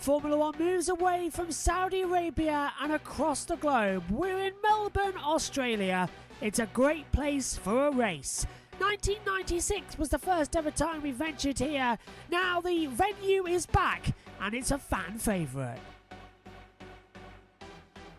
Formula One moves away from Saudi Arabia and across the globe. We're in Melbourne, Australia. It's a great place for a race. 1996 was the first ever time we ventured here. Now the venue is back and it's a fan favourite.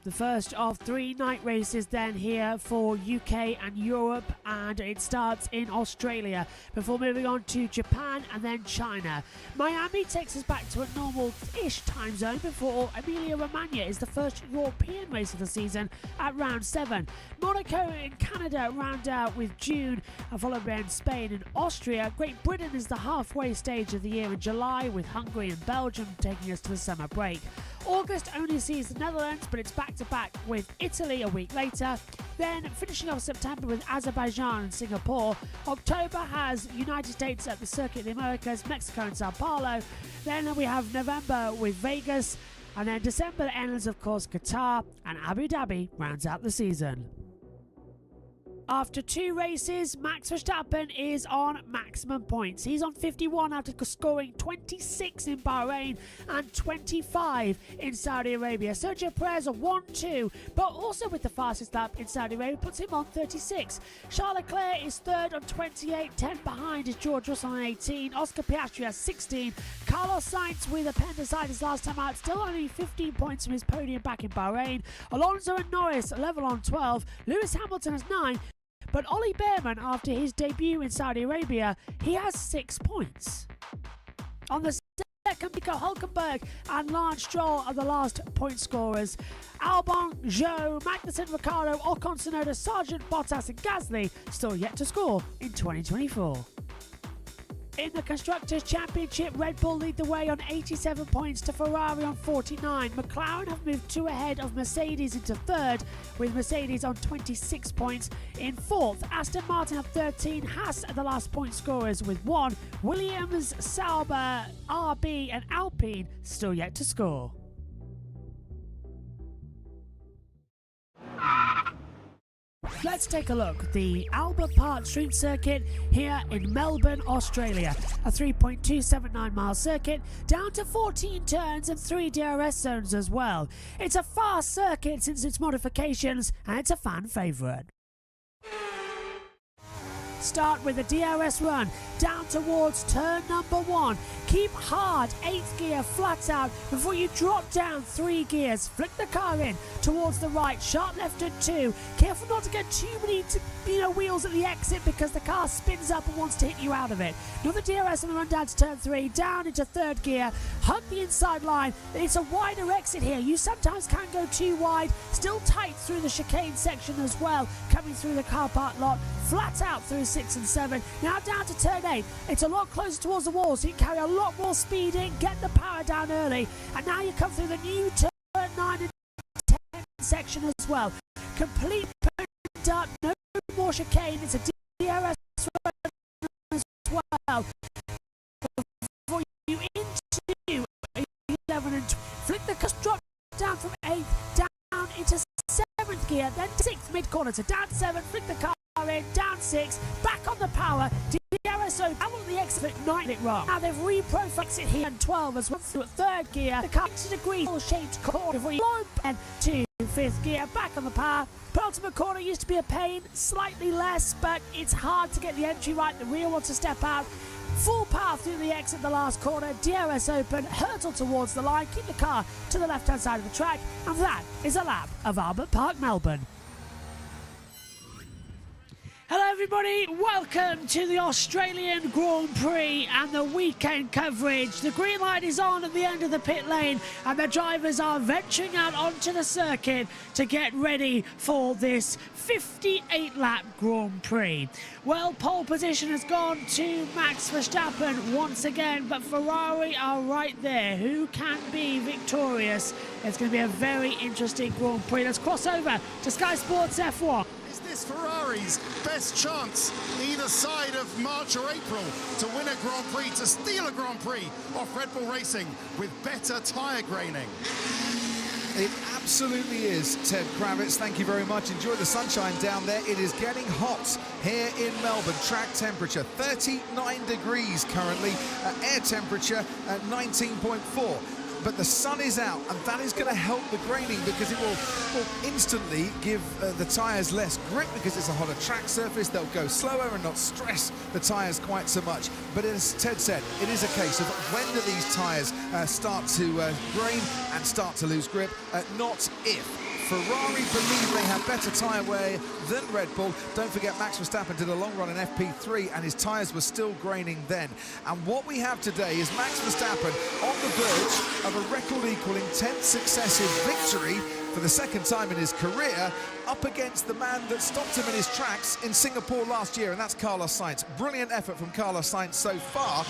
The first of 3 night races then here for UK and Europe, and it starts in Australia before moving on to Japan and then China. Miami takes us back to a normal-ish time zone before Emilia-Romagna is the first European race of the season at round 7. Monaco and Canada round out with June, followed by Spain and Austria. Great Britain is the halfway stage of the year in July, with Hungary and Belgium taking us to the summer break. August only sees the Netherlands, but it's back-to-back with Italy a week later. Then finishing off September with Azerbaijan and Singapore. October has United States at the Circuit of the Americas, Mexico and Sao Paulo. Then we have November with Vegas. And then December ends, of course, Qatar, and Abu Dhabi rounds out the season. After 2 races, Max Verstappen is on maximum points. He's on 51 after scoring 26 in Bahrain and 25 in Saudi Arabia. Sergio Perez on 1-2, but also with the fastest lap in Saudi Arabia, puts him on 36. Charles Leclerc is third on 28, 10 behind is George Russell on 18. Oscar Piastri has 16. Carlos Sainz with appendicitis last time out, still only 15 points from his podium back in Bahrain. Alonso and Norris level on 12. Lewis Hamilton has 9. But Ollie Behrman, after his debut in Saudi Arabia, he has 6 points. On the second, Nico Hülkenberg and Lance Stroll are the last point scorers. Albon, Zhou, Magnussen, Ricciardo, Ocon, Tsunoda, Sargent, Bottas and Gasly still yet to score in 2024. In the Constructors' Championship, Red Bull lead the way on 87 points to Ferrari on 49. McLaren have moved 2 ahead of Mercedes into 3rd, with Mercedes on 26 points in 4th. Aston Martin have 13. Haas are the last point scorers with 1. Williams, Sauber, RB and Alpine still yet to score. Let's take a look at the Albert Park Street Circuit here in Melbourne, Australia. A 3.279 mile circuit, down to 14 turns and 3 DRS zones as well. It's a fast circuit since its modifications, and it's a fan favourite. Start with a DRS run down towards turn number 1. Keep hard 8th gear flat out before you drop down 3 gears. Flick the car in towards the right, sharp left at 2. Careful not to get too many wheels at the exit because the car spins up and wants to hit you out of it. Another DRS on the run down to turn 3, down into 3rd gear. Hug the inside line. It's a wider exit here. You sometimes can go too wide. Still tight through the chicane section as well. Coming through the car park lot. Flat out through 6 and 7. Now down to turn 8. It's a lot closer towards the wall, so you can carry a lot more speed in, get the power down early. And now you come through the new turn 9 and 10 section as well. Complete pumped up, no more chicane. It's a DRS as well. Before you into 11 and 12. Flick the car, drop down from 8th, down into 7th gear, then 6th mid-corner. So down 7, flick the car in, down 6, back on the power. DRS out on the exit, 9 it wrong. Now they've reprofiled exit here and 12 as well through 3rd gear. The car 60 degree shaped corner before you load and to 5th gear, back on the power. Penultimate corner used to be a pain, slightly less, but it's hard to get the entry right. The rear wants to step out. Full power through the exit, the last corner, DRS open, hurtle towards the line, keep the car to the left hand side of the track, and that is a lap of Albert Park, Melbourne. Hello everybody, welcome to the Australian Grand Prix and the weekend coverage. The green light is on at the end of the pit lane and the drivers are venturing out onto the circuit to get ready for this 58-lap Grand Prix. Well, pole position has gone to Max Verstappen once again, but Ferrari are right there. Who can be victorious? It's going to be a very interesting Grand Prix. Let's cross over to Sky Sports F1. Is this Ferrari's best chance either side of March or April to win a Grand Prix, to steal a Grand Prix off Red Bull Racing with better tyre graining? It absolutely is, Ted Kravitz. Thank you very much. Enjoy the sunshine down there. It is getting hot here in Melbourne. Track temperature 39 degrees currently. Air temperature at 19.4. But the sun is out, and that is going to help the graining because it will instantly give the tyres less grip because it's a hotter track surface. They'll go slower and not stress the tyres quite so much. But as Ted said, it is a case of when do these tyres start to grain and start to lose grip, not if. Ferrari believe they have better tyre wear than Red Bull. Don't forget Max Verstappen did a long run in FP3 and his tyres were still graining then. And what we have today is Max Verstappen on the verge of a record-equaling 10th successive victory for the second time in his career, up against the man that stopped him in his tracks in Singapore last year, and that's Carlos Sainz. Brilliant effort from Carlos Sainz so far.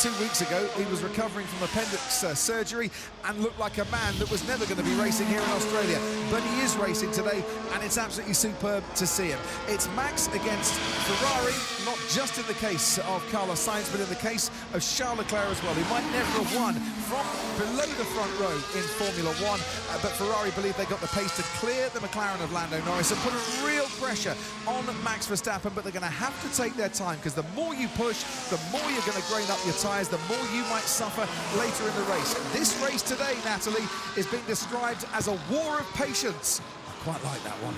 2 weeks ago, he was recovering from appendix surgery and looked like a man that was never going to be racing here in Australia. But he is racing today, and it's absolutely superb to see him. It's Max against Ferrari, not just in the case of Carlos Sainz, but in the case of Charles Leclerc as well, who might never have won from below the front row in Formula One, but Ferrari believe they got the pace to clear the McLaren of Lando Norris and put a real pressure on Max Verstappen, but they're going to have to take their time because the more you push, the more you're going to grain up your tyres, the more you might suffer later in the race. This race today, Natalie, is being described as a war of patience. I quite like that one.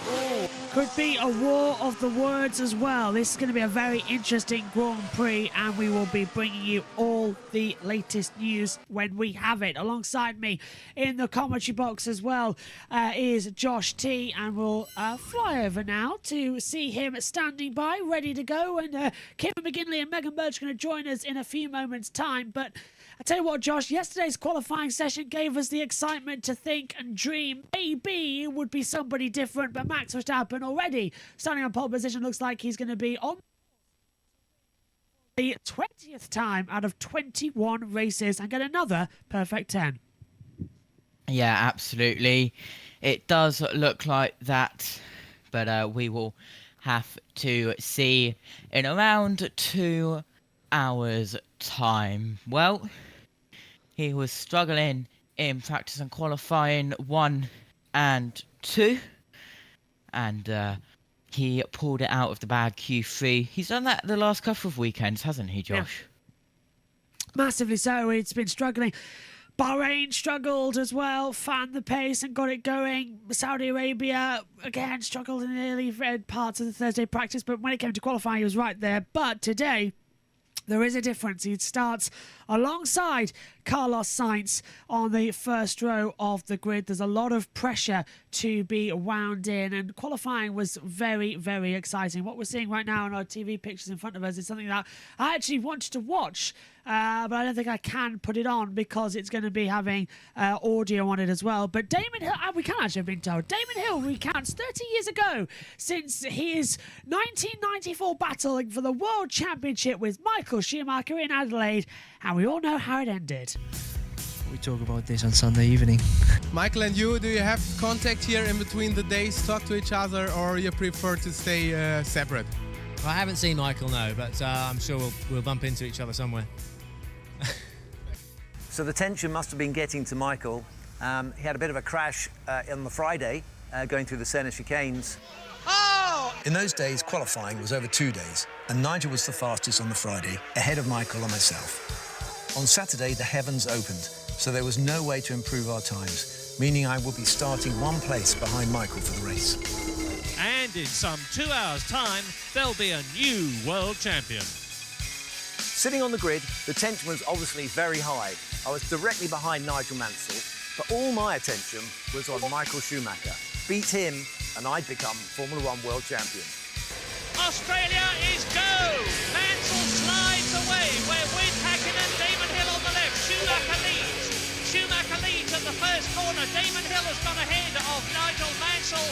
Oh, could be a war of the words as well. This is going to be a very interesting Grand Prix and we will be bringing you all the latest news when we have it. Alongside me in the commentary box as well is Josh T, and we'll fly over now to see him standing by, ready to go, and Kim McGinley and Megan Birch are going to join us in a few moments' time. But I tell you what, Josh, yesterday's qualifying session gave us the excitement to think and dream maybe it would be somebody different, but Max Verstappen already starting on pole position looks like he's going to be on the 20th time out of 21 races and get another perfect 10. Yeah, absolutely. It does look like that, but we will have to see in around 2 hours' time. Well, he was struggling in practice and qualifying 1 and 2, and he pulled it out of the bag Q3. He's done that the last couple of weekends, hasn't he, Josh? Yeah. Massively so. It's been struggling. Bahrain struggled as well, found the pace and got it going. Saudi Arabia, again, struggled in the early parts of the Thursday practice, but when it came to qualifying, he was right there. But today, there is a difference. He starts alongside Carlos Sainz on the first row of the grid. There's a lot of pressure to be wound in, and qualifying was very, very exciting. What we're seeing right now on our TV pictures in front of us is something that I actually wanted to watch, but I don't think I can put it on because it's going to be having audio on it as well. But Damon Hill, we can actually have been told, Damon Hill recounts 30 years ago since his 1994 battle for the World Championship with Michael Schumacher in Adelaide, and we all know how it ended. We talk about this on Sunday evening. Michael and you, do you have contact here in between the days, talk to each other, or you prefer to stay separate? I haven't seen Michael, no, but I'm sure we'll bump into each other somewhere. So the tension must have been getting to Michael. He had a bit of a crash on the Friday, going through the Senna chicanes. Oh! In those days, qualifying was over 2 days, and Nigel was the fastest on the Friday, ahead of Michael and myself. On Saturday, the heavens opened, so there was no way to improve our times, meaning I will be starting 1 place behind Michael for the race. And in some 2 hours' time, there'll be a new world champion. Sitting on the grid, the tension was obviously very high. I was directly behind Nigel Mansell, but all my attention was on Michael Schumacher. Beat him, and I'd become Formula One world champion. Australia is go! Mansell slides away. We're with Hakkinen, Damon Hill on the left. Schumacher leads. Schumacher leads at the first corner. Damon Hill has gone ahead of Nigel Mansell.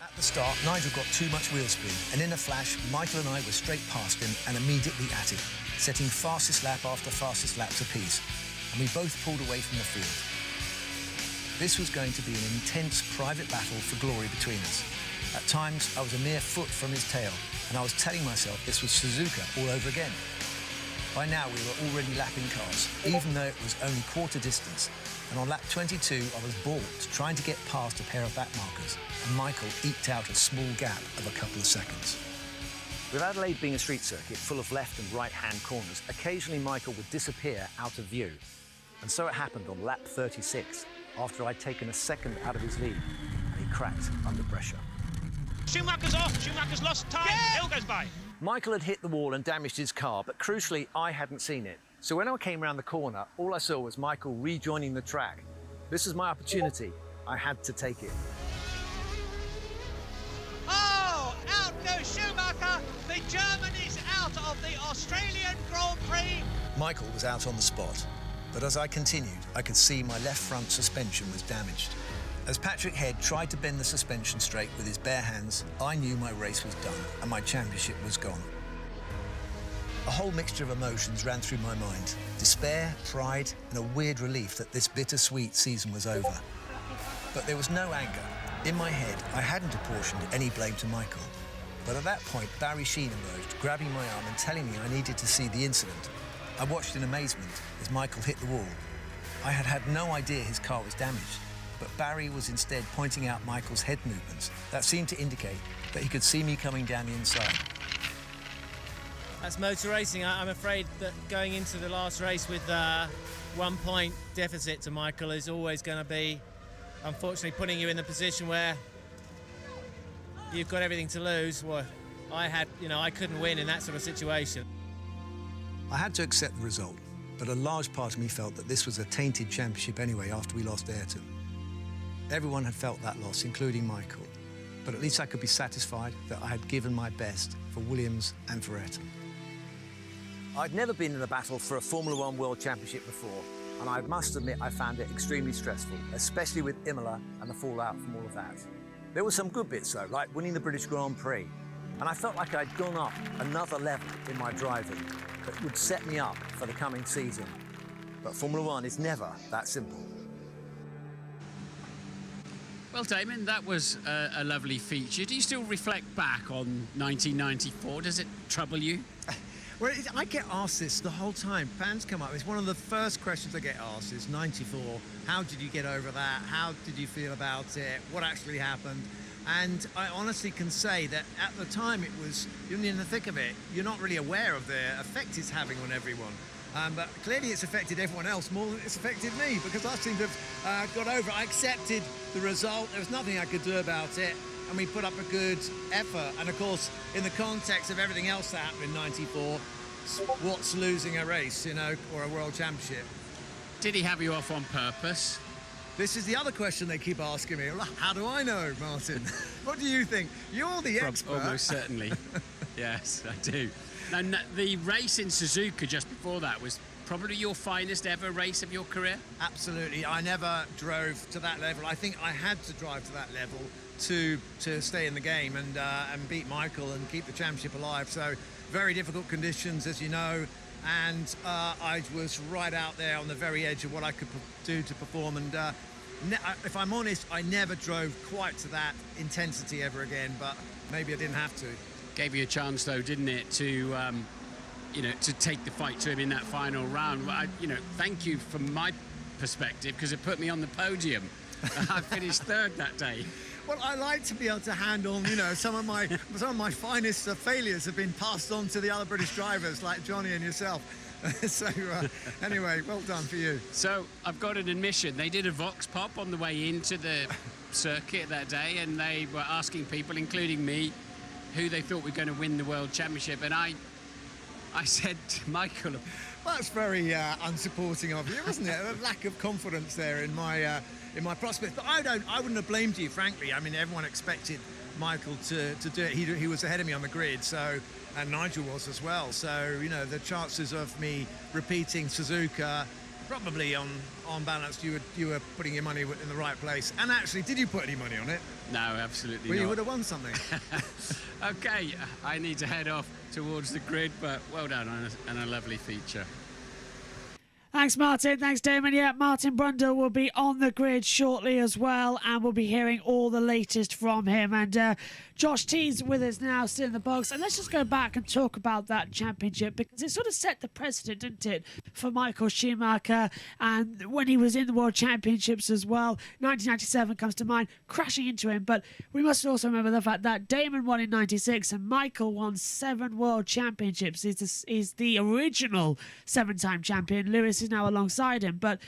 At the start, Nigel got too much wheel spin, and in a flash, Michael and I were straight past him and immediately at it, setting fastest lap after fastest laps apiece, and we both pulled away from the field. This was going to be an intense private battle for glory between us. At times, I was a mere foot from his tail, and I was telling myself this was Suzuka all over again. By now, we were already lapping cars, even though it was only quarter distance, and on lap 22, I was balked trying to get past a pair of back markers, and Michael eked out a small gap of a couple of seconds. With Adelaide being a street circuit full of left and right-hand corners, occasionally Michael would disappear out of view. And so it happened on lap 36, after I'd taken a second out of his lead, and he cracked under pressure. Schumacher's off. Schumacher's lost time. Hill goes by. Michael had hit the wall and damaged his car, but crucially, I hadn't seen it. So when I came round the corner, all I saw was Michael rejoining the track. This was my opportunity. I had to take it. Oh, out goes Schumacher. The German is out of the Australian Grand Prix. Michael was out on the spot, but as I continued, I could see my left front suspension was damaged. As Patrick Head tried to bend the suspension straight with his bare hands, I knew my race was done and my championship was gone. A whole mixture of emotions ran through my mind. Despair, pride, and a weird relief that this bittersweet season was over. But there was no anger. In my head, I hadn't apportioned any blame to Michael. But at that point, Barry Sheen emerged, grabbing my arm and telling me I needed to see the incident. I watched in amazement as Michael hit the wall. I had had no idea his car was damaged, but Barry was instead pointing out Michael's head movements that seemed to indicate that he could see me coming down the inside. That's motor racing. I'm afraid that going into the last race with 1 point deficit to Michael is always going to be, unfortunately, putting you in the position where you've got everything to lose. Well, I couldn't win in that sort of situation. I had to accept the result, but a large part of me felt that this was a tainted championship anyway after we lost Ayrton. Everyone had felt that loss, including Michael, but at least I could be satisfied that I had given my best for Williams and for Ayrton. I'd never been in a battle for a Formula One World Championship before, and I must admit I found it extremely stressful, especially with Imola and the fallout from all of that. There were some good bits though, like winning the British Grand Prix, and I felt like I'd gone up another level in my driving that would set me up for the coming season. But Formula One is never that simple. Well, Damon, that was a lovely feature. Do you still reflect back on 1994? Does it trouble you? Well, I get asked this the whole time. Fans come up. It's one of the first questions I get asked is 94. How did you get over that? How did you feel about it? What actually happened? And I honestly can say that at the time you're in the thick of it. You're not really aware of the effect it's having on everyone. But clearly it's affected everyone else more than it's affected me, because I seem to have got over it. I accepted the result. There was nothing I could do about it. And we put up a good effort. And of course, in the context of everything else that happened in 94, what's losing a race, or a world championship? Did he have you off on purpose? This is the other question they keep asking me. How do I know, Martin? What do you think? You're the expert. Almost certainly. Yes, I do. Now, the race in Suzuka just before that was probably your finest ever race of your career? Absolutely. I never drove to that level. I think I had to drive to that level to stay in the game and beat Michael and keep the championship alive. So very difficult conditions, as you know, and I was right out there on the very edge of what I could do to perform. And if I'm honest, I never drove quite to that intensity ever again, but maybe I didn't have to. Gave you a chance, though, didn't it, to to take the fight to him in that final round. Thank you from my perspective, because it put me on the podium. I finished third that day. Well, I like to be able to handle, some of my finest failures have been passed on to the other British drivers, like Johnny and yourself. So anyway, well done for you. So I've got an admission. They did a vox pop on the way into the circuit that day, and they were asking people, including me, who they thought were going to win the World Championship. And I said to Michael, That's very unsupporting of you, wasn't it? A lack of confidence there in my prospects. But I wouldn't have blamed you, frankly. I mean, everyone expected Michael to do it. He was ahead of me on the grid, so, and Nigel was as well. So, you know, the chances of me repeating Suzuka, probably on balance, you were putting your money in the right place. And actually, did you put any money on it? No, absolutely Well, not. you would have won something. Okay, I need to head off towards the grid, but well done on a lovely feature. Thanks, Martin. Thanks, Damon. Yeah, Martin Brundle will be on the grid shortly as well, and we'll be hearing all the latest from him. And Josh T's with us now, still in the box. And let's just go back and talk about that championship, because it sort of set the precedent, didn't it, for Michael Schumacher. And when he was in the World Championships as well, 1997 comes to mind, crashing into him. But we must also remember the fact that Damon won in 96 and Michael won 7 World Championships. He's the original 7-time champion. Lewis is now alongside him, but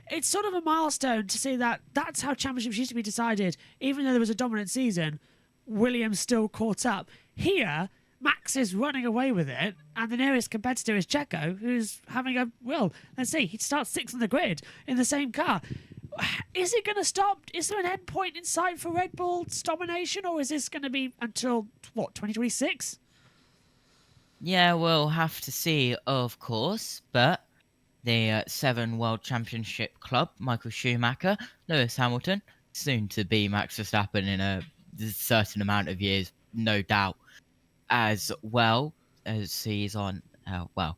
it's sort of a milestone to see that that's how championships used to be decided. Even though there was a dominant season, Williams still caught up. Here, Max is running away with it, and the nearest competitor is Checo, who's having a, well, let's see, he starts 6th on the grid in the same car. Is it going to stop? Is there an end point in sight for Red Bull's domination, or is this going to be until, what, 2026? Yeah, we'll have to see, of course, but the 7 World Championship club, Michael Schumacher, Lewis Hamilton, soon to be Max Verstappen in a certain amount of years, no doubt, as well as he's on, well,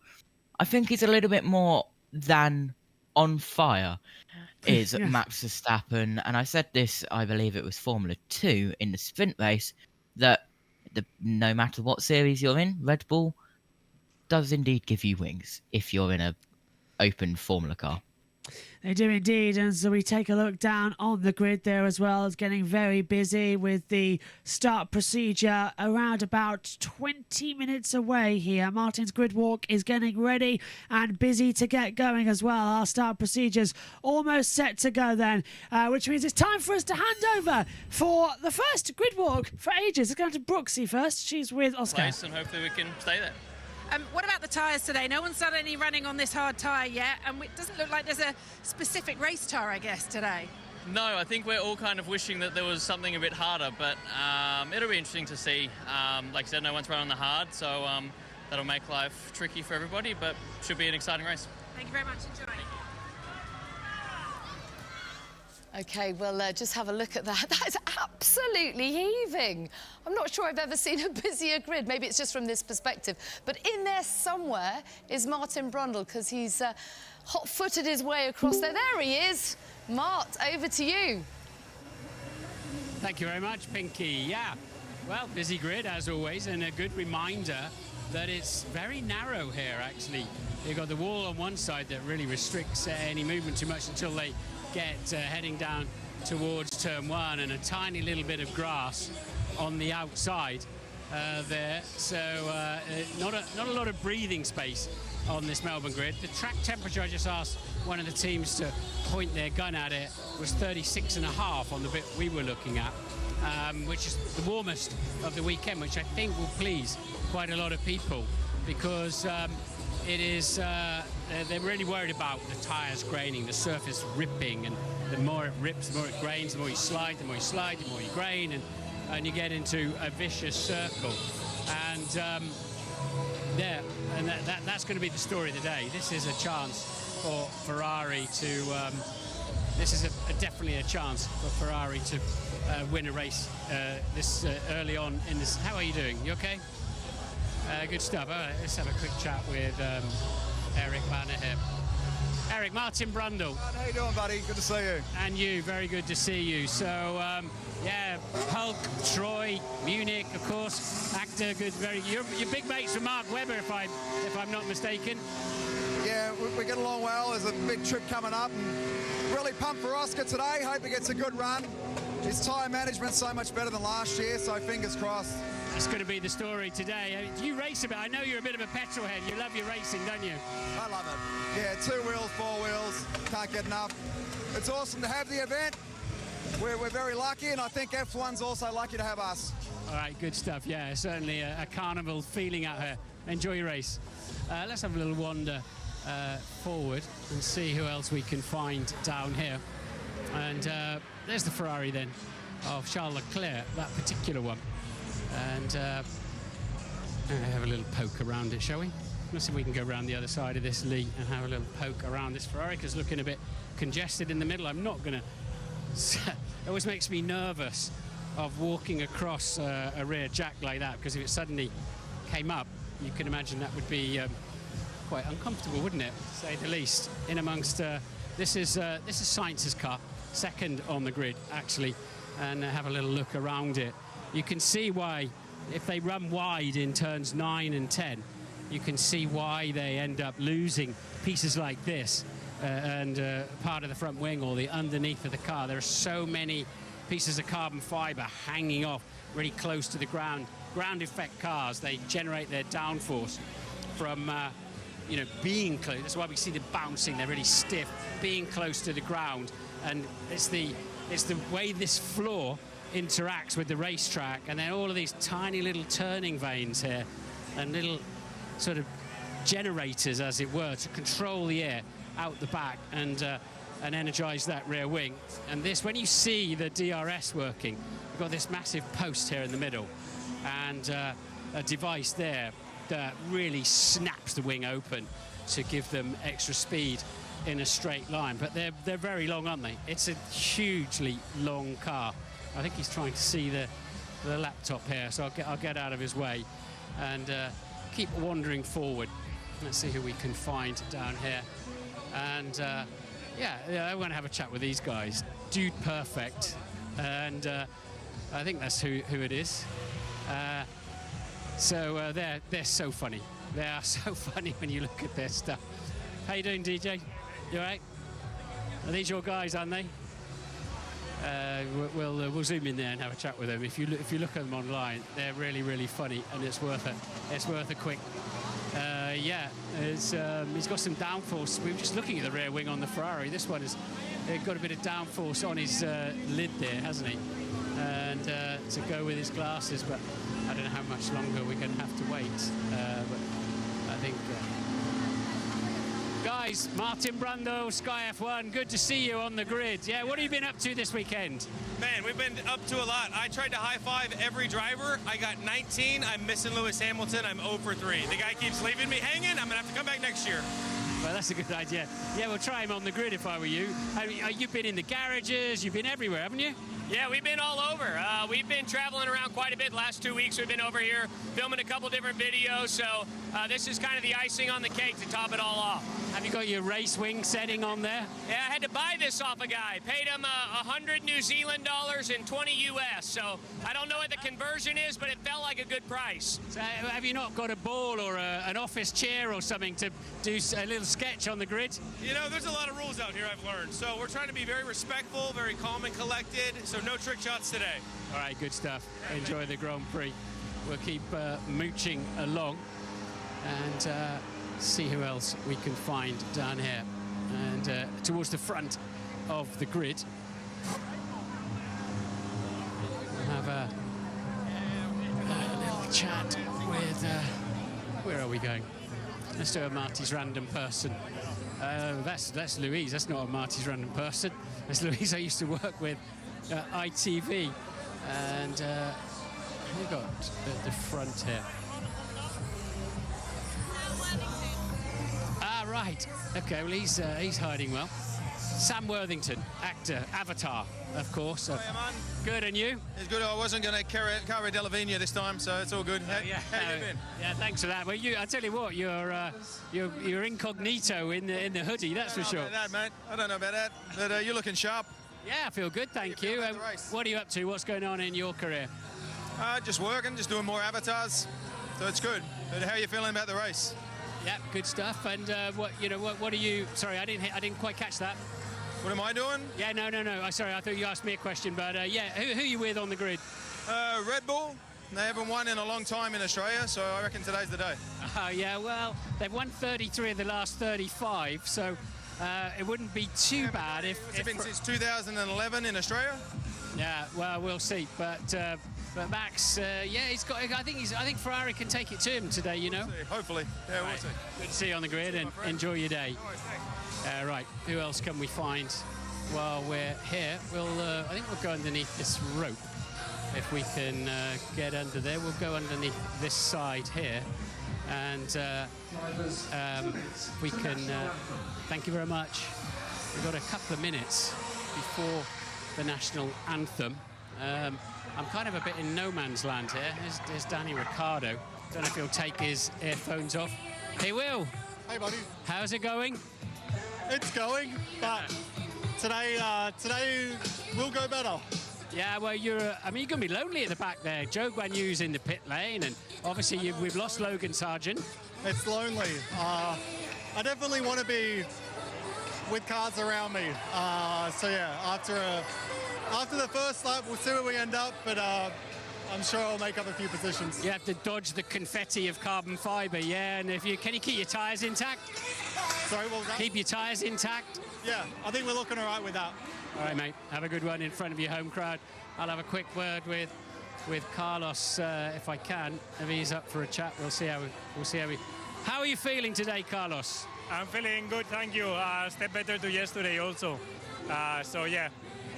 I think he's a little bit more than on fire, is Yeah. Max Verstappen. And I said this, I believe it was Formula 2 in the sprint race, that no matter what series you're in, Red Bull does indeed give you wings if you're in a open Formula car. They do indeed, and so we take a look down on the grid there as well. It's getting very busy with the start procedure around about 20 minutes away here. Martin's grid walk is getting ready and busy to get going as well. Our start procedure's almost set to go then, which means it's time for us to hand over for the first grid walk for ages. Let's go to Brooksy first. She's with Oscar. Place, and hopefully we can stay there. What about the tyres today? No one's done any running on this hard tyre yet, and it doesn't look like there's a specific race tyre, I guess, today. No, I think we're all kind of wishing that there was something a bit harder, but it'll be interesting to see. Like I said, no one's run on the hard, so that'll make life tricky for everybody, but should be an exciting race. Thank you very much. Enjoy. OK, well, just have a look at that. That is absolutely heaving. I'm not sure I've ever seen a busier grid. Maybe it's just from this perspective. But in there somewhere is Martin Brundle, because he's hot-footed his way across there. There he is. Mart, over to you. Thank you very much, Pinky. Yeah, well, busy grid, as always, and a good reminder that it's very narrow here, actually. You've got the wall on one side that really restricts any movement too much until they get heading down towards turn 1, and a tiny little bit of grass on the outside there. So not a lot of breathing space on this Melbourne grid. The track temperature, I just asked one of the teams to point their gun at it, was 36.5 on the bit we were looking at, which is the warmest of the weekend, which I think will please quite a lot of people, because it is, they're really worried about the tyres graining, the surface ripping, and the more it rips, the more it grains, the more you slide, the more you slide, the more you grain, and you get into a vicious circle. And that's going to be the story of the day. This is a chance for Ferrari to, definitely a chance for Ferrari to win a race this early on in this. How are you doing? You okay? Good stuff. All right, let's have a quick chat with Eric Banner here. Eric, Martin Brundle. How you doing, buddy? Good to see you. And you, very good to see you. So, yeah, Hulk, Troy, Munich, of course, actor, good, you're big mates with Mark Webber, if I'm not mistaken. Yeah, we get along well. There's a big trip coming up, and really pumped for Oscar today. Hope he gets a good run. His tyre management's so much better than last year, so fingers crossed. That's going to be the story today. You race a bit. I know you're a bit of a petrol head. You love your racing, don't you? I love it. Yeah, 2 wheels, 4 wheels. Can't get enough. It's awesome to have the event. We're very lucky, and I think F1's also lucky to have us. All right, good stuff. Yeah, certainly a carnival feeling out here. Enjoy your race. Let's have a little wander forward and see who else we can find down here. And there's the Ferrari then of Charles Leclerc, that particular one. And have a little poke around it, shall we? Let's see if we can go around the other side of this, Lee, and have a little poke around this Ferrari, because looking a bit congested in the middle. I'm not going to... It always makes me nervous of walking across a rear jack like that, because if it suddenly came up, you can imagine that would be quite uncomfortable, wouldn't it, to say the least. In amongst... this is Sainz's car, second on the grid, actually, and have a little look around it. You can see why, if they run wide in turns 9 and 10, you can see why they end up losing pieces like this and part of the front wing or the underneath of the car. There are so many pieces of carbon fiber hanging off really close to the ground. Ground effect cars, they generate their downforce from being close. That's why we see them bouncing. They're really stiff, being close to the ground. And it's the way this floor interacts with the racetrack, and then all of these tiny little turning vanes here and little sort of generators, as it were, to control the air out the back and energize that rear wing. And this, when you see the DRS working, you've got this massive post here in the middle and a device there that really snaps the wing open to give them extra speed in a straight line. But they're very long, aren't they? It's a hugely long car. I think he's trying to see the laptop here, so I'll get out of his way and keep wandering forward. Let's see who we can find down here. And yeah, I want to have a chat with these guys. Dude Perfect, and I think that's who it is. So they're so funny. They are so funny when you look at their stuff. How you doing, DJ? You all right? Are these your guys, aren't they? We'll zoom in there and have a chat with them. If you look at them online, they're really, really funny, and it's worth it. It's worth a quick. Yeah, he's got some downforce. We were just looking at the rear wing on the Ferrari. This one has got a bit of downforce on his lid there, hasn't he? And to go with his glasses, but I don't know how much longer we're going to have to wait. But I think. Guys, Martin Brundle, Sky F1, good to see you on the grid. Yeah, what have you been up to this weekend? Man, we've been up to a lot. I tried to high-five every driver. I got 19. I'm missing Lewis Hamilton. I'm 0 for 3. The guy keeps leaving me hanging. I'm going to have to come back next year. Well, that's a good idea. Yeah, we'll try him on the grid if I were you. You've been in the garages, you've been everywhere, haven't you? Yeah, we've been all over. We've been traveling around quite a bit. Last 2 weeks we've been over here filming a couple different videos, so this is kind of the icing on the cake to top it all off. Have you got your race wing setting on there? Yeah, I had to buy this off a guy. Paid him 100 New Zealand dollars and 20 US, so I don't know what the conversion is, but it felt like a good price. So have you not got a ball or an office chair or something to do a little sketch on the grid? You know, there's a lot of rules out here I've learned, so we're trying to be very respectful, very calm and collected, so no trick shots today. All right, good stuff. Enjoy the Grand Prix. We'll keep mooching along and see who else we can find down here. And towards the front of the grid, we'll have a little chat with... where are we going? Let's do a Marty's random person. That's Louise. That's not a Marty's random person. That's Louise I used to work with at ITV. And we got at the front here. Ah, right. Okay, well, he's hiding well. Sam Worthington, actor, Avatar, of course. Hi, man. Good, and you? It's good. I wasn't going to carry Delavina this time, so it's all good. How you been? Yeah, thanks for that. Well, I tell you what, you're incognito in the hoodie, that's for sure. I don't know about that, mate. I don't know about that, but you're looking sharp. Yeah, I feel good, thank you. What are you up to? What's going on in your career? Just working, just doing more avatars, so it's good. But how are you feeling about the race? Yeah, good stuff. And what are you? Sorry, I didn't quite catch that. What am I doing? Yeah, no. Sorry, I thought you asked me a question, but yeah, who are you with on the grid? Red Bull. They haven't won in a long time in Australia, so I reckon today's the day. Yeah, well, they've won 33 of the last 35, so it wouldn't be too bad if... It's been since 2011 in Australia? Yeah, well, we'll see. But But Max, yeah, he's got. I think Ferrari can take it to him today. You know. Hopefully, yeah, we'll see. Good to see you on the grid, and enjoy your day. Right, who else can we find while we're here? I think we'll go underneath this rope. If we can get under there, we'll go underneath this side here, and we can. Thank you very much. We've got a couple of minutes before the national anthem. I'm kind of a bit in no man's land here. There's Danny Ricciardo. Don't know if he'll take his earphones off. He will. Hey, buddy. How's it going? It's going, but today will go better. Yeah, well, you're going to be lonely at the back there. Joe Guan Yu's in the pit lane, and obviously we've lost Logan Sargent. It's lonely. I definitely want to be with cars around me. So yeah, after the first lap, we'll see where we end up, but I'm sure I'll make up a few positions. You have to dodge the confetti of carbon fibre, yeah, and can you keep your tyres intact? Sorry, what was that? Keep your tyres intact? Yeah, I think we're looking all right with that. All right, mate, have a good one in front of your home crowd. I'll have a quick word with Carlos if I can. If he's up for a chat, we'll see how we. How are you feeling today, Carlos? I'm feeling good, thank you. Step better to yesterday also. So yeah,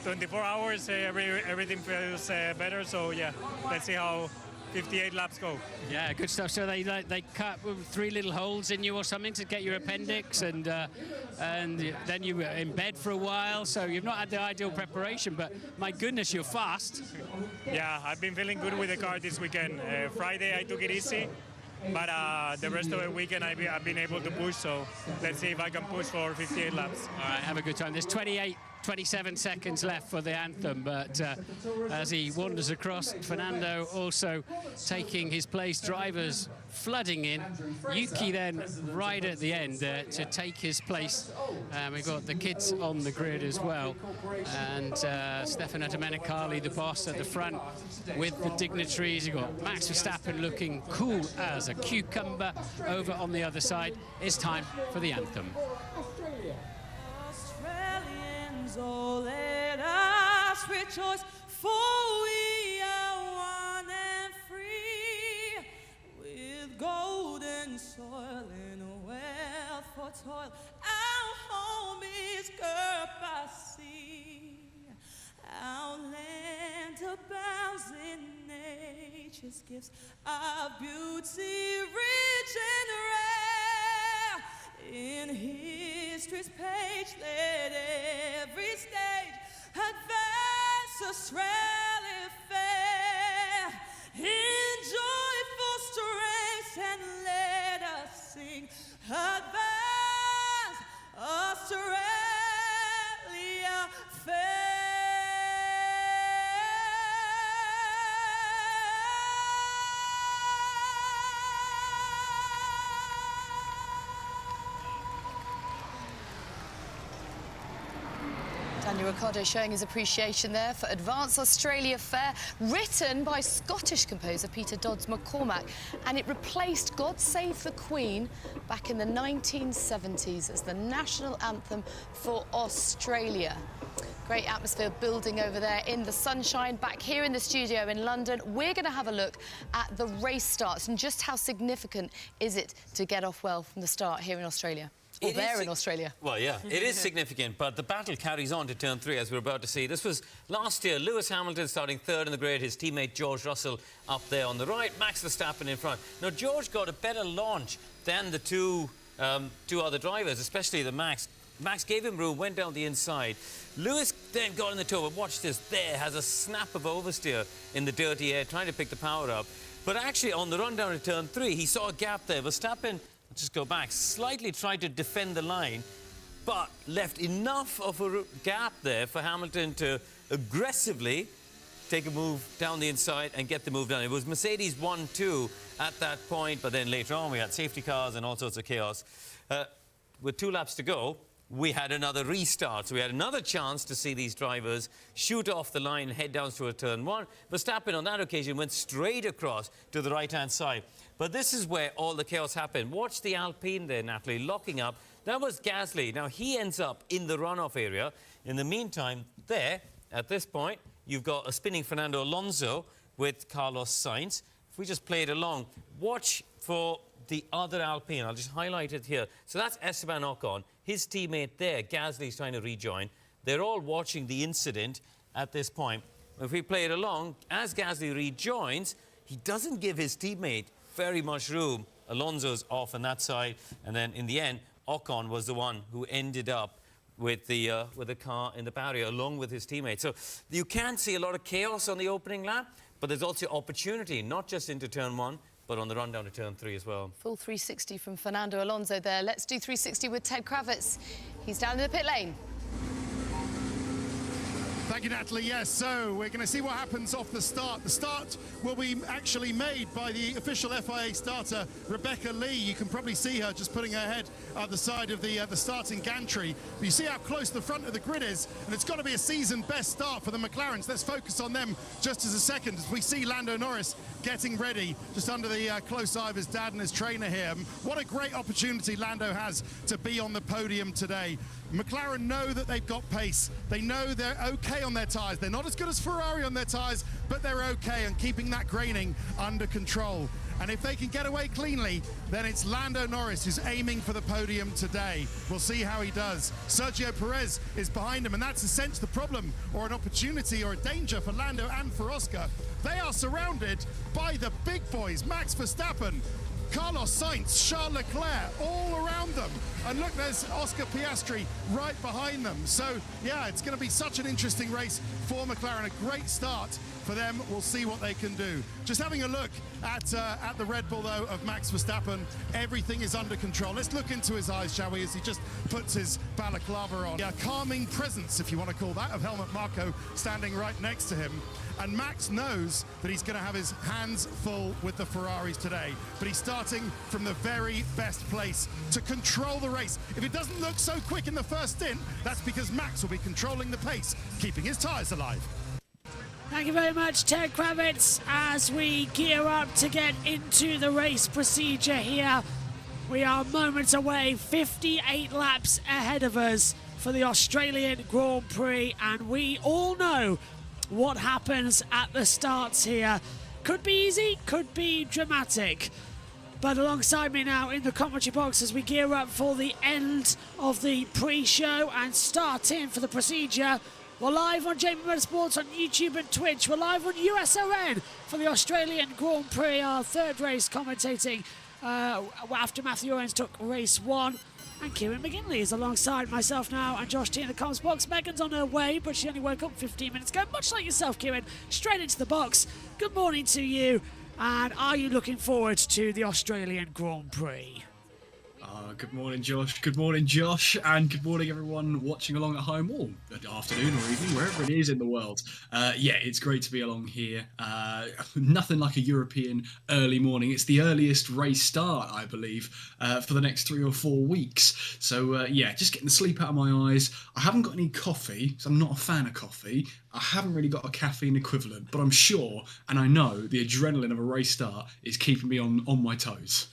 24 hours, everything feels better. So yeah, let's see how 58 laps go. Yeah, good stuff. So they cut 3 little holes in you or something to get your appendix, and then you were in bed for a while. So you've not had the ideal preparation, but my goodness, you're fast. Yeah, I've been feeling good with the car this weekend. Friday I took it easy. But the rest of the weekend I've been able to push, so let's see if I can push for 58 laps. All right, have a good time. There's 27 seconds left for the anthem, but as he wanders across, Fernando also taking his place, drivers flooding in. Yuki then right at the end to take his place. We've got the kids on the grid as well, and Stefano Domenicali, the boss, at the front with the dignitaries. You've got Max Verstappen looking cool as a cucumber over on the other side. It's time for the anthem. So let us rejoice, for we are one and free, with golden soil and wealth for toil. Our home is girt by sea. Our land abounds in nature's gifts, our beauty rich and rare. In history's page, let every stage advance Australia fair. In joyful strength, and let us sing, advance Australia fair. Daniel Ricciardo showing his appreciation there for Advance Australia Fair, written by Scottish composer Peter Dodds McCormack, and it replaced God Save the Queen back in the 1970s as the national anthem for Australia. Great atmosphere building over there in the sunshine. Back here in the studio in London, we're going to have a look at the race starts and just how significant is it to get off well from the start here in Australia. Or there in Australia. Well, yeah, it is significant, but the battle carries on to turn 3, as we're about to see. This was last year. Lewis Hamilton starting 3rd in the grid, his teammate George Russell up there on the right, Max Verstappen in front. Now, George got a better launch than the two other drivers, especially the Max. Max gave him room, went down the inside. Lewis then got in the toe, but watch this. There has a snap of oversteer in the dirty air, trying to pick the power up. But actually, on the run down to turn 3, he saw a gap there. Verstappen, just go back, slightly tried to defend the line, but left enough of a gap there for Hamilton to aggressively take a move down the inside and get the move done. It was Mercedes 1-2 at that point, but then later on we had safety cars and all sorts of chaos. With 2 laps to go, we had another restart. So we had another chance to see these drivers shoot off the line and head down through a turn 1. Verstappen on that occasion went straight across to the right-hand side. But this is where all the chaos happened. Watch the Alpine there, Natalie, locking up. That was Gasly. Now, he ends up in the runoff area. In the meantime, there, at this point, you've got a spinning Fernando Alonso with Carlos Sainz. If we just play it along, watch for the other Alpine. I'll just highlight it here. So that's Esteban Ocon. His teammate there, Gasly's trying to rejoin. They're all watching the incident at this point. If we play it along, as Gasly rejoins, he doesn't give his teammate very much room. Alonso's off on that side, and then in the end, Ocon was the one who ended up with the car in the barrier along with his teammate. So you can see a lot of chaos on the opening lap, but there's also opportunity, not just into turn 1, but on the run down to turn 3 as well. Full 360 from Fernando Alonso there. Let's do 360 with Ted Kravitz. He's down in the pit lane. Thank you, Natalie. Yes, so we're going to see what happens off the start. The start will be actually made by the official FIA starter, Rebecca Lee. You can probably see her just putting her head at the side of the starting gantry. But you see how close the front of the grid is, and it's got to be a season best start for the McLarens. Let's focus on them just as a second as we see Lando Norris getting ready just under the close eye of his dad and his trainer here. What a great opportunity Lando has to be on the podium today. McLaren know that they've got pace. They know they're okay on their tyres. They're not as good as Ferrari on their tyres, but they're okay and keeping that graining under control. And if they can get away cleanly, then it's Lando Norris who's aiming for the podium today. We'll see how he does. Sergio Perez is behind him, and that's essentially the problem or an opportunity or a danger for Lando and for Oscar. They are surrounded by the big boys, Max Verstappen, Carlos Sainz, Charles Leclerc, all around them. And look, there's Oscar Piastri right behind them. So, yeah, it's going to be such an interesting race for McLaren. A great start for them. We'll see what they can do. Just having a look at the Red Bull, though, of Max Verstappen. Everything is under control. Let's look into his eyes, shall we, as he just puts his balaclava on. A calming presence, if you want to call that, of Helmut Marko standing right next to him. And Max knows that he's going to have his hands full with the Ferraris today. But he's starting from the very best place to control the race. If it doesn't look so quick in the first stint, that's because Max will be controlling the pace, keeping his tyres alive. Thank you very much, Ted Kravitz. As we gear up to get into the race procedure here, we are moments away, 58 laps ahead of us for the Australian Grand Prix, and we all know what happens at the starts here. Could be easy, could be dramatic. But alongside me now in the commentary box as we gear up for the end of the pre-show and start in for the procedure, we're live on JBMotorsports on YouTube and Twitch. We're live on USON for the Australian Grand Prix, our third race, commentating after Matthew Owens took race 1. And Kieran McGinley is alongside myself now and Josh T in the comms box. Megan's on her way, but she only woke up 15 minutes ago, much like yourself, Kieran. Straight into the box. Good morning to you. And are you looking forward to the Australian Grand Prix? Good morning, Josh. Good morning, Josh. And good morning, everyone watching along at home, or good afternoon or evening, wherever it is in the world. Yeah, it's great to be along here. Nothing like a European early morning. It's the earliest race start, I believe, for the next 3 or 4 weeks. So, yeah, just getting the sleep out of my eyes. I haven't got any coffee, so I'm not a fan of coffee. I haven't really got a caffeine equivalent, but I'm sure, and I know, the adrenaline of a race start is keeping me on my toes.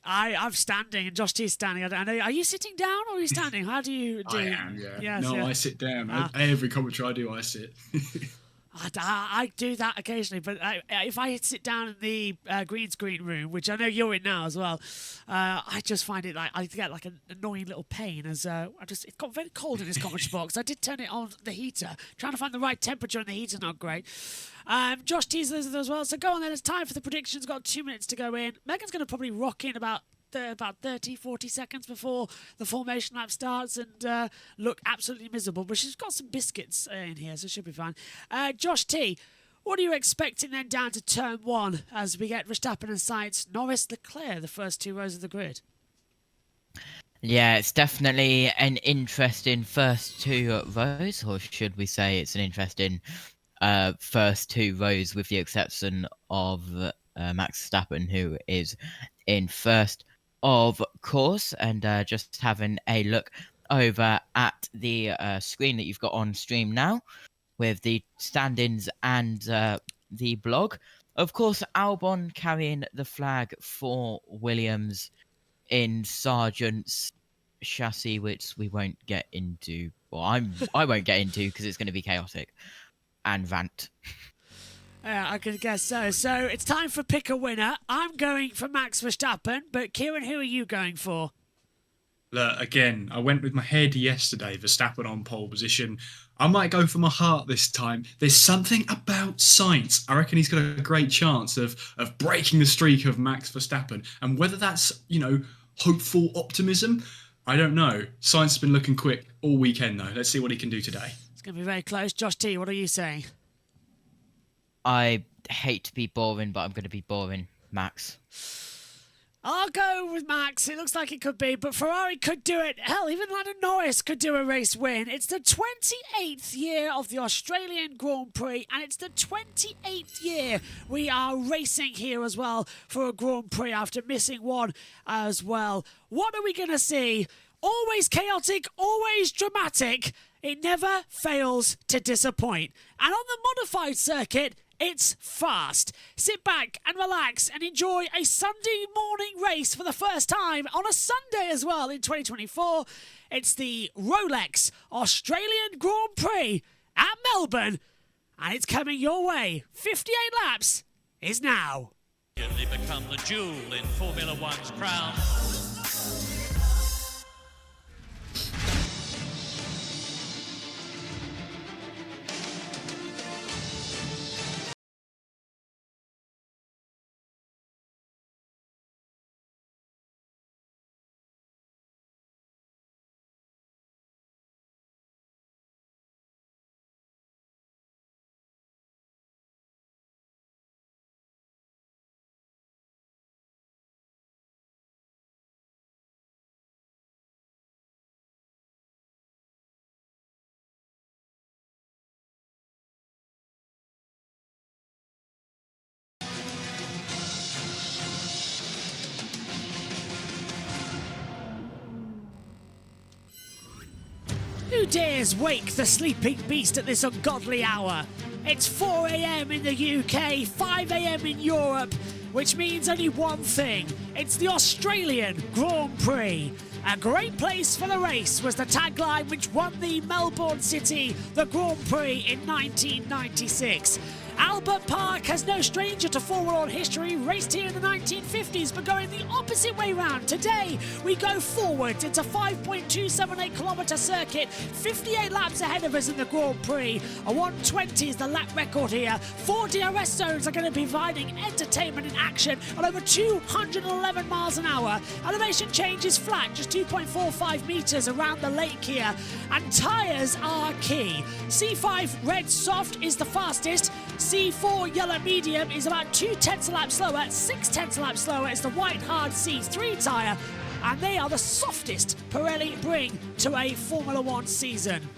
I'm standing and Josh T is standing. I don't know. Are you sitting down or are you standing? How do you do? I am, yeah. Yes, no, yeah. I sit down. Every commentary I do, I sit. I do that occasionally, but if I sit down in the green screen room, which I know you're in now as well, I just find it like I get like an annoying little pain as it got very cold in this commentary box. I did turn it on the heater, trying to find the right temperature, and the heater's not great. Josh teases as well, so go on then. It's time for the predictions. Got 2 minutes to go in. Megan's going to probably rock in about 30-40 seconds before the formation lap starts and look absolutely miserable, but she's got some biscuits in here, so she'll be fine. Josh T, what are you expecting then down to turn 1 as we get Verstappen and Sainz, Norris, Leclerc, the first 2 rows of the grid? Yeah, it's definitely an interesting first 2 rows, or should we say it's an interesting first 2 rows with the exception of Max Verstappen, who is in first, of course. And just having a look over at the screen that you've got on stream now with the standings and the blog. Of course, Albon carrying the flag for Williams in Sargent's chassis, which we won't get into. Well, I won't get into because it's going to be chaotic and rant. Yeah, I can guess so. So it's time for pick a winner. I'm going for Max Verstappen, but Kieran, who are you going for? Look, again, I went with my head yesterday, Verstappen on pole position. I might go for my heart this time. There's something about Sainz. I reckon he's got a great chance of breaking the streak of Max Verstappen. And whether that's, hopeful optimism, I don't know. Sainz has been looking quick all weekend, though. Let's see what he can do today. It's going to be very close. Josh T, what are you saying? I hate to be boring, but I'm going to be boring, Max. I'll go with Max. It looks like it could be, but Ferrari could do it. Hell, even Lando Norris could do a race win. It's the 28th year of the Australian Grand Prix, and it's the 28th year we are racing here as well for a Grand Prix after missing one as well. What are we going to see? Always chaotic, always dramatic. It never fails to disappoint. And on the modified circuit, it's fast. Sit back and relax and enjoy a Sunday morning race for the first time on a Sunday as well in 2024. It's the Rolex Australian Grand Prix at Melbourne, and it's coming your way. 58 laps is now. They become the jewel in Formula One's crown. Who dares wake the sleeping beast at this ungodly hour? It's 4 a.m. in the UK, 5 a.m. in Europe, which means only one thing. It's the Australian Grand Prix. A great place for the race was the tagline which won the Melbourne City the Grand Prix in 1996. Albert Park has no stranger to Formula One history, raced here in the 1950s, but going the opposite way round. Today, we go forward. It's a 5.278 kilometre circuit, 58 laps ahead of us in the Grand Prix. A 120 is the lap record here. 4 DRS zones are going to be providing entertainment and action at over 211 miles an hour. Elevation change is flat, just 2.45 metres around the lake here. And tyres are key. C5 red soft is the fastest. C4 yellow medium is about 0.2 a lap slower. 0.6 a lap slower is the white hard C3 tyre. And they are the softest Pirelli bring to a Formula One season.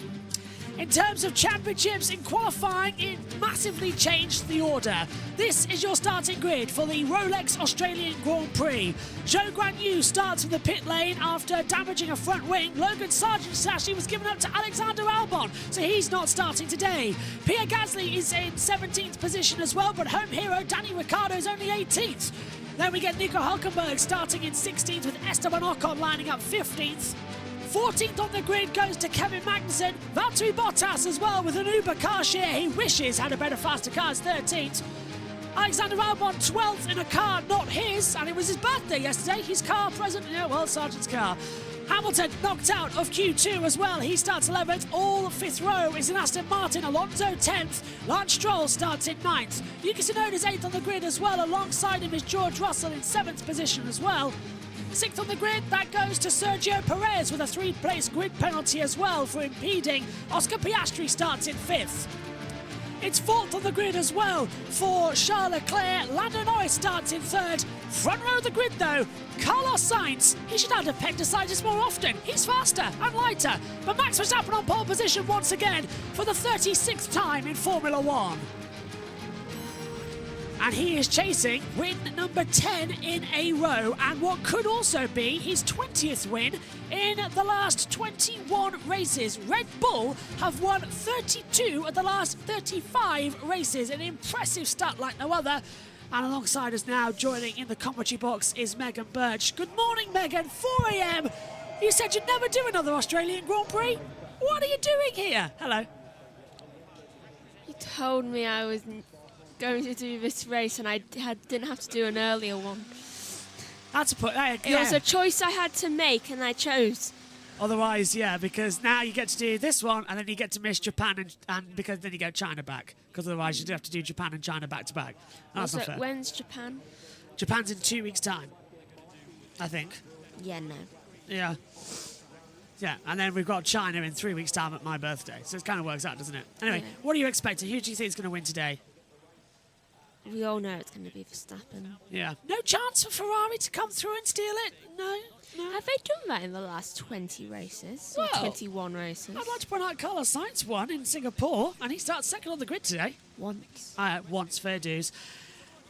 In terms of championships, in qualifying, it massively changed the order. This is your starting grid for the Rolex Australian Grand Prix. Zhou Guanyu starts from the pit lane after damaging a front wing. Logan Sargent actually was given up to Alexander Albon, so he's not starting today. Pierre Gasly is in 17th position as well, but home hero Danny Ricciardo is only 18th. Then we get Nico Hülkenberg starting in 16th with Esteban Ocon lining up 15th. 14th on the grid goes to Kevin Magnussen. Valtteri Bottas as well with an Uber car share he wishes had a better, faster car is 13th. Alexander Albon 12th in a car not his, and it was his birthday yesterday. His car present, Sargent's car. Hamilton knocked out of Q2 as well. He starts 11th. All 5th row is in Aston Martin. Alonso 10th. Lance Stroll starts in 9th. Yuki Tsunoda's 8th on the grid as well. Alongside him is George Russell in 7th position as well. 6th on the grid, that goes to Sergio Perez with a 3-place grid penalty as well for impeding. Oscar Piastri starts in 5th. It's 4th on the grid as well for Charles Leclerc. Lando Norris starts in 3rd. Front row of the grid though, Carlos Sainz. He should have appendicitis more often. He's faster and lighter. But Max Verstappen on pole position once again for the 36th time in Formula One. And he is chasing win number 10 in a row, and what could also be his 20th win in the last 21 races. Red Bull have won 32 of the last 35 races, an impressive stat like no other. And alongside us now, joining in the commentary box, is Megan Birch. Good morning, Megan. 4 a.m. You said you'd never do another Australian Grand Prix. What are you doing here? Hello. You told me I was going to do this race and I didn't have to do an earlier one. That's a put. It was a choice I had to make and I chose. Otherwise, yeah, because now you get to do this one and then you get to miss Japan and because then you go China back. Because otherwise you do have to do Japan and China back to back. That's Also, not fair. when's Japan? Japan's in 2 weeks' time, I think. Yeah, no. Yeah. Yeah, and then we've got China in 3 weeks' time at my birthday. So it kind of works out, doesn't it? Anyway, Yeah. what are you expecting? Who do you think is going to win today? We all know it's going to be Verstappen. Yeah. No chance for Ferrari to come through and steal it? No. Have they done that in the last 20 races? Or Well, 21 races? I'd like to point out Carlos Sainz won in Singapore, and he starts second on the grid today. Once. Once, fair dues.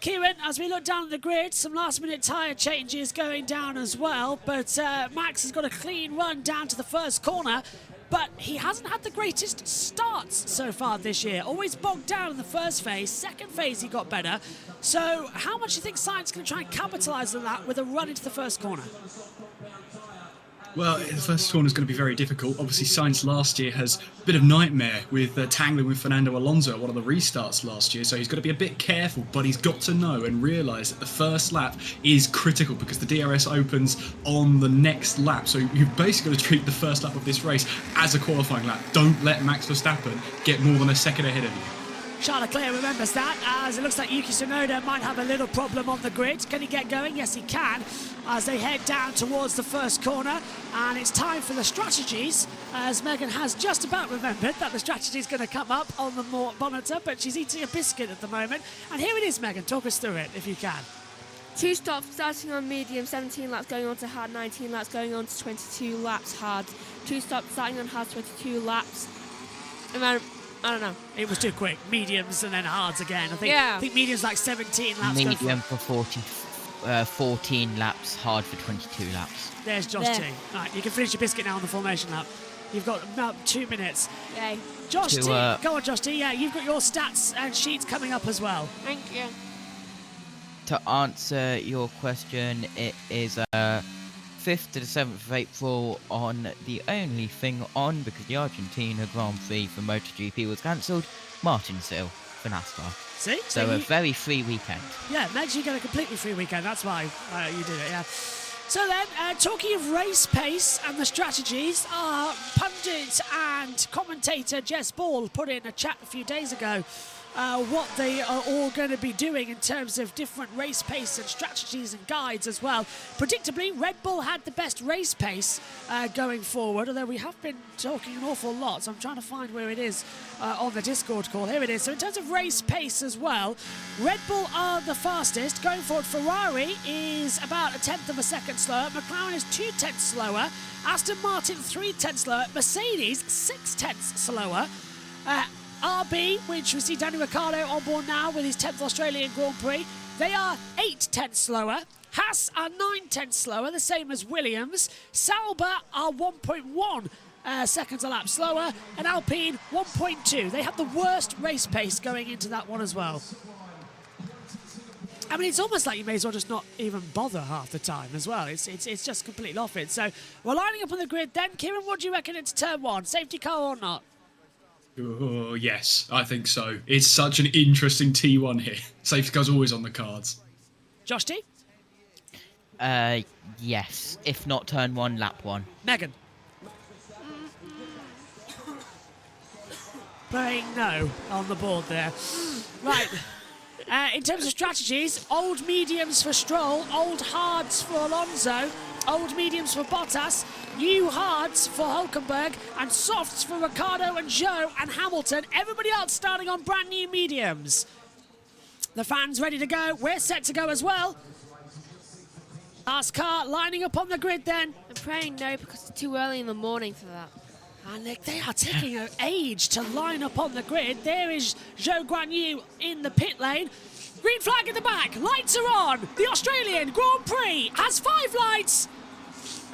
Kieran, as we look down at the grid, some last-minute tyre changes going down as well, but Max has got a clean run down to the first corner, but he hasn't had the greatest starts so far this year. Always bogged down in the first phase. Second phase, he got better. So how much do you think Sainz is going to try and capitalise on that with a run into the first corner? Well, the first corner is going to be very difficult. Obviously, Sainz last year has a bit of nightmare with tangling with Fernando Alonso at one of the restarts last year, so he's got to be a bit careful, but he's got to know and realise that the first lap is critical because the DRS opens on the next lap, so you've basically got to treat the first lap of this race as a qualifying lap. Don't let Max Verstappen get more than a second ahead of you. Charles Leclerc remembers that, as it looks like Yuki Tsunoda might have a little problem on the grid. Can he get going? Yes, he can, as they head down towards the first corner. And it's time for the strategies, as Megan has just about remembered that the strategy is going to come up on the monitor, but she's eating a biscuit at the moment. And here it is, Megan. Talk us through it, if you can. 2 stops starting on medium, 17 laps going on to hard, 19 laps going on to 22 laps hard. 2 stops starting on hard, 22 laps. And then, I don't know. It was too quick. Mediums and then hards again. I think mediums like 17 laps. Medium for 14 laps, hard for 22 laps. There's Josh T. Right, you can finish your biscuit now on the formation lap. You've got about 2 minutes. Yay. Josh T. Go on, Josh T. Yeah, you've got your stats and sheets coming up as well. Thank you. To answer your question, it is 5th to the 7th of April on the only thing on, because the Argentina Grand Prix for MotoGP was cancelled, Martinsville for NASCAR. See? So a very free weekend. Yeah, makes you get a completely free weekend. That's why you did it, yeah. So then, talking of race pace and the strategies, our pundit and commentator Jess Ball put in a chat a few days ago what they are all going to be doing in terms of different race pace and strategies and guides as well. Predictably, Red Bull had the best race pace going forward, although we have been talking an awful lot, so I'm trying to find where it is on the Discord call. Here it is. So in terms of race pace as well, Red Bull are the fastest. Going forward, Ferrari is about 1/10 of a second slower. McLaren is 2/10 slower. Aston Martin 3/10 slower. Mercedes 6/10 slower. RB, which we see Danny Ricciardo on board now with his 10th Australian Grand Prix, they are 8/10 slower. Haas are 9/10 slower, the same as Williams. Sauber are 1.1 seconds a lap slower, and Alpine 1.2. They have the worst race pace going into that one as well. I mean, it's almost like you may as well just not even bother half the time as well. It's just completely off it. So we're lining up on the grid then. Kieran, what do you reckon into turn 1? Safety car or not? Oh, yes, I think so. It's such an interesting T1 here. Safety car's always on the cards. Josh T? Yes. If not turn 1, lap 1. Megan? Playing no on the board there. Right. In terms of strategies, old mediums for Stroll, old hards for Alonso, old mediums for Bottas, new hards for Hülkenberg, and softs for Ricciardo and Zhou and Hamilton. Everybody else starting on brand new mediums. The fans ready to go. We're set to go as well. Last car lining up on the grid then. I'm praying no, because it's too early in the morning for that. And they are taking an age to line up on the grid. There is Zhou Guanyu in the pit lane. Green flag at the back. Lights are on. The Australian Grand Prix has 5 lights.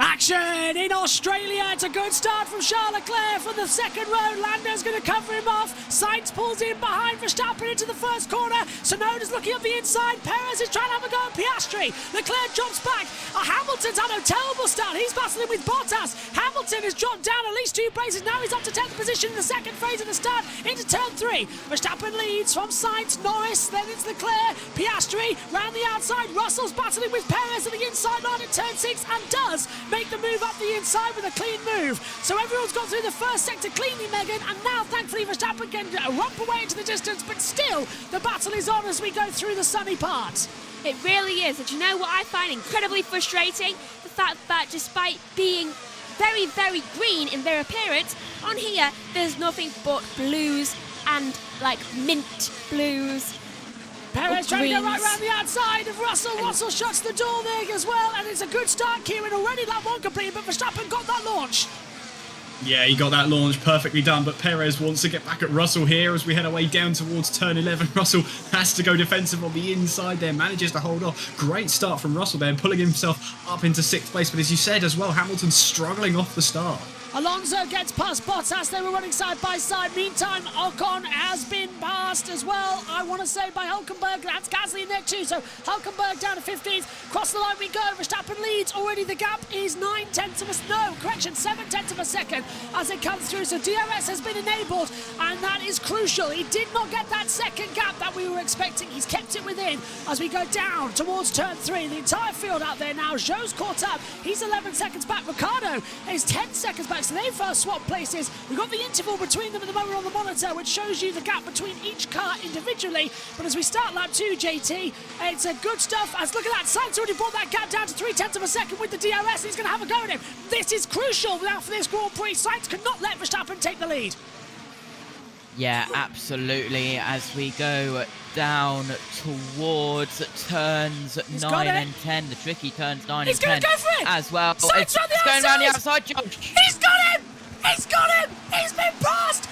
Action in Australia. It's a good start from Charles Leclerc from the second row. Lando's going to cover him off. Sainz pulls in behind Verstappen into the first corner. Tsunoda's looking up the inside. Perez is trying to have a go at Piastri. Leclerc jumps back. Hamilton's had a terrible start. He's battling with Bottas. Hamilton has dropped down at least 2 places. Now he's up to 10th position in the second phase of the start into turn 3. Verstappen leads from Sainz, Norris, then it's Leclerc, Piastri round the outside. Russell's battling with Perez at the inside line at turn 6 and does make the move up the inside with a clean move. So everyone's got through the first sector cleanly, Megan, and now thankfully Verstappen can romp away into the distance, but still the battle is on as we go through the sunny part. It really is. And you know what I find incredibly frustrating? The fact that despite being very, very green in their appearance, on here there's nothing but blues and like mint blues. Perez trying to go right round the outside of Russell. Russell shuts the door there as well, and it's a good start, Kieran. Already that one completed, but Verstappen got that launch. Yeah, he got that launch perfectly done, but Perez wants to get back at Russell here as we head away down towards turn 11. Russell has to go defensive on the inside there, manages to hold off. Great start from Russell there, pulling himself up into 6th place, but as you said as well, Hamilton's struggling off the start. Alonso gets past Bottas. They were running side by side. Meantime, Ocon has been passed as well. I want to say by Hülkenberg. That's Gasly in there too. So Hülkenberg down to 15th. Cross the line we go. Verstappen leads. Already the gap is 7/10 of a second as it comes through. So DRS has been enabled, and that is crucial. He did not get that second gap that we were expecting. He's kept it within as we go down towards turn 3. The entire field out there now. Zhou's caught up. He's 11 seconds back. Ricciardo is 10 seconds back. So they've swapped places. We've got the interval between them at the moment on the monitor, which shows you the gap between each car individually. But as we start lap 2, JT, it's a good stuff. As look at that, Sainz already brought that gap down to 0.3 of a second with the DRS. He's going to have a go at him. This is crucial now for this Grand Prix. Sainz cannot let Verstappen take the lead. Yeah, absolutely. As we go down towards turns 9 and 10, the tricky turns 9 and 10 as well. It's going around the outside, Josh. He's got him! He's got him! He's been passed!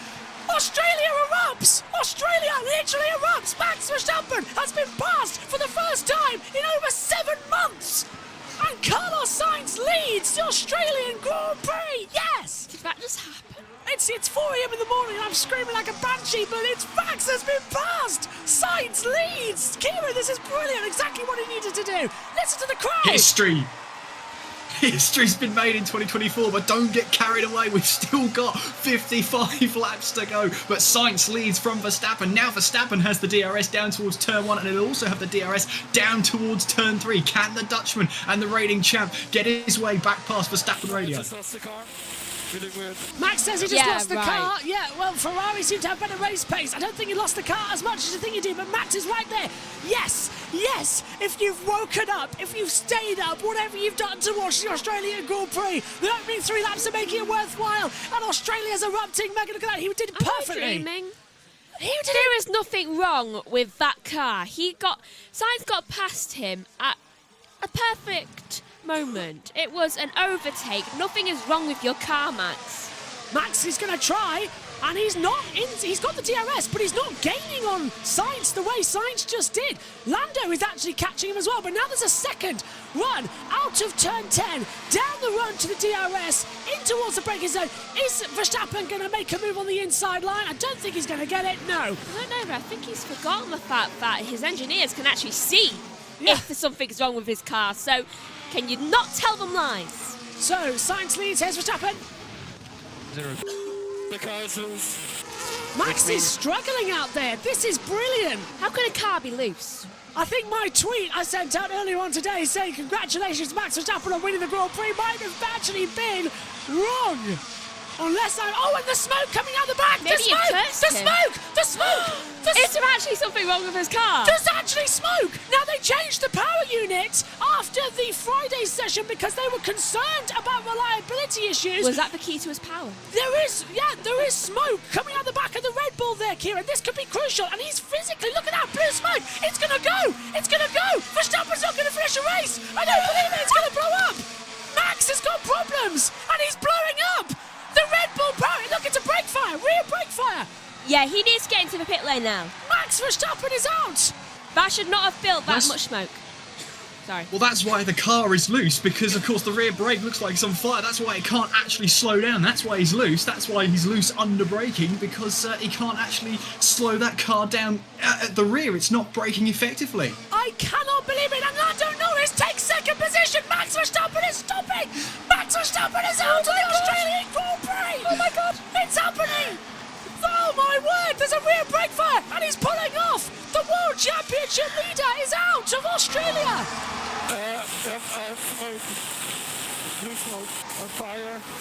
Australia erupts! Australia literally erupts! Max Verstappen has been passed for the first time in over 7 months! And Carlos Sainz leads the Australian Grand Prix! Yes! Did that just happen? It's 4 a.m. in the morning and I'm screaming like a banshee, but it's Max has been passed! Sainz leads! Kieran, this is brilliant! Exactly what he needed to do! Listen to the crowd! History! History's been made in 2024, but don't get carried away. We've still got 55 laps to go. But Sainz leads from Verstappen. Now Verstappen has the DRS down towards turn 1, and he'll also have the DRS down towards turn 3. Can the Dutchman and the reigning champ get his way back past Verstappen radio? Max says he just lost the car. Yeah, well, Ferrari seem to have better race pace. I don't think he lost the car as much as you think he did, but Max is right there. Yes, yes, if you've woken up, if you've stayed up, whatever you've done to watch the Australian Grand Prix, the opening 3 laps are making it worthwhile, and Australia's erupting. Megan, look at that, he did it perfectly. There is nothing wrong with that car. Sainz got past him at a perfect moment. It was an overtake. Nothing is wrong with your car, Max. Max is going to try, and he's got the DRS, but he's not gaining on Sainz the way Sainz just did. Lando is actually catching him as well, but now there's a second run out of turn 10, down the run to the DRS, in towards the braking zone. Is Verstappen going to make a move on the inside line? I don't think he's going to get it, no. I don't know, but I think he's forgotten the fact that his engineers can actually see if something's wrong with his car, so can you not tell them lies? So, Sainz leads, here's Verstappen. Max is struggling out there. This is brilliant. How could a car be loose? I think my tweet I sent out earlier on today saying congratulations Max Verstappen on winning the Grand Prix might have actually been wrong. Unless I'm... Oh, and the smoke coming out the back! Maybe the smoke! The smoke! Is there actually something wrong with his car? There's actually smoke! Now, they changed the power unit after the Friday session because they were concerned about reliability issues. Was that the key to his power? There is smoke coming out the back of the Red Bull there, Kieran. This could be crucial. And he's physically... Look at that blue smoke! It's going to go! It's going to go! Verstappen's not going to finish a race! I don't believe it! It's going to blow up! Max has got problems! And he's blowing up! The Red Bull power! Look, it's a brake fire! Rear brake fire! Yeah, he needs to get into the pit lane now. Max Verstappen is out! That should not have built that much smoke. Sorry. Well, that's why the car is loose, because, of course, the rear brake looks like it's on fire. That's why it can't actually slow down. That's why he's loose. That's why he's loose under braking, because he can't actually slow that car down at the rear. It's not braking effectively. I cannot believe it. And Lando Norris takes second position. Max Verstappen is stopping. Max Verstappen is out of the Australian Grand Prix. Oh, my God. It's happening. Oh, my word. There's a rear brake fire, and he's pulling off. The World Championship leader is out of Australia.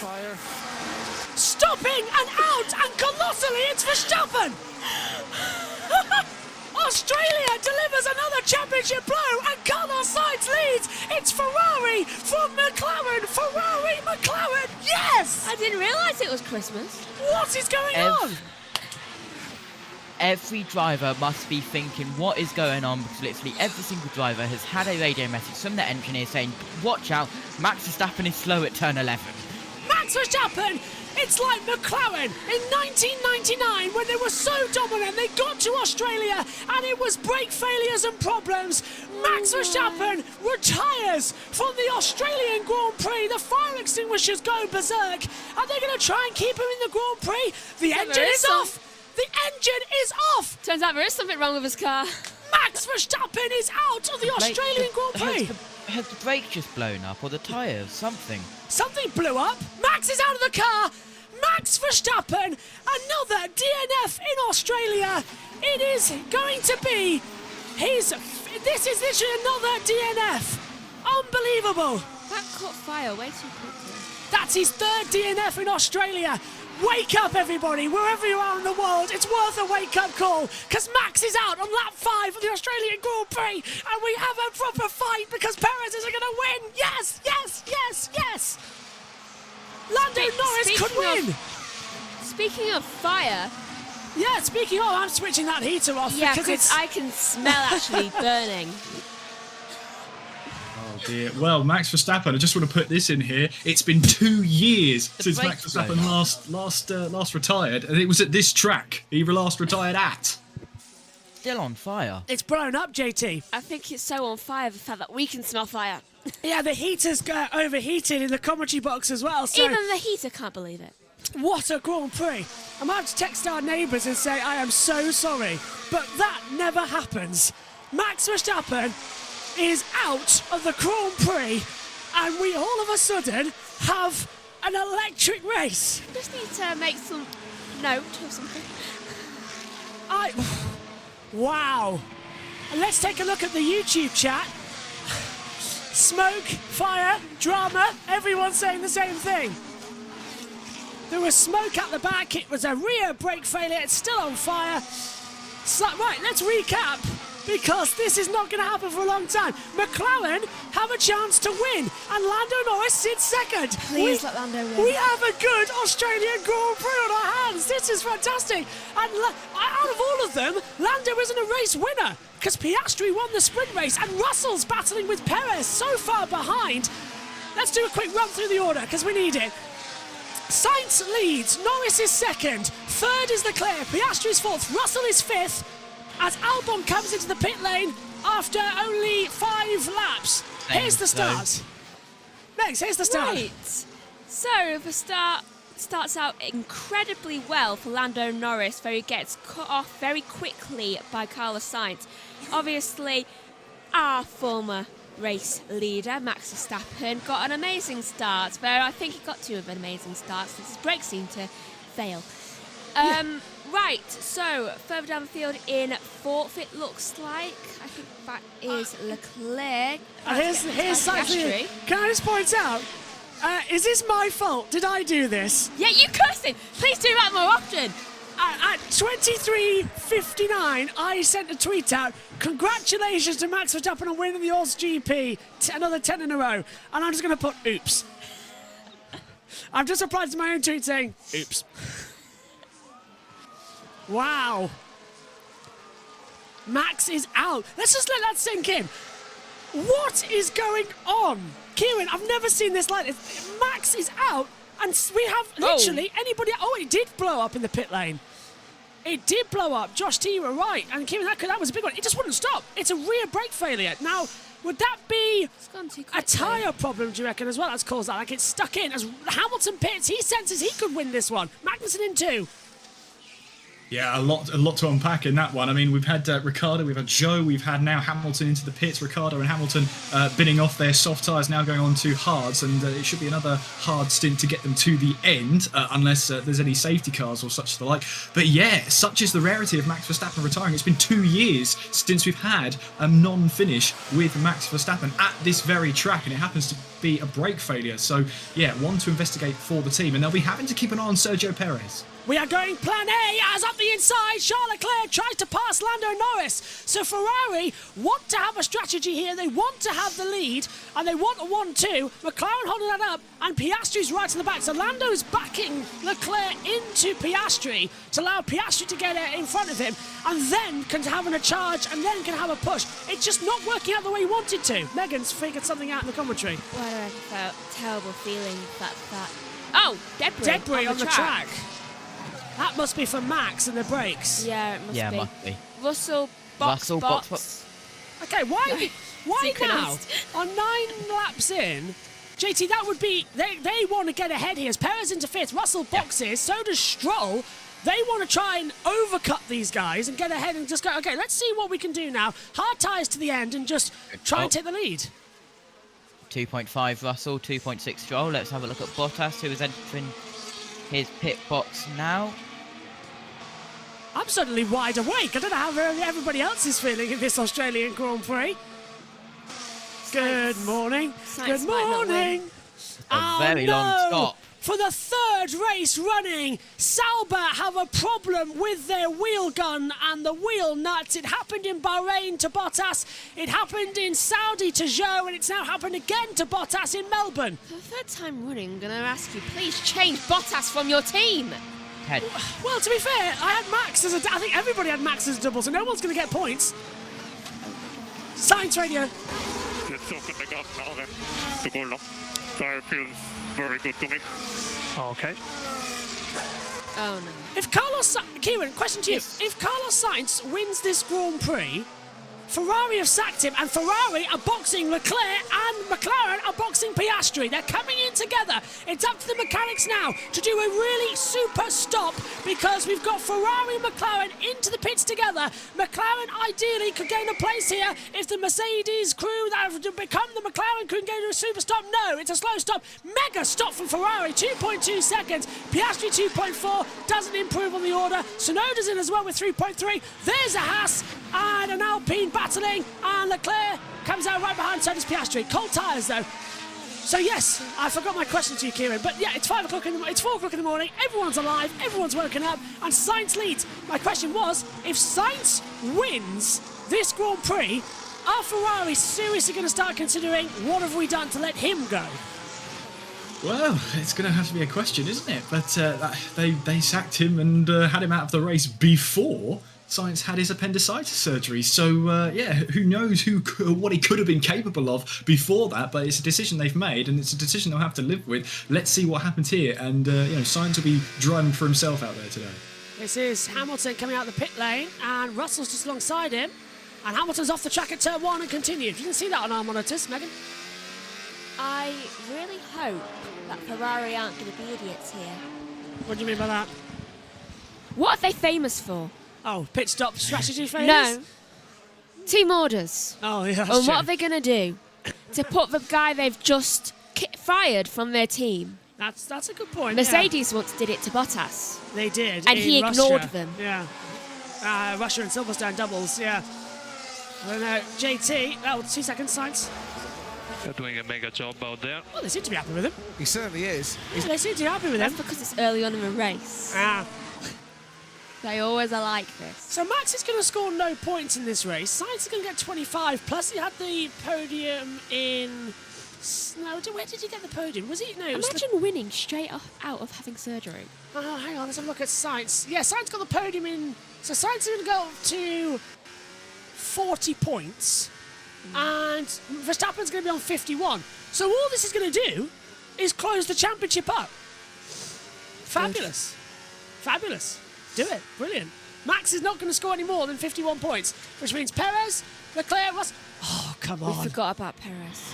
Fire. Stopping and out, and colossally, it's Verstappen. Australia delivers another championship blow, and Carlos Sainz leads. It's Ferrari from McLaren. McLaren, yes! I didn't realise it was Christmas. What is going on? Every driver must be thinking what is going on, because literally every single driver has had a radio message from their engineer saying, watch out, Max Verstappen is slow at turn 11. Max Verstappen, it's like McLaren in 1999 when they were so dominant. They got to Australia and it was brake failures and problems. Max Verstappen retires from the Australian Grand Prix. The fire extinguishers go berserk. Are they going to try and keep him in the Grand Prix? The engine is off. The engine is off! Turns out there is something wrong with his car. Max Verstappen is out of the Australian Grand Prix! Has the brake just blown up, or the tyres? Something. Something blew up! Max is out of the car! Max Verstappen, another DNF in Australia! It is going to be this is literally another DNF! Unbelievable! That caught fire way too quickly. That's his third DNF in Australia! Wake up, everybody, wherever you are in the world. It's worth a wake-up call, because Max is out on lap 5 of the Australian Grand Prix, and we have a proper fight because Perez isn't going to win. Yes! Lando Norris could win. Speaking of fire. Yeah, speaking of, I'm switching that heater off. Yeah, because I can smell actually burning. Oh dear. Well, Max Verstappen, I just want to put this in here. It's been 2 years since Max Verstappen last retired, and it was at this track he last retired at. Still on fire. It's blown up, JT. I think it's so on fire, the fact that we can smell fire. Yeah, the heater's overheated in the commentary box as well. So even the heater can't believe it. What a Grand Prix. I'm about to text our neighbours and say I am so sorry, but that never happens. Max Verstappen is out of the Grand Prix, and we all of a sudden have an electric race. Just need to make some note or something. Wow. And let's take a look at the YouTube chat. Smoke, fire, drama, everyone's saying the same thing. There was smoke at the back, it was a rear brake failure, it's still on fire. Right, let's recap, because this is not going to happen for a long time. McLaren have a chance to win, and Lando Norris sits second. Please let Lando win. We have a good Australian Grand Prix on our hands. This is fantastic. And out of all of them, Lando isn't a race winner, because Piastri won the sprint race, and Russell's battling with Perez so far behind. Let's do a quick run through the order, because we need it. Sainz leads, Norris is second, third is Leclerc, Piastri is fourth, Russell is fifth, as Albon comes into the pit lane after only 5 laps. Here's the start. Next, here's the start. Right. So the start starts out incredibly well for Lando Norris, where he gets cut off very quickly by Carlos Sainz. Obviously, our former race leader, Max Verstappen, got an amazing start, where I think he got 2 of an amazing starts. His brakes seemed to fail. Right, so further down the field in 4th, it looks like. I think that is Leclerc. Here's something. Can I just point out, is this my fault? Did I do this? Yeah, you cursed him. Please do that more often. At 23:59, I sent a tweet out, congratulations to Max Verstappen on winning the Aus GP, another 10 in a row. And I'm just going to put oops. I've just replied to my own tweet saying, oops. Wow. Max is out. Let's just let that sink in. What is going on? Kieran, I've never seen this like this. Max is out, and we have literally anybody... Oh, it did blow up in the pit lane. It did blow up. Josh T, you were right. And Kieran, that was a big one. It just wouldn't stop. It's a rear brake failure. Now, would that be a tyre problem, do you reckon, as well? That's caused that. Like, it's stuck in. As Hamilton pits, he senses he could win this one. Magnussen in 2. Yeah, a lot to unpack in that one. I mean, we've had Ricciardo, we've had Joe, we've had now Hamilton into the pits. Ricciardo and Hamilton binning off their soft tyres, now going on to hards, and it should be another hard stint to get them to the end, unless there's any safety cars or such the like. But yeah, such is the rarity of Max Verstappen retiring. It's been 2 years since we've had a non-finish with Max Verstappen at this very track, and it happens to be a brake failure. So yeah, one to investigate for the team, and they'll be having to keep an eye on Sergio Perez. We are going plan A as up the inside. Charles Leclerc tries to pass Lando Norris. So Ferrari want to have a strategy here. They want to have the lead and they want a 1-2. McLaren holding that up and Piastri's right in the back. So Lando's backing Leclerc into Piastri to allow Piastri to get in front of him and then can have a charge and then can have a push. It's just not working out the way he wanted to. Megan's figured something out in the commentary. Well, I felt terrible feeling that. Oh, debris on the track. That must be for Max and the brakes. Yeah, it must be. Yeah, must be. Russell, box. Okay, why now? On 9 laps in, JT, that would be... They want to get ahead here. As Perez into 5th, Russell boxes, so does Stroll. They want to try and overcut these guys and get ahead and just go, okay, let's see what we can do now. Hard tyres to the end and just try and take the lead. 2.5 Russell, 2.6 Stroll. Let's have a look at Bottas, who is entering his pit box now. I'm suddenly wide awake. I don't know how everybody else is feeling in this Australian Grand Prix. Good morning. Good morning. A very long stop. For the 3rd race running, Sauber have a problem with their wheel gun and the wheel nuts. It happened in Bahrain to Bottas, it happened in Saudi to Zhou, and it's now happened again to Bottas in Melbourne. For the 3rd time running, I'm going to ask you, please change Bottas from your team. Well, to be fair, I had Max as I think everybody had Max as a double, so no one's going to get points. Science Radio. Let's open the gas now then, to go long. So it feels very good to me. Okay. Oh no. If Kieran, question to you. If Carlos Sainz wins this Grand Prix, Ferrari have sacked him, and Ferrari are boxing Leclerc and McLaren are boxing Piastri. They're coming in together. It's up to the mechanics now to do a really super stop because we've got Ferrari and McLaren into the pits together. McLaren ideally could gain a place here if the Mercedes crew that have become the McLaren crew can go to a super stop. No, it's a slow stop. Mega stop from Ferrari, 2.2 seconds. Piastri 2.4, doesn't improve on the order. Tsunoda's in as well with 3.3. There's a Haas and an Alpine battling, and Leclerc comes out right behind, so does Piastri. Cold tyres though. So yes, I forgot my question to you, Kieran, but yeah, it's 4 o'clock in the morning, everyone's alive, everyone's woken up, and Sainz leads. My question was, if Sainz wins this Grand Prix, are Ferrari seriously going to start considering what have we done to let him go? Well, it's going to have to be a question, isn't it? But they sacked him and had him out of the race before Sainz had his appendicitis surgery. So, yeah, who knows what he could have been capable of before that, but it's a decision they've made, and it's a decision they'll have to live with. Let's see what happens here, and, Sainz will be driving for himself out there today. This is Hamilton coming out the pit lane, and Russell's just alongside him, and Hamilton's off the track at turn 1 and continued. You can see that on our monitors, Megan. I really hope that Ferrari aren't going to be idiots here. What do you mean by that? What are they famous for? Oh, pit stop strategy failures? No. Team orders. Oh, yeah, that's And true. what are they going to do to put the guy they've just fired from their team? That's a good point. Mercedes once did it to Bottas. They did. And he ignored Russia. them. Yeah. Russia and Silverstone doubles, yeah. I don't know. JT, 2 seconds, Sainz. They're doing a mega job out there. Well, they seem to be happy with him. He certainly is. They seem to be happy with him. That's because it's early on in the race. They always are like this. So Max is going to score no points in this race. Sainz is going to get 25. Plus, he had the podium in... No, where did he get the podium? Was he... No, Imagine winning straight out of having surgery. Oh, hang on. Let's have a look at Sainz. Yeah, Sainz got the podium in... So Sainz is going to go up to 40 points. And Verstappen's going to be on 51. So all this is going to do is close the championship up. Fabulous. Fabulous. Do it. Brilliant. Max is not going to score any more than 51 points, which means Perez, Leclerc, oh, come on. We forgot about Perez.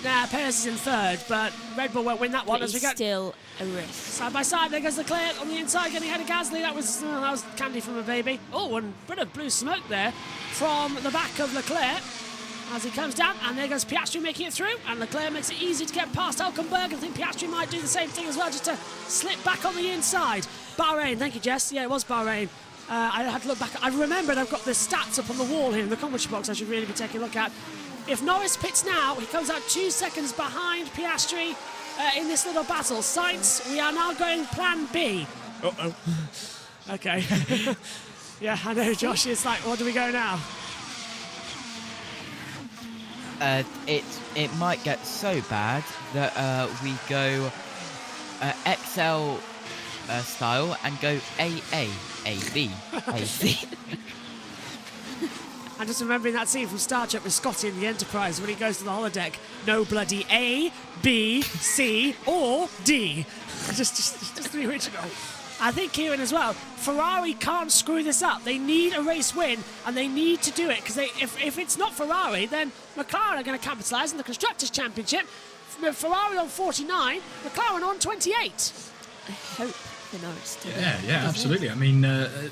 Nah, Perez is in third, but Red Bull won't win that one. But as we get still a risk. Side by side, there goes Leclerc on the inside, getting ahead of Gasly. That was candy from a baby. Oh, and a bit of blue smoke there from the back of Leclerc as he comes down, and there goes Piastri making it through, and Leclerc makes it easy to get past Hülkenberg. I think Piastri might do the same thing as well, just to slip back on the inside. Bahrain, thank you, Jess. Yeah, it was Bahrain. I had to look back. I remembered I've got the stats up on the wall here in the commentary box I should really be taking a look at. If Norris pits now, he comes out 2 seconds behind Piastri in this little battle. Sainz, we are now going plan B. Uh-oh. Okay. Yeah, I know, Josh. It's like, what do we go now? It might get so bad that we go XL style and go AA, AB, AC. I'm just remembering that scene from Star Trek with Scotty in the Enterprise when he goes to the holodeck. No bloody A, B, C, or D. just the original. I think Kieran as well. Ferrari can't screw this up. They need a race win, and they need to do it, because if it's not Ferrari, then McLaren are going to capitalise in the Constructors' Championship. Ferrari on 49, McLaren on 28. I hope the Norris do. Yeah, absolutely. I mean,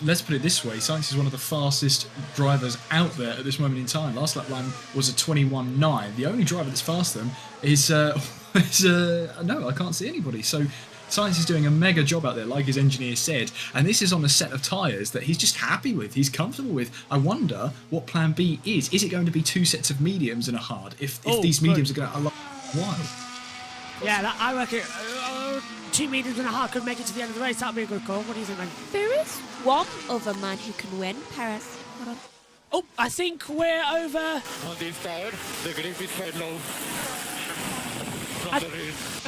let's put it this way. Sainz is one of the fastest drivers out there at this moment in time. Last lap time was a 21.9. The only driver that's faster than him is no, I can't see anybody. So Sainz is doing a mega job out there, like his engineer said, and this is on a set of tyres that he's just happy with, he's comfortable with. I wonder what plan B is. Is it going to be 2 sets of mediums and a hard? If these mediums are going to allow a while? Yeah, I reckon 2 mediums and a hard could make it to the end of the race. That would be a good call. What do you think, man? There is one other man who can win, Perez. Hold on. Oh, I think we're over. On this tire, the grip is quite low. I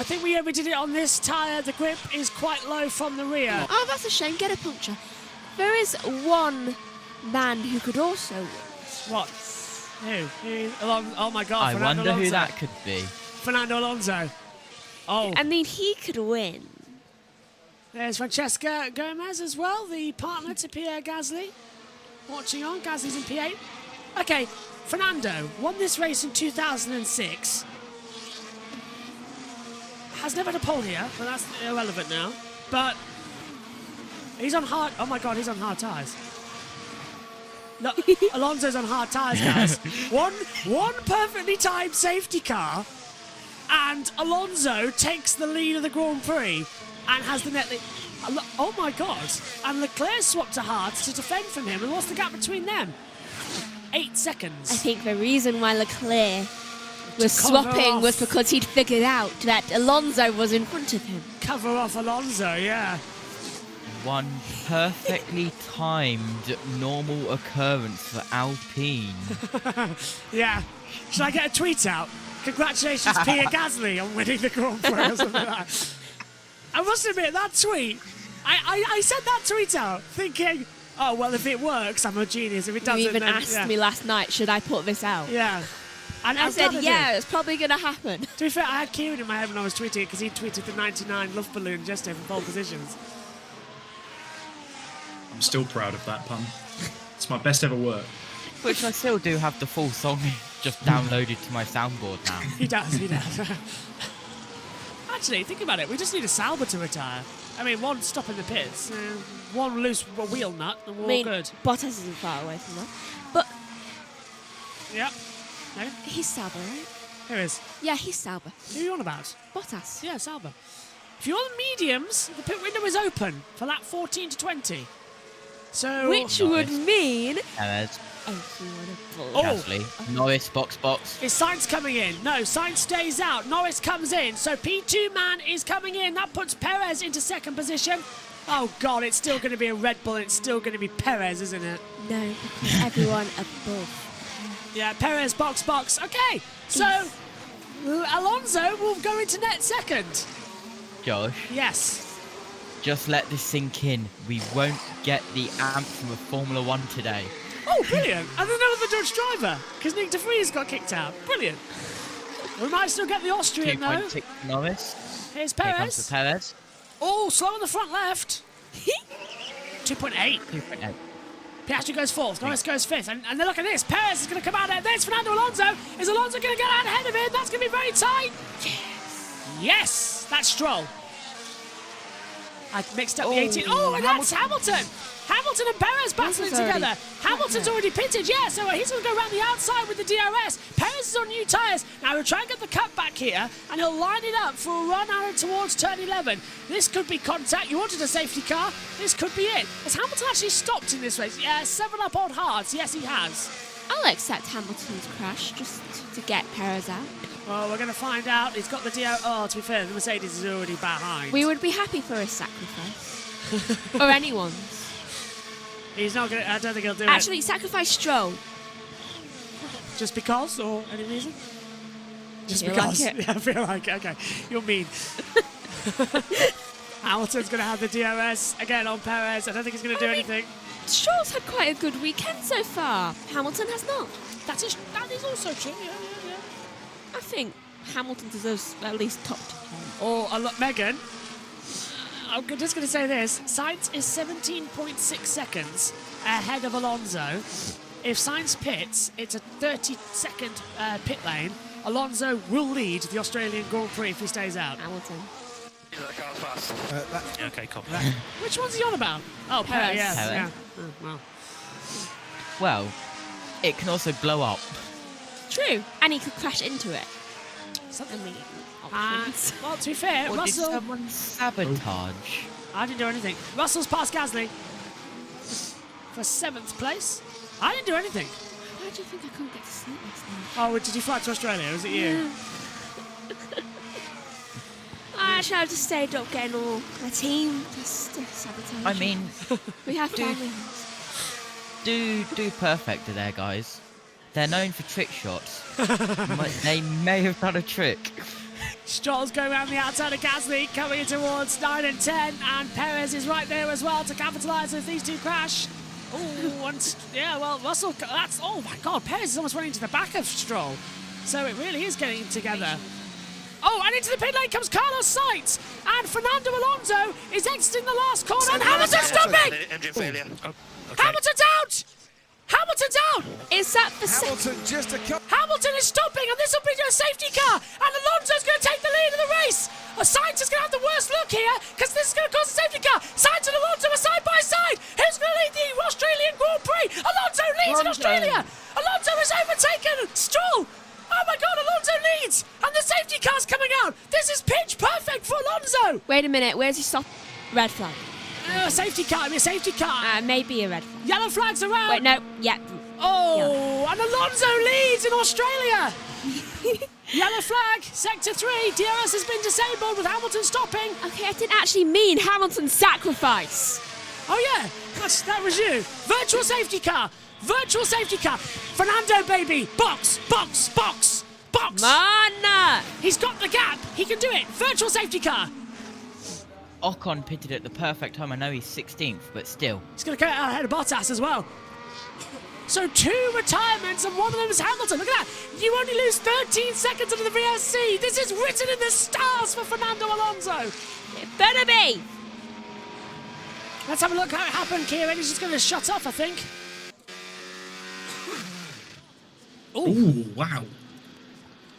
think we overdid it on this tyre. The grip is quite low from the rear. Oh, that's a shame. Get a puncture. There is one man who could also win. What? Who? Oh my God! I Fernando wonder Alonso. who that could be. Fernando Alonso. Oh. I mean, he could win. There's Francesca Gomez as well, the partner to Pierre Gasly. Watching on. Gasly's in P8. Okay, Fernando won this race in 2006. Has never had a pole here, but that's irrelevant now. But he's on hard. Oh my God, he's on hard tyres. Look, Alonso's on hard tyres, guys. One perfectly timed safety car, and Alonso takes the lead of the Grand Prix and has the net. Oh my God! And Leclerc swapped to hards to defend from him. And what's the gap between them? 8 seconds. I think the reason why Leclerc was swapping was because he'd figured out that Alonso was in front of him. Cover off Alonso, yeah. One perfectly timed normal occurrence for Alpine. Yeah. Should I get a tweet out? Congratulations, Pierre Gasly, on winning the Grand Prix or something like that. I must admit, that tweet, I sent that tweet out thinking, oh, well, if it works, I'm a genius. If it doesn't, You even then, asked me last night, should I put this out? Yeah. And I said, yeah, it's probably going to happen. To be fair, I had Kieran in my head when I was tweeting it because he tweeted the 99 love balloon gesture for pole positions. I'm still proud of that pun. It's my best ever work. Which I still do have the full song just downloaded to my soundboard now. He does. Actually, think about it. We just need a Sauber to retire. I mean, one stop in the pits, one loose wheel nut, and we're all good. Bottas isn't far away from that. But Yep. No? He's Sauber, right? Who is? Yeah, he's Sauber. Who are you on about? Bottas. Yeah, Sauber. If you're on mediums, the pit window is open for lap 14 to 20. So Which would mean... Perez. Oh. Norris, box. Is Sainz coming in? No, Sainz stays out. Norris comes in. So P2 man is coming in. That puts Perez into second position. Oh, God, it's still going to be a Red Bull. It's still going to be Perez, isn't it? No, because everyone above. Yeah, Perez, box. Okay, so Alonso will go into net second. Josh? Yes. Just let this sink in. We won't get the anthem of Formula 1 today. Oh, brilliant. And another Dutch driver, because Nick de Vries got kicked out. Brilliant. We might still get the Austrian, though. 2.6 Norris. Here's Here Perez. comes the Perez. Oh, slow on the front left. 2.8. 2.8. Piastri goes fourth, Norris goes fifth, and then look at this. Perez is going to come out there. There's Fernando Alonso. Is Alonso going to get out ahead of him? That's going to be very tight. Yes, that's Stroll. I mixed up the 18. Oh, and that's Hamilton. Hamilton and Perez battling together. Hamilton's already pitted, yeah, so he's going to go around the outside with the DRS. Perez is on new tyres. Now he'll try and get the cut back here, and he'll line it up for a run out towards turn 11. This could be contact. You wanted a safety car. This could be it. Has Hamilton actually stopped in this race? Yeah, 7 up on hards. Yes, he has. I'll accept Hamilton's crash just to get Perez out. Well, we're going to find out. He's got the DRS. Oh, to be fair, the Mercedes is already behind. We would be happy for a sacrifice. Or anyone's. He's not going to... I don't think he'll do it. Actually, sacrifice Stroll. Just because, or any reason? Just Feel because. like it. Yeah, I feel like it. Okay, you're mean. Hamilton's going to have the DRS again on Perez. I don't think he's going to do anything. Stroll's had quite a good weekend so far. Hamilton has not. That is also true. Yeah. I think Hamilton deserves at least top 10. Or Megan. I'm just going to say this. Sainz is 17.6 seconds ahead of Alonso. If Sainz pits, it's a 30-second pit lane. Alonso will lead the Australian Grand Prix if he stays out. Hamilton. Okay, cool. Which one's he on about? Oh, Perez. Yes. Perez. Yeah. Oh, well. Well, it can also blow up. True. And he could crash into it. Something well, to be fair, Or Russell... did someone sabotage? I didn't do anything. Russell's past Gasly for 7th place. I didn't do anything. Why do you think I couldn't get to sleep last night? Oh, did you fly to Australia? Was it you? Yeah. Actually, I just stayed up getting all my team just to sabotage. I mean, we have family. do perfect there, guys. They're known for trick shots. They may have done a trick. Stroll's going around the outside of Gasly, coming in towards 9 and 10, and Perez is right there as well to capitalise if these two crash. Oh, and yeah, well, Russell, that's, oh my God, Perez is almost running to the back of Stroll. So it really is getting together. Oh, and into the pit lane comes Carlos Sainz, and Fernando Alonso is exiting the last corner, and Hamilton's stopping! Engine failure. Hamilton's out! Hamilton's out! Is that the Hamilton just a couple... Hamilton is stopping, and this will be a safety car, and Alonso's going to take the lead of the race. Sainz is going to have the worst look here, because this is going to cause a safety car. Sainz and Alonso are side by side. Who's going to lead the Australian Grand Prix? Alonso leads in Australia. Alonso has overtaken Stroll. Oh my God, Alonso leads, and the safety car's coming out. This is pitch perfect for Alonso. Wait a minute, where's he stop? Red flag. Safety car, a safety car. Maybe a red flag. Yellow flags around. Wait, no, yeah. Oh, and Alonso leads in Australia. Yellow flag, sector 3. DRS has been disabled with Hamilton stopping. Okay, I didn't actually mean Hamilton's sacrifice. Oh yeah, that was you. Virtual safety car. Virtual safety car. Fernando, baby. Box, box, box, box. Mana. He's got the gap. He can do it. Virtual safety car. Ocon pitted at the perfect time. I know he's 16th, but still. He's going to get out ahead of Bottas as well. So 2 retirements, and one of them is Hamilton. Look at that. You only lose 13 seconds into the VSC. This is written in the stars for Fernando Alonso. It better be. Let's have a look how it happened, Kieran. He's just going to shut off, I think. Oh, wow.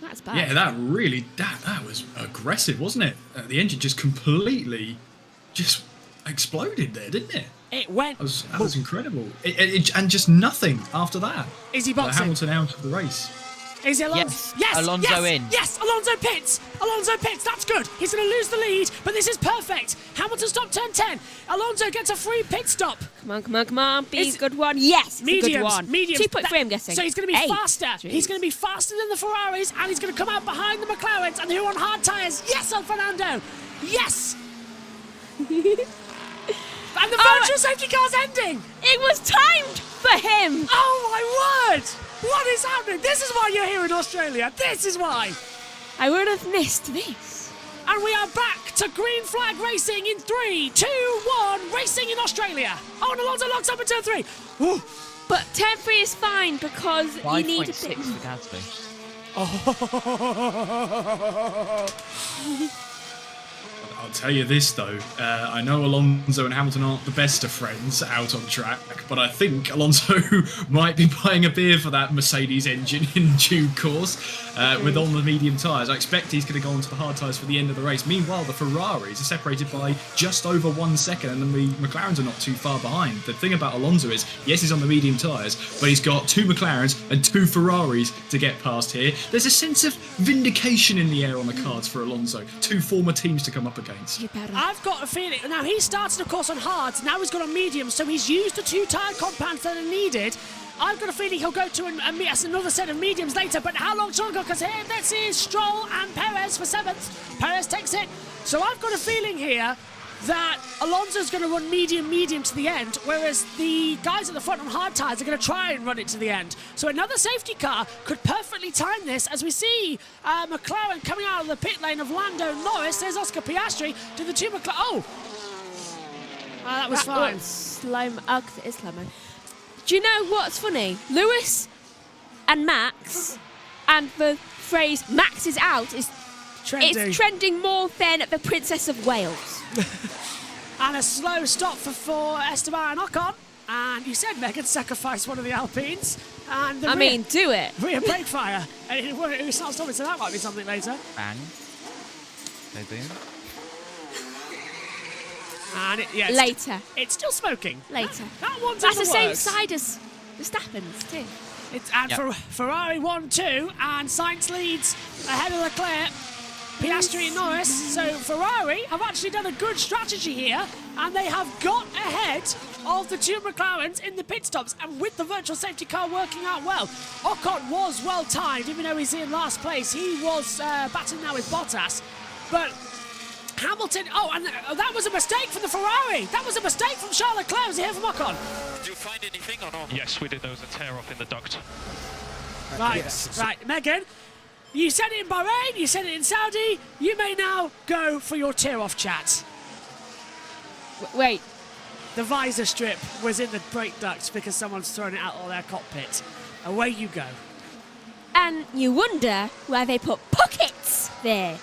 That's bad. Yeah, that really, that was aggressive, wasn't it? The engine just completely just exploded there, didn't it? It went. That was incredible. And just nothing after that. Is he boxing? Hamilton out of the race. Is it Alonso? Yes. Yes. Alonso yes, in. Yes. Alonso pits. Alonso pits. That's good. He's going to lose the lead, but this is perfect. Hamilton stopped turn 10. Alonso gets a free pit stop. Come on, come on, come on. Be a good one. Yes, it's mediums, a good one. Mediums. 2.3, I'm guessing. So he's going to be faster. Jeez. He's going to be faster than the Ferraris, and he's going to come out behind the McLarens, and who on hard tyres. Yes, on Fernando. Yes. And the virtual safety car's ending. It was timed for him. Oh my word. What is happening? This is why you're here in Australia. This is why. I would have missed this. And we are back to green flag racing in 3, 2, 1. Racing in Australia. Oh, and Alonso locks up in turn 3. Ooh. But turn 3 is fine because you need a bit. 5.6 for Gasly. Oh. I'll tell you this though, I know Alonso and Hamilton aren't the best of friends out on track, but I think Alonso might be buying a beer for that Mercedes engine in due course with on the medium tyres. I expect he's going to go onto the hard tyres for the end of the race. Meanwhile, the Ferraris are separated by just over 1 second, and then the McLarens are not too far behind. The thing about Alonso is, yes, he's on the medium tyres, but he's got 2 McLarens and 2 Ferraris to get past here. There's a sense of vindication in the air on the cards for Alonso. 2 former teams to come up against. I've got a feeling. Now, he started, of course, on hards. Now he's got on mediums, so he's used the 2 tyre compounds that are needed. I've got a feeling he'll go to another set of mediums later, but how long shall it go? Because here, this is Stroll and Perez for 7th. Perez takes it. So I've got a feeling here that Alonso's going to run medium to the end, whereas the guys at the front on hard tyres are going to try and run it to the end. So another safety car could perfectly time this, as we see McLaren coming out of the pit lane of Lando Norris. There's Oscar Piastri to the 2 McLaren. Oh! That was fine. It's slow-mo. Do you know what's funny? Lewis and Max, and the phrase "Max is out" is it's trending more than the Princess of Wales. And a slow stop for Esteban Ocon. And you said Megan sacrificed one of the Alpines. And the do it. Rear brake fire. And it's not stopping, so that might be something later. Bang. Go boom. And later. It's still smoking. Later. That one's That's the same works. side as Verstappen's too. Ferrari 1-2, and Sainz leads ahead of Leclerc. Piastri and Norris. So Ferrari have actually done a good strategy here, and they have got ahead of the 2 McLarens in the pit stops, and with the virtual safety car working out well. Ocon was well timed, even though he's in last place. He was battling now with Bottas, but Hamilton, and that was a mistake from the Ferrari. That was a mistake from Charles Leclerc. Was he here from Ocon? Did you find anything or not? Yes, we did. There was a tear off in the duct. Right, Megan. You said it in Bahrain, you said it in Saudi. You may now go for your tear-off chat. Wait. The visor strip was in the brake duct because someone's thrown it out of their cockpit. Away you go. And you wonder why they put pockets there.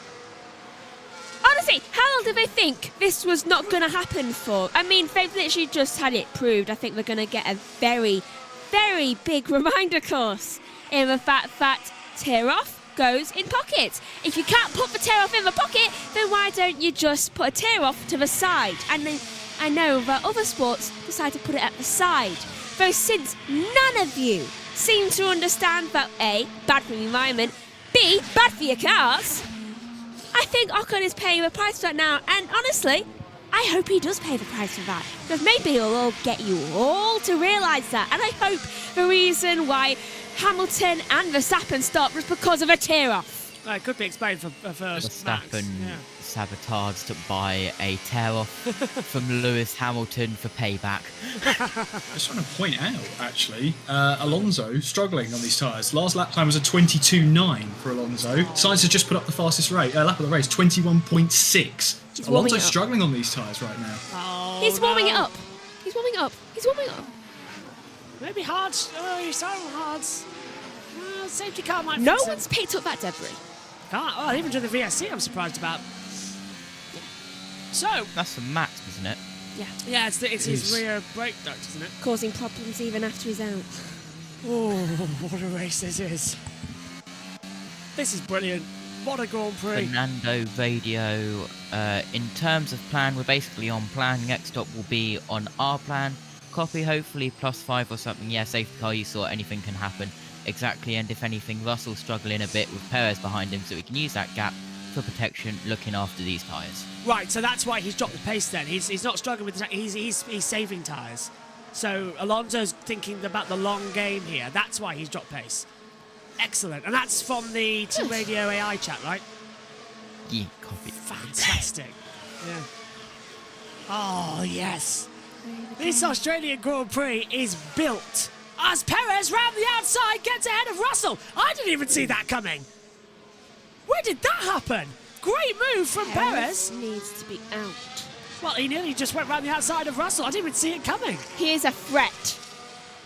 Honestly, how long did they think this was not going to happen for? I mean, they've literally just had it proved. I think we're going to get a very, very big reminder course in the fact that tear-off goes in pockets. If you can't put the tear off in the pocket, then why don't you just put a tear off to the side? And then I know that other sports decide to put it at the side. Though since none of you seem to understand that A, bad for the environment, B, bad for your cars, I think Ocon is paying the price for that now. And honestly, I hope he does pay the price for that, because maybe it'll all get you all to realise that. And I hope the reason why Hamilton and Verstappen stopped was because of a tear-off. It could be explained for Verstappen sabotaged by a tear-off from Lewis Hamilton for payback. I just want to point out, actually, Alonso struggling on these tyres. Last lap time was a 22.9 for Alonso. Sainz has just put up the fastest lap of the race, 21.6. Alonso's struggling on these tyres right now. He's warming it up. He's warming up. He's warming up. Maybe hards. Oh, you started on hards. Safety car might. No one's picked up that debris. Even to the VSC, I'm surprised about. So that's for Max, isn't it? Yeah, it's his rear brake duct, isn't it? Causing problems even after he's out. Oh, what a race this is! This is brilliant. What a Grand Prix. Fernando Radio. In terms of plan, we're basically on plan. Next stop will be on our plan. Copy, hopefully +5 or something. Yeah, safety car, you saw anything can happen. Exactly, and if anything, Russell's struggling a bit with Perez behind him, so we can use that gap for protection, looking after these tyres. Right, so that's why he's dropped the pace then. He's not struggling with the he's saving tyres. So Alonso's thinking about the long game here. That's why he's dropped pace. Excellent. And that's from the Team Radio AI chat, right? Yeah, copy. Fantastic. Yeah. Oh, yes. This Australian Grand Prix is built as Perez round the outside gets ahead of Russell. I didn't even see that coming. Where did that happen? Great move from Perez. Needs to be out. Well, he nearly just went round the outside of Russell. I didn't even see it coming. He is a threat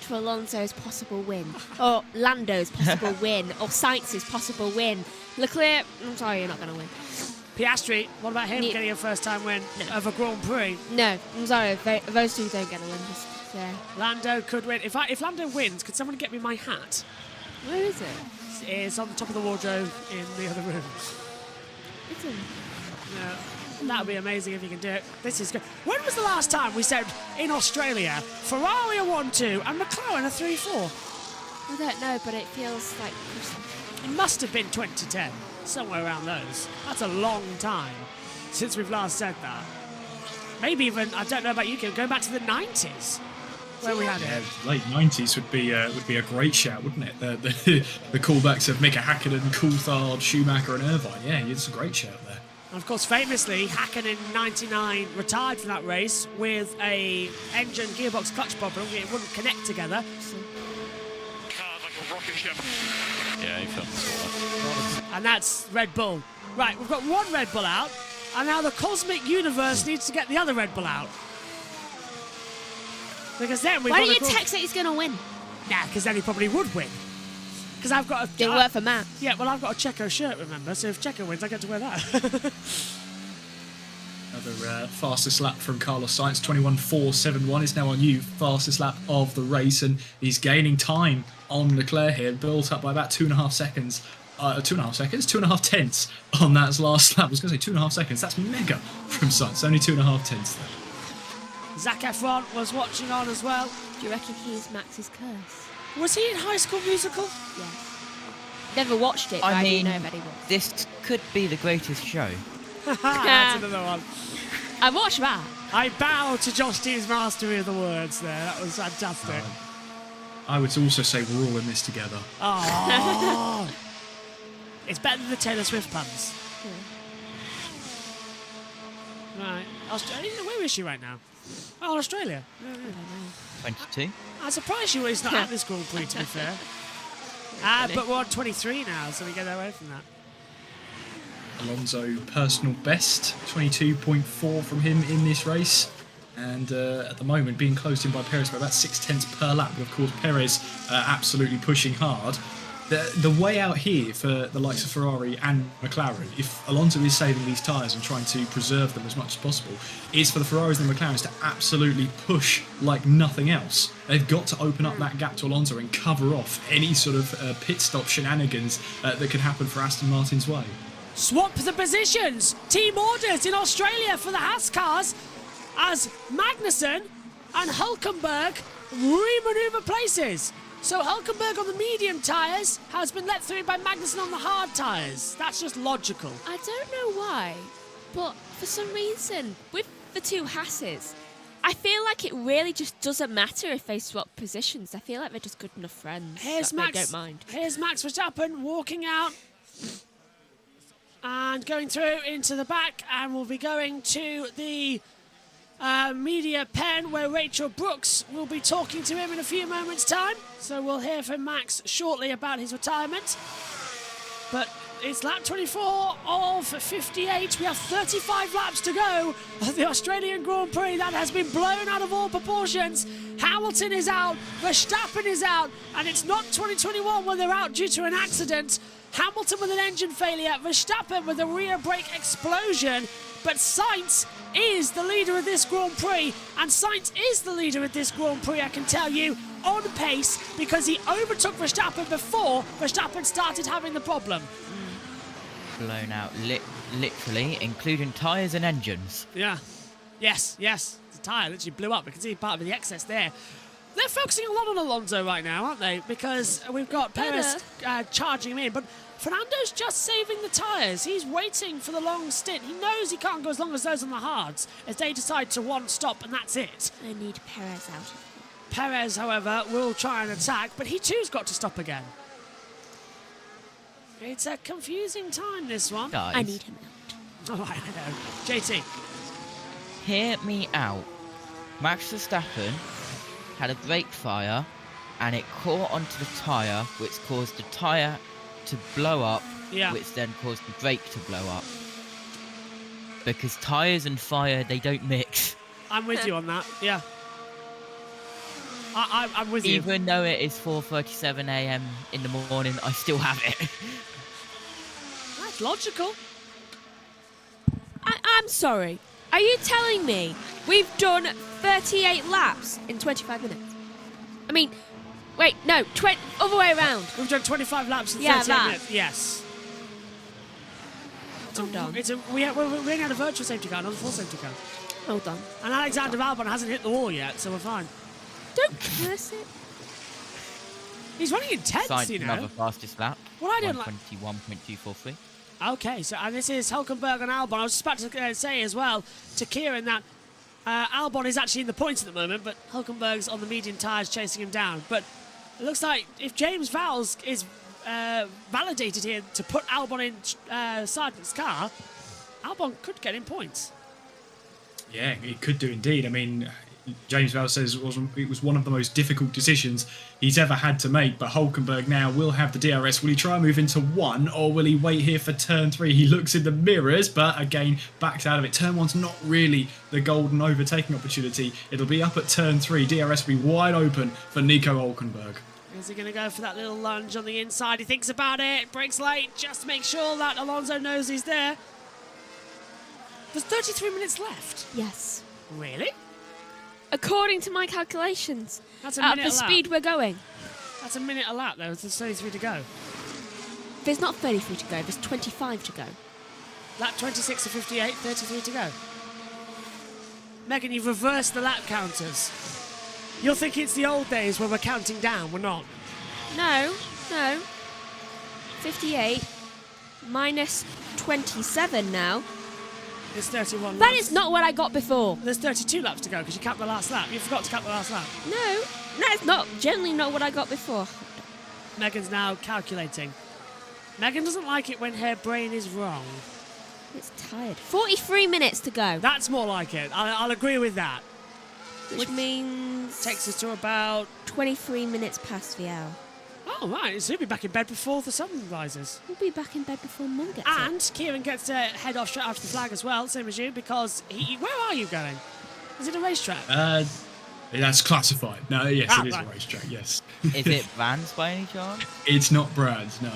to Alonso's possible win, or Lando's possible win, or Sainz's possible win. Leclerc, I'm sorry, you're not going to win. Piastri, what about him getting a first-time win of a Grand Prix? No, I'm sorry. Those two don't get a win. Lando could win. If Lando wins, could someone get me my hat? Where is it? It's on the top of the wardrobe in the other room. It's in. No, that would be amazing if you can do it. This is good. When was the last time we said in Australia, Ferrari are 1-2 and McLaren are 3-4? I don't know, but it feels like... It must have been 2010, somewhere around those. That's a long time since we've last said that. Maybe even, I don't know about you, going back to the 90s. Where we had it. Late 90s would be a great shout, wouldn't it? The callbacks of Mika Hakkinen, Coulthard, Schumacher and Irvine. Yeah, it's a great shout there. And of course, famously, Hakkinen in 99 retired from that race with a engine gearbox clutch problem. It wouldn't connect together. Car's like a rocket ship. Yeah, he felt the And that's Red Bull. Right, we've got one Red Bull out, and now the cosmic universe needs to get the other Red Bull out. Because then we've Why got don't you text that he's going to win? Nah, because then he probably would win. Because I've got a... Didn't work for Matt. Yeah, well, I've got a Checo shirt, remember? So if Checo wins, I get to wear that. Another fastest lap from Carlos Sainz, 21.471 is now on you. Fastest lap of the race, and he's gaining time on Leclerc here, built up by about 2.5 seconds. 2.5 tenths on that last lap. I was going to say 2.5 seconds. That's mega from Sainz. Only 2.5 tenths there. Zac Efron was watching on as well. Do you reckon he's Max's curse? Was he in High School Musical? Yeah. Never watched it, but I do know that he was. This could be the greatest show. That's another one. I watched that. I bow to Josh D's mastery of the words there. That was fantastic. I would also say we're all in this together. Oh. It's better than the Taylor Swift puns. Yeah. Right. Australia, where is she right now? Oh, Australia. I don't know. 22. I'm surprised she was not at this Grand Prix, to be fair. But we're on 23 now, so we get away from that. Alonso personal best, 22.4 from him in this race. And at the moment being closed in by Perez by about 6 tenths per lap. But of course, Perez absolutely pushing hard. The way out here for the likes of Ferrari and McLaren, if Alonso is saving these tyres and trying to preserve them as much as possible, is for the Ferraris and the McLarens to absolutely push like nothing else. They've got to open up that gap to Alonso and cover off any sort of pit stop shenanigans that could happen for Aston Martin's way. Swap the positions. Team orders in Australia for the Haas cars as Magnussen and Hülkenberg re-manoeuvre places. So Hülkenberg on the medium tyres has been let through by Magnussen on the hard tyres. That's just logical. I don't know why, but for some reason, with the two Haas's, I feel like it really just doesn't matter if they swap positions. I feel like they're just good enough friends. Here's that Max. they don't mind. Here's Max Verstappen walking out and going through into the back, and we'll be going to the media pen where Rachel Brooks will be talking to him in a few moments' time. So we'll hear from Max shortly about his retirement. But it's lap 24 of 58. We have 35 laps to go of the Australian Grand Prix. That has been blown out of all proportions. Hamilton is out, Verstappen is out, and it's not 2021 when they're out due to an accident. Hamilton with an engine failure, Verstappen with a rear brake explosion, but Sainz is the leader of this Grand Prix, and Sainz is the leader of this Grand Prix, I can tell you, on pace, because he overtook Verstappen before Verstappen started having the problem. Blown out, literally, including tyres and engines. Yeah. Yes. The tyre literally blew up. We can see part of the excess there. They're focusing a lot on Alonso right now, aren't they? Because we've got Perez charging him in, but Fernando's just saving the tyres. He's waiting for the long stint. He knows he can't go as long as those on the hards as they decide to one stop, and that's it. I need Perez out of here. Perez, however, will try and attack, but he too's got to stop again. It's a confusing time, this one. Guys. I need him out. Oh, I know. JT. Hear me out. Max Verstappen had a brake fire and it caught onto the tyre, which caused the tyre to blow up, which then caused the brake to blow up. Because tyres and fire, they don't mix. I'm with you on that, yeah. I'm with you. Even though it is 4:37 a.m. in the morning, I still have it. That's logical. I'm sorry. Are you telling me we've done 38 laps in 25 minutes? I mean, wait, no, other way around. We've done 25 laps in 38 minutes. Yes. Hold on. We only had a virtual safety car, not a full safety car. Hold on. And Alexander Albon hasn't hit the wall yet, so we're fine. Don't curse it. He's running intense, Signed you know. another fastest lap. What I didn't like. 121.243. Okay, so and this is Hülkenberg and Albon. I was just about to say as well to Kieran that Albon is actually in the points at the moment, but Hülkenberg's on the medium tyres chasing him down. But it looks like if James Vowles is validated here to put Albon in Sargent's car, Albon could get in points. Yeah, it could do indeed. I mean, James Vowles says it was one of the most difficult decisions he's ever had to make, but Hülkenberg now will have the DRS. Will he try and move into 1, or will he wait here for turn 3? He looks in the mirrors, but again, backs out of it. Turn 1's not really the golden overtaking opportunity. It'll be up at turn 3. DRS will be wide open for Nico Hülkenberg. Is he going to go for that little lunge on the inside? He thinks about it, brakes late, just to make sure that Alonso knows he's there. There's 33 minutes left. Yes. Really? According to my calculations, That's a at minute the a lap. speed we're going. That's a minute a lap, though. There's 33 to go. There's not 33 to go, there's 25 to go. Lap 26 to 58, 33 to go. Megan, you've reversed the lap counters. You're thinking it's the old days where we're counting down. We're not. No. 58 minus 27 now. It's 31 That laps. is not what I got before. There's 32 laps to go because you capped the last lap. You forgot to cap the last lap. No, that's not generally not what I got before. Megan's now calculating. Megan doesn't like it when her brain is wrong. It's tired. 43 minutes to go. That's more like it. I'll agree with that. Which means... Takes us to about... 23 minutes past the hour. Oh, right. So he'll be back in bed before the sun rises. We'll be back in bed before Mum gets And Kieran gets to head off straight after the flag as well, same as you, because where are you going? Is it a racetrack? That's classified. No, yes, it is right. a racetrack, yes. Is it Vans by any chance? It's not Brad's, no.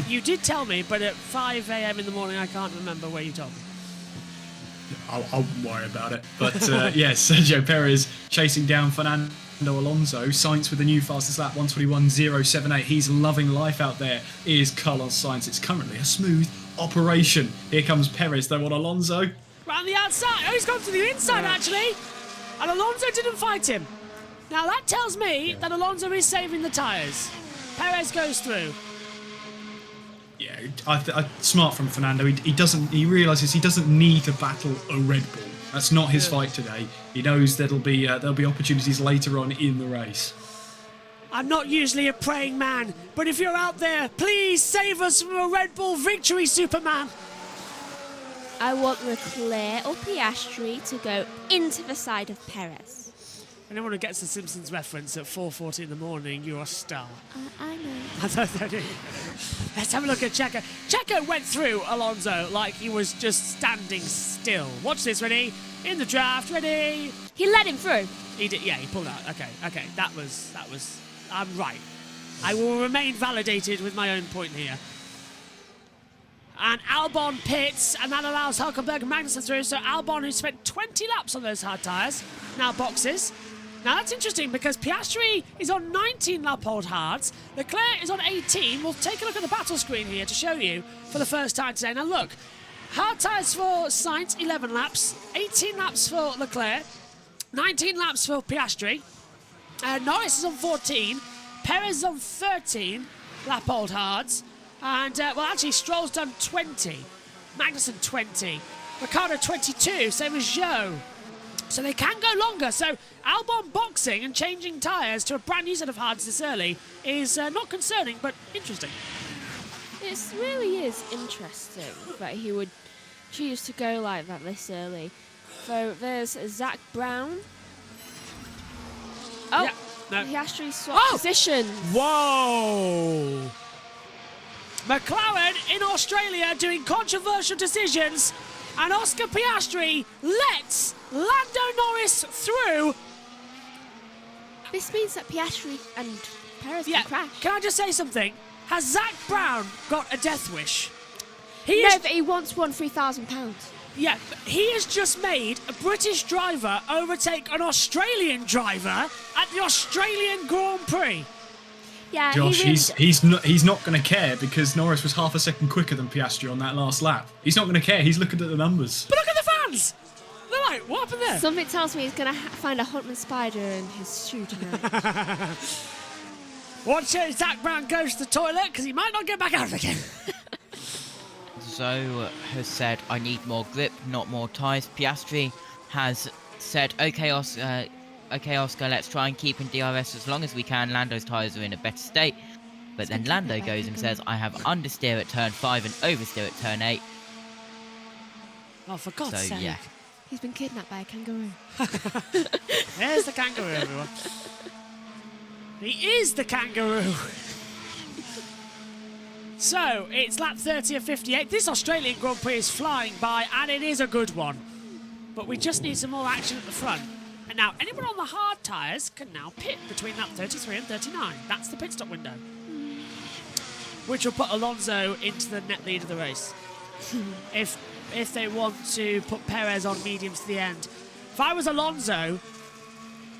You did tell me, but at 5 a.m. in the morning, I can't remember where you told me. I won't worry about it. But yes, Sergio Perez chasing down Fernando Alonso. Sainz with the new fastest lap, 121.078. He's loving life out there. Is Carlos Sainz. It's currently a smooth operation. Here comes Perez though on Alonso. Round the outside. Oh, he's gone to the inside actually. And Alonso didn't fight him. Now that tells me that Alonso is saving the tyres. Perez goes through. Yeah, smart from Fernando. He realises he doesn't need to battle a Red Bull. That's not his fight today. He knows there'll be opportunities later on in the race. I'm not usually a praying man, but if you're out there, please save us from a Red Bull victory, Superman. I want Leclerc or Piastri to go into the side of Perez. Anyone who gets the Simpsons reference at 4:40 in the morning, you're a star. I know. Let's have a look at Checo. Checo went through Alonso like he was just standing still. Watch this, ready? In the draft, ready? He let him through. He did, yeah, he pulled out. Okay, that was, I'm right. I will remain validated with my own point here. And Albon pits, and that allows Hülkenberg and Magnussen through. So Albon, who spent 20 laps on those hard tyres, now boxes. Now that's interesting because Piastri is on 19 lap-old hards. Leclerc is on 18. We'll take a look at the battle screen here to show you for the first time today. Now look, hard tyres for Sainz, 11 laps. 18 laps for Leclerc. 19 laps for Piastri. Norris is on 14. Perez is on 13 lap-old hards. And, well, actually, Stroll's done 20. Magnussen, 20. Ricciardo, 22. Same as Zhou. So they can go longer. So Albon boxing and changing tyres to a brand new set of hards this early is not concerning, but interesting. It really is interesting that he would choose to go like that this early. So there's Zach Brown. Oh, yeah, no. Piastri swapped positions. Whoa! McLaren in Australia doing controversial decisions, and Oscar Piastri lets Lando Norris through. This means that Piastri and Perez can crash. Can I just say something? Has Zach Brown got a death wish? But he once won £3,000. Yeah, he has just made a British driver overtake an Australian driver at the Australian Grand Prix. Yeah, Josh, he's not going to care because Norris was half a second quicker than Piastri on that last lap. He's not going to care. He's looking at the numbers. But look at the fans. They're like, what happened there? Something tells me he's going to find a Huntman spider in his shoe tonight. Watch it, Zach Brown goes to the toilet because he might not get back out again. Zoe has said, I need more grip, not more tyres. Piastri has said, okay, Oscar, let's try and keep in DRS as long as we can. Lando's tyres are in a better state. But then Lando goes and says, I have understeer at turn 5 and oversteer at turn 8. Oh, for God's sake. Yeah. He's been kidnapped by a kangaroo. There's the kangaroo, everyone. He is the kangaroo. So, it's lap 30 of 58. This Australian Grand Prix is flying by, and it is a good one. But we just need some more action at the front. And now, anyone on the hard tyres can now pit between lap 33 and 39. That's the pit stop window. Which will put Alonso into the net lead of the race. If they want to put Perez on mediums to the end. If I was Alonso,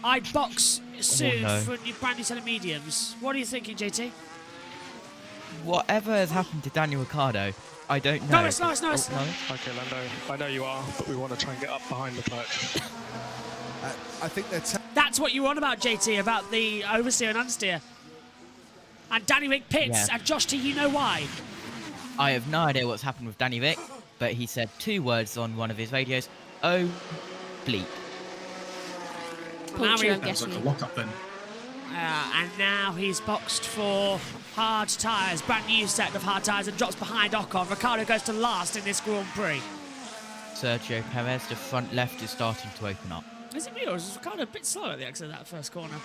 I'd box soon for a brand new set of mediums. What are you thinking, JT? Whatever has happened to Daniel Ricciardo, I don't know. Norris. Okay, Lando, I know you are, but we want to try and get up behind the perch. I think that's what you want about JT, about the oversteer and understeer. And Danny Rick pits, and Josh T, you know why? I have no idea what's happened with Danny Rick, but he said 2 words on one of his radios. Oh, bleep. That was like a lock-up then. And now he's boxed for hard tyres. Brand new set of hard tyres and drops behind Ocon. Ricciardo goes to last in this Grand Prix. Sergio Perez, the front left is starting to open up. Is it me or is Ricciardo a bit slow at the exit of that first corner?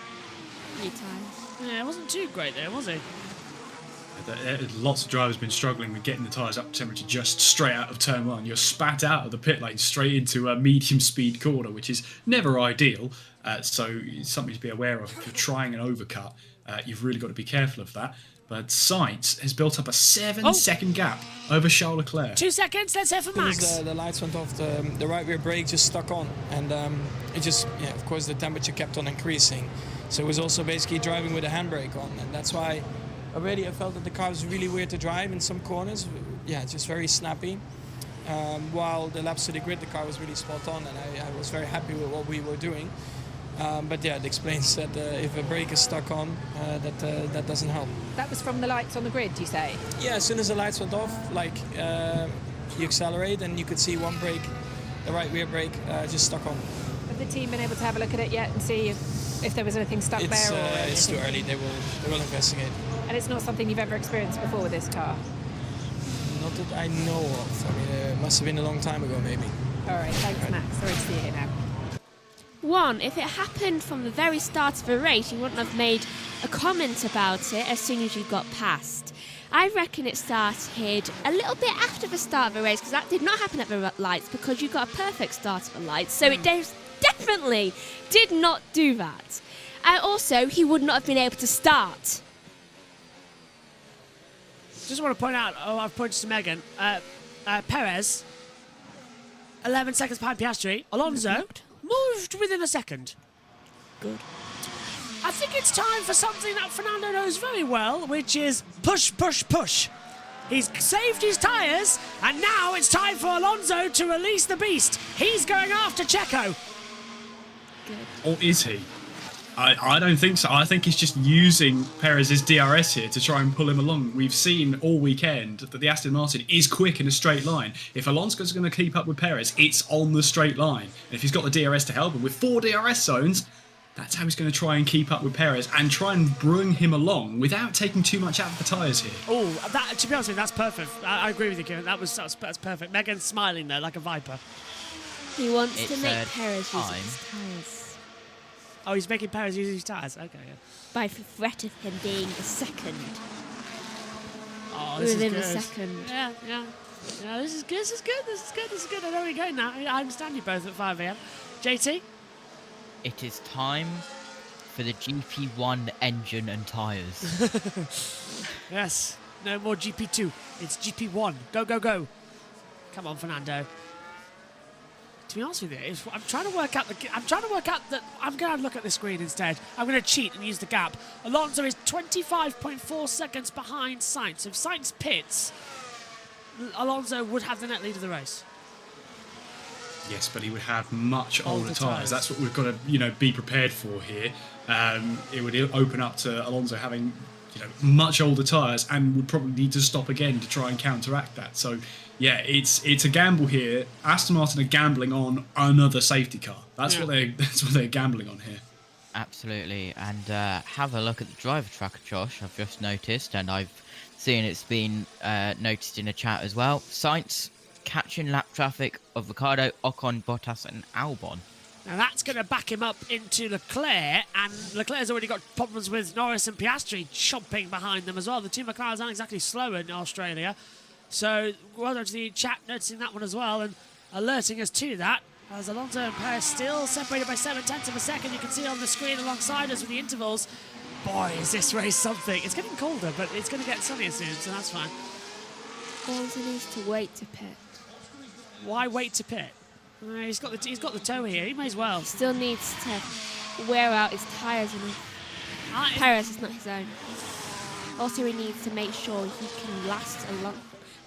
New tyres. Yeah, it wasn't too great there, was it? Lots of drivers have been struggling with getting the tyres up to temperature just straight out of turn 1. You're spat out of the pit lane straight into a medium speed corner, which is never ideal. So it's something to be aware of. If you're trying an overcut, you've really got to be careful of that. But Sainz has built up a 7-second gap over Charles Leclerc. 2 seconds, let's hear from Max. The lights went off, the right rear brake just stuck on, and it just, of course, the temperature kept on increasing. So it was also basically driving with a handbrake on, and that's why already I felt that the car was really weird to drive in some corners. Yeah, just very snappy. While the laps to the grid, the car was really spot on, and I was very happy with what we were doing. But yeah, it explains that if a brake is stuck on, that doesn't help. That was from the lights on the grid, you say? Yeah, as soon as the lights went off, you accelerate and you could see one brake, the right rear brake, just stuck on. Have the team been able to have a look at it yet and see if there was anything stuck there? Or it's too early. They will investigate. And it's not something you've ever experienced before with this car? Not that I know of. I mean, it must have been a long time ago, maybe. All right, thanks, Max. Sorry to see you here now. One, if it happened from the very start of a race, you wouldn't have made a comment about it as soon as you got past. I reckon it started a little bit after the start of a race, because that did not happen at the lights, because you got a perfect start at the lights, so it definitely did not do that. And also, he would not have been able to start. Just want to point out, I've pointed to Megan, Perez, 11 seconds behind Piastri. Alonso moved within a second. Good. I think it's time for something that Fernando knows very well, which is push, push, push. He's saved his tyres, and now it's time for Alonso to release the beast. He's going after Checo. Good. Or is he? I don't think so. I think he's just using Perez's DRS here to try and pull him along. We've seen all weekend that the Aston Martin is quick in a straight line. If Alonso's going to keep up with Perez, it's on the straight line. And if he's got the DRS to help him with 4 DRS zones, that's how he's going to try and keep up with Perez and try and bring him along without taking too much out of the tyres here. Oh, to be honest with you, that's perfect. I agree with you, Kieran. That's perfect. Megan's smiling there like a viper. He wants to make Perez use his tyres. Oh, he's making Perez use his tyres? Okay, yeah. By the threat of him being the second. Oh, this Within is good. a second. Yeah. Yeah, this is good. I know where you're going now. I understand you both at 5 a.m. JT? It is time for the GP1 engine and tyres. Yes. No more GP2. It's GP1. Go, go, go. Come on, Fernando. To be honest with you, I'm trying to work out I'm going to look at the screen instead. I'm going to cheat and use the gap. Alonso is 25.4 seconds behind Sainz. If Sainz pits, Alonso would have the net lead of the race. Yes, but he would have much older tyres. That's what we've got to, be prepared for here. It would open up to Alonso having, much older tyres and would probably need to stop again to try and counteract that. So, yeah, it's a gamble here. Aston Martin are gambling on another safety car. That's what they're gambling on here. Absolutely, and have a look at the driver tracker, Josh. I've just noticed, and I've seen it's been noticed in the chat as well. Sainz catching lap traffic of Ricciardo, Ocon, Bottas, and Albon. Now that's going to back him up into Leclerc, and Leclerc's already got problems with Norris and Piastri chomping behind them as well. The two McLarens aren't exactly slow in Australia. So well done to the chat noticing that one as well and alerting us to that. As Alonso and Perez still separated by 7/10 of a second. You can see on the screen alongside us with the intervals. Boy, is this race something. It's getting colder, but it's going to get sunnier soon, so that's fine. Alonso needs to wait to pit. Why wait to pit? He's got the toe here. He may as well. Still needs to wear out his tyres enough. Perez is not his own. Also, he needs to make sure he can last a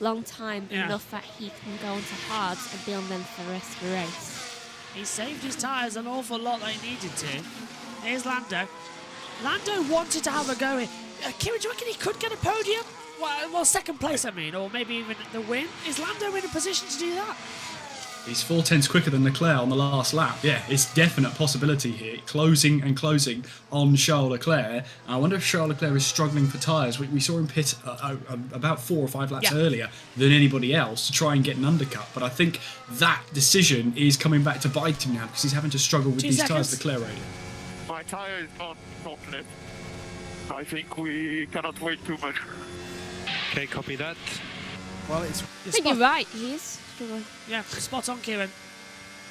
long time enough that he can go onto hards and be on them for the rest of the race. He saved his tyres an awful lot that he needed to. Here's Lando. Lando wanted to have a go here. Kieran, do you reckon he could get a podium? Well, second place, I mean, or maybe even the win. Is Lando in a position to do that? He's 4/10 quicker than Leclerc on the last lap. Yeah, it's definite possibility here. Closing on Charles Leclerc. I wonder if Charles Leclerc is struggling for tyres. We saw him pit about 4 or 5 laps earlier than anybody else to try and get an undercut. But I think that decision is coming back to bite him now because he's having to struggle with these tyres Leclerc radio. My tyre is not left. I think we cannot wait too much. Okay, copy that. Well, I think you're right, he is. Yeah, spot on, Kieran.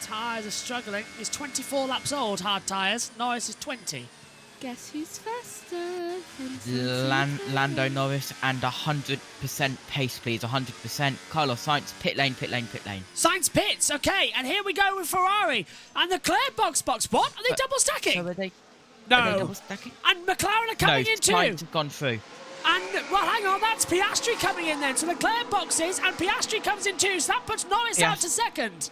Tyres are struggling. He's 24 laps old, hard tyres. Norris is 20. Guess who's faster? Lando Norris and 100% pace, please. 100%. Carlos Sainz, pit lane. Sainz pits, okay. And here we go with Ferrari. And the Leclerc box. What? Are they double stacking? So are they? No. Are they double stacking? And McLaren are coming in too. Sainz have gone through. And, well, hang on, that's Piastri coming in then. So Leclerc boxes, and Piastri comes in too. So that puts Norris out to second.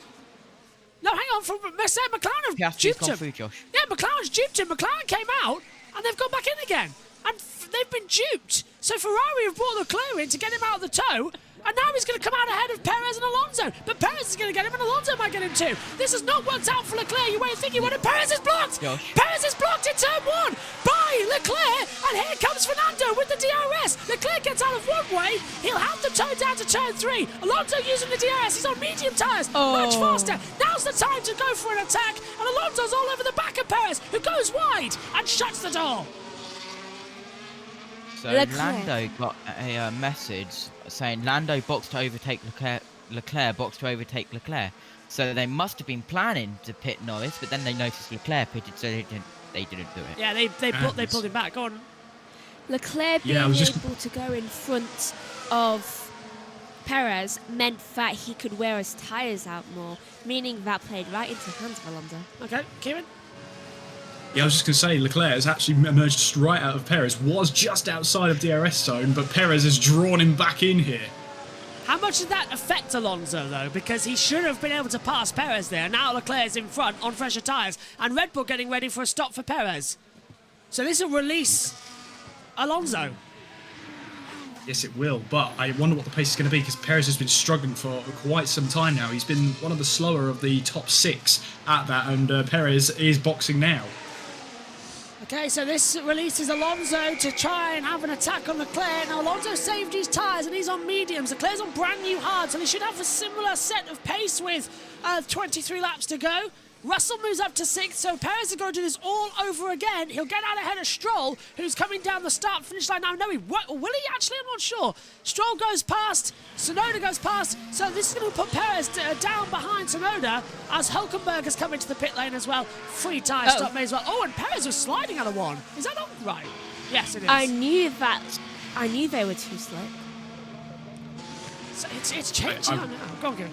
No, hang on, McLaren have duped him. Through, Josh. Yeah, McLaren's duped him. McLaren came out, and they've gone back in again. And they've been duped. So Ferrari have brought Leclerc in to get him out of the tow, and now he's going to come out ahead of Perez and Alonso. But Perez is going to get him, and Alonso might get him too. This has not worked out for Leclerc. You wait, thinking, what? Perez is blocked. Josh. Perez is blocked in turn 1 by Leclerc, and here comes Fernando with the DRS. Leclerc gets out of one way. He'll have the tow down to turn 3. Alonso using the DRS. He's on medium tyres, much faster. Now's the time to go for an attack, and Alonso's all over the back of Perez, who goes wide and shuts the door. So Lando got a message saying Lando boxed to overtake Leclerc boxed to overtake Leclerc. So they must have been planning to pit Norris, but then they noticed Leclerc pitted, so they didn't do it. Yeah, they pulled him back. Go on. Leclerc being able to go in front of Perez meant that he could wear his tyres out more, meaning that played right into the hands of Alonso. Okay, Kieran? Yeah, I was just going to say, Leclerc has actually emerged just right out of Perez. Was just outside of DRS zone, but Perez has drawn him back in here. How much did that affect Alonso, though? Because he should have been able to pass Perez there. Now Leclerc's in front on fresher tyres, and Red Bull getting ready for a stop for Perez. So this will release Alonso. Yes, it will, but I wonder what the pace is going to be because Perez has been struggling for quite some time now. He's been one of the slower of the top 6 at that, and Perez is boxing now. Okay, so this releases Alonso to try and have an attack on Leclerc. Now, Alonso saved his tyres and he's on mediums. Leclerc's on brand new hards, and he should have a similar set of pace with 23 laps to go. Russell moves up to 6th, so Perez is going to do this all over again. He'll get out ahead of Stroll, who's coming down the start-finish line now. No, will he actually? I'm not sure. Stroll goes past, Tsunoda goes past, so this is going to put Perez down behind Tsunoda as Hülkenberg has come into the pit lane as well. Free tyre stop made as well. Oh, and Perez was sliding out of one. Is that not right? Yes, it is. I knew that I knew they were too slick. So it's changing now. Go on, Kieran.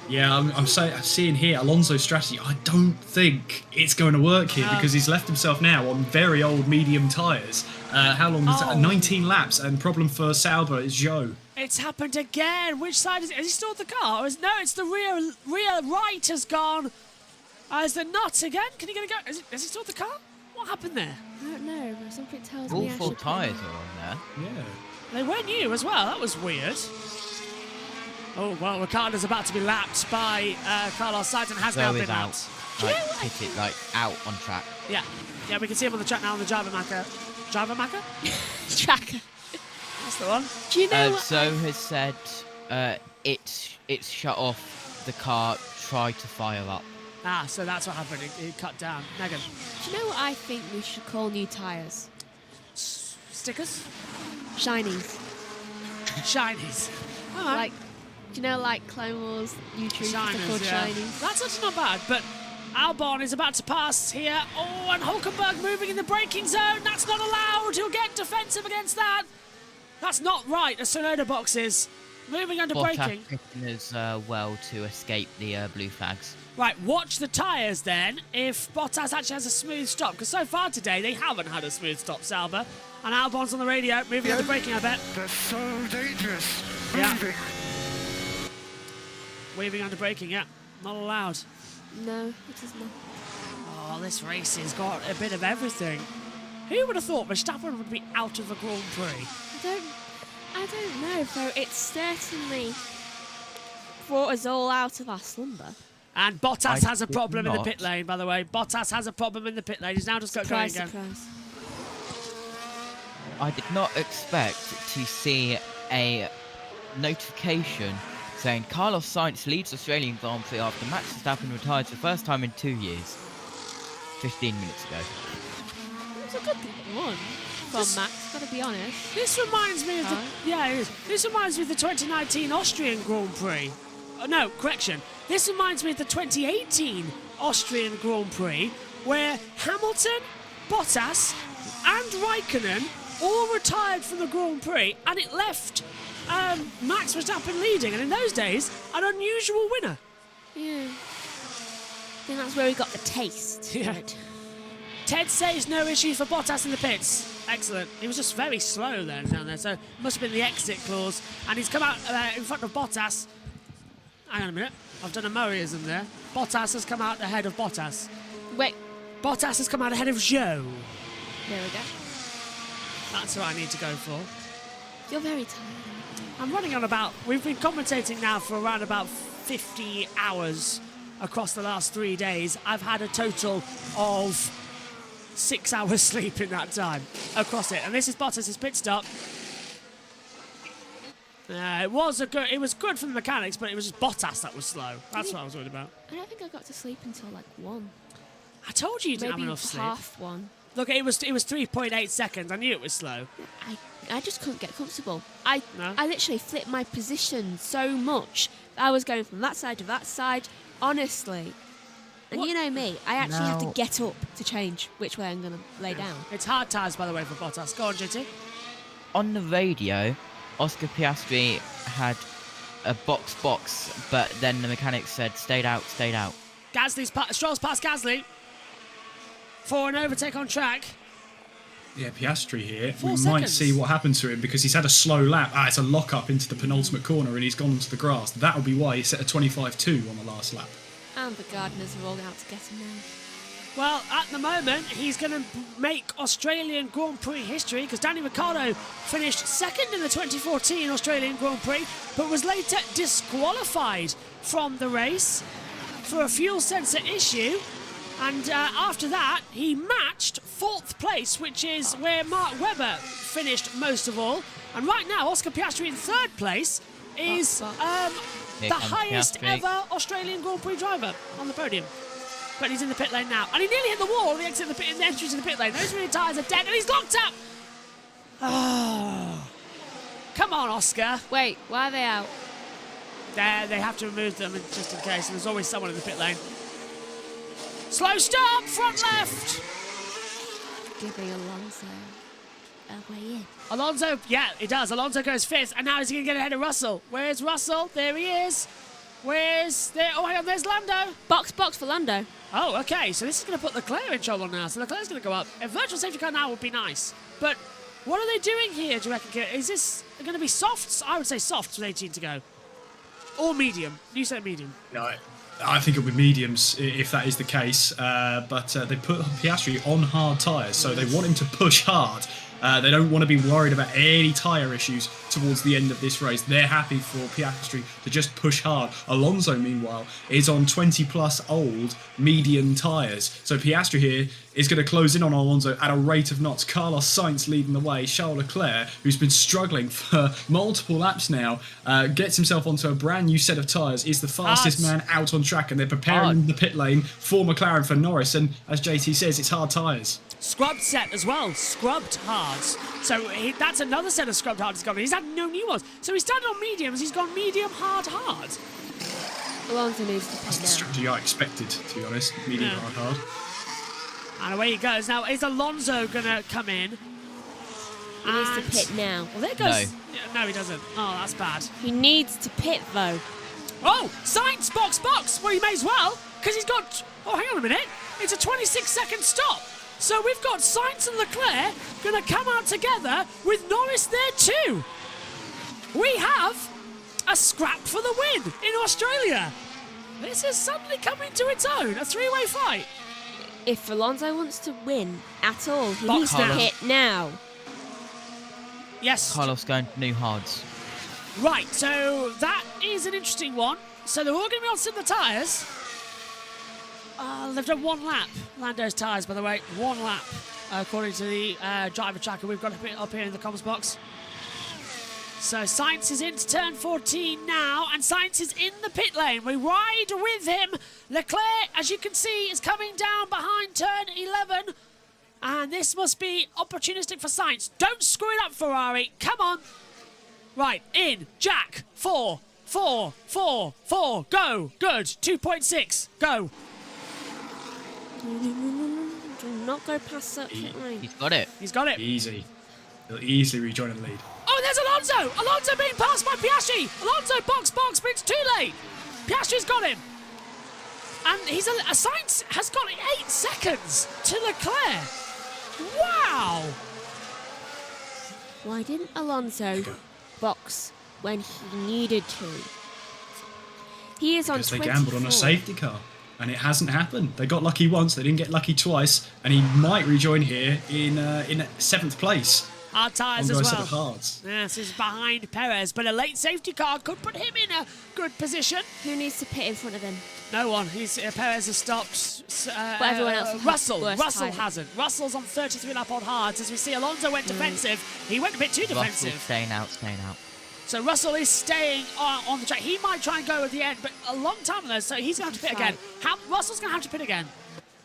Yeah, I'm seeing here Alonso's strategy. I don't think it's going to work here because he's left himself now on very old medium tyres. How long is that? 19 laps, and problem for Sauber is Zhou. It's happened again. Which side is it? Has he stalled the car? No, it's the rear right has gone. Is the nut again? Can he get a go? Has he stalled the car? What happened there? I don't know, but something tells me All I four should tyres put are on there. Yeah. They were new as well. That was weird. Oh, well, Ricciardo's about to be lapped by Carlos Sainz and has now been lapped. Like, hit it like out on track. Yeah, we can see him on the track now on the driver marker. Driver marker? Tracker. That's the one. Do you know what Zoe has said it's shut off the car, try to fire up. Ah, so that's what happened. It cut down. Megan. Do you know what I think we should call new tyres? Stickers? Shinies. Shinies. All right. Like, do you know, like Clone Wars, YouTube, they're called Shinies? That's actually not bad, but Albon is about to pass here. Oh, and Hulkenberg moving in the braking zone. That's not allowed. He'll get defensive against that. That's not right. The Sonoda boxes moving under braking. Bottas as well to escape the blue flags. Right, watch the tyres then if Bottas actually has a smooth stop, because so far today they haven't had a smooth stop, Sauber. And Albon's on the radio, moving under braking, I bet. That's so dangerous. Yeah. Weaving under braking, yeah. Not allowed. No, it is not. Oh, this race has got a bit of everything. Who would have thought Verstappen would be out of the Grand Prix? I don't know, though. It's certainly brought us all out of our slumber. And Bottas has a problem in the pit lane, by the way. Bottas has a problem in the pit lane. He's now just got going again. Surprise. I did not expect to see a notification saying Carlos Sainz leads Australian Grand Prix after Max Verstappen retired for the first time in 2 years. 15 minutes ago. It was a good one from Max, gotta be honest. This reminds me of this reminds me of the 2019 Austrian Grand Prix. No, correction. This reminds me of the 2018 Austrian Grand Prix, where Hamilton, Bottas, and Raikkonen all retired from the Grand Prix, and it left Max Verstappen leading, and in those days, an unusual winner. Yeah. I think that's where we got the taste. Yeah. Ted says no issue for Bottas in the pits. Excellent. He was just very slow then down there, so must have been the exit clause, and he's come out in front of Bottas. Hang on a minute. I've done a Murrayism there. Bottas has come out ahead of Bottas. Wait. Bottas has come out ahead of Zhou. There we go. That's what I need to go for. You're very tired. I'm running on about... We've been commentating now for around about 50 hours across the last 3 days. I've had a total of 6 hours sleep in that time across it. And this is Bottas' pit stop. It was good for the mechanics, but it was just Bottas that was slow. That's what I was worried about. I don't think I got to sleep until like 1. I told you didn't have enough sleep. Half 1. Look, it was 3.8 seconds. I knew it was slow. I just couldn't get comfortable. I literally flipped my position so much. I was going from that side to that side, honestly. And you know me, I actually have to get up to change which way I'm going to lay down. It's hard tyres, by the way, for Bottas. Go on, JT. On the radio, Oscar Piastri had a box, but then the mechanic said, stayed out. Stroll's past Gasly for an overtake on track. Yeah, Piastri here. 4 we seconds. might see what happened to him because he's had a slow lap. It's a lock-up into the penultimate corner and he's gone onto the grass. That'll be why he set a 25.2 on the last lap. And the gardeners are all out to get him now. Well, at the moment, he's going to make Australian Grand Prix history because Danny Ricciardo finished second in the 2014 Australian Grand Prix, but was later disqualified from the race for a fuel sensor issue. And after that, he matched 4th place, which is where Mark Webber finished most of all. And right now, Oscar Piastri in 3rd place is the highest ever Australian Grand Prix driver on the podium. But he's in the pit lane now. And he nearly hit the wall in the entrance of the pit lane. Those rear tyres are dead, and he's locked up! Oh. Come on, Oscar. Wait, why are they out? They have to remove them just in case, and there's always someone in the pit lane. Slow stop, front left! Giving Alonso way in. Alonso, yeah, he does. Alonso goes 5th, and now he's going to get ahead of Russell. Where's Russell? There he is. Where's there? Oh, hang on, there's Lando. Box for Lando. Oh, okay, so this is going to put Leclerc in trouble now. So Leclerc's going to go up. A virtual safety car now would be nice. But what are they doing here, do you reckon? Is this going to be softs? I would say softs with 18 to go. Or medium. You said medium. No, I think it'll be mediums if that is the case. But they put Piastri on hard tyres, so they want him to push hard. They don't want to be worried about any tyre issues towards the end of this race. They're happy for Piastri to just push hard. Alonso, meanwhile, is on 20-plus old medium tyres. So Piastri here is going to close in on Alonso at a rate of knots. Carlos Sainz leading the way. Charles Leclerc, who's been struggling for multiple laps now, gets himself onto a brand new set of tyres, is the fastest man out on track, and they're preparing the pit lane for McLaren for Norris. And as JT says, it's hard tyres. Scrubbed set as well, scrubbed hards. So that's another set of scrubbed hards he's got. He's had no new ones. So he started on mediums, he's gone medium, hard. Alonso needs to That's the strategy I expected, to be honest. Medium, hard. And away he goes. Now, is Alonso going to come in? He needs to pit now. Well, there goes... No, he doesn't. Oh, that's bad. He needs to pit, though. Oh, Sainz, box. Well, he may as well, because he's got... Oh, hang on a minute. It's a 26-second stop. So we've got Sainz and Leclerc going to come out together with Norris there too. We have a scrap for the win in Australia. This is suddenly coming to its own, a three-way fight. If Alonso wants to win at all, he needs to now. hit now. Yes. Carlos going new hards. Right, so that is an interesting one. So they're all going to be on similar tyres. They've done one lap. Lando's tyres, by the way, one lap, according to the driver tracker we've got up here in the comms box. So Sainz is into turn 14 now, and Sainz is in the pit lane. We ride with him. Leclerc, as you can see, is coming down behind turn 11. And this must be opportunistic for Sainz. Don't screw it up, Ferrari. Come on. Right, in. Jack. 4. Go. Good. 2.6. Go. Do not go past that pit lane. He's got it. He's got it. Easy. He'll easily rejoin the lead. Oh, there's Alonso! Alonso being passed by Piastri! Alonso, box, but it's too late! Piastri's got him! And he's a Sainz has got 8 seconds to Leclerc! Wow! Why didn't Alonso box when he needed to? He is on 24. Because they gambled on a safety car. And it hasn't happened. They got lucky once, they didn't get lucky twice, and he might rejoin here in 7th place. Hard tyres as On well. set of hards. Yes, he's behind Perez, but a late safety car could put him in a good position. Who needs to pit in front of him? No one. Perez has stopped. But everyone else Russell tyre. hasn't. Russell's on 33 lap on hards. As we see, Alonso went defensive. He went a bit too defensive. Staying out. So Russell is staying on the track. He might try and go at the end, but a long time ago, so he's going to have to pit again. Russell's going to have to pit again.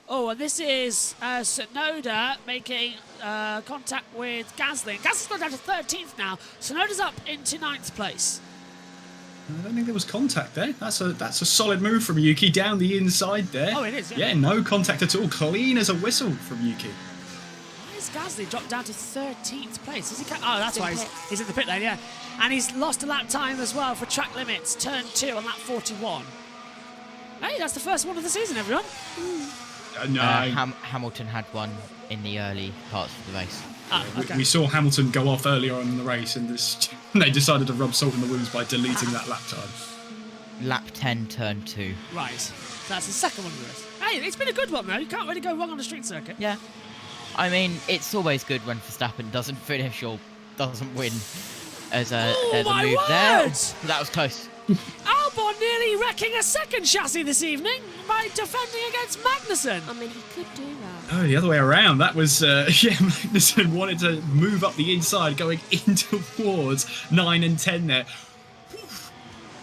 Oh, and this is Tsunoda making contact with Gasly. Gasly's gone down to 13th now. Tsunoda's up into 9th place. I don't think there was contact there. That's a solid move from Yuki down the inside there. Oh, it is, yeah. Yeah, no contact at all. Clean as a whistle from Yuki. Why is Gasly dropped down to 13th place? Is he? Oh, that's why he's in the pit lane, yeah. And he's lost a lap time as well for track limits. Turn 2 on lap 41. Hey, that's the first one of the season, everyone. No. Hamilton had one in the early parts of the race. We saw Hamilton go off earlier on in the race, and they decided to rub salt in the wounds by deleting that lap time. Lap 10, turn 2. Right. So that's the second one of the race. Hey, it's been a good one, though. You can't really go wrong on a street circuit. Yeah. I mean, it's always good when Verstappen doesn't finish or doesn't win as a move there. That was close. Albon nearly wrecking a second chassis this evening by defending against Magnussen. I mean, he could do that. Oh, the other way around. That was, Magnussen wanted to move up the inside, going in towards 9 and 10 there.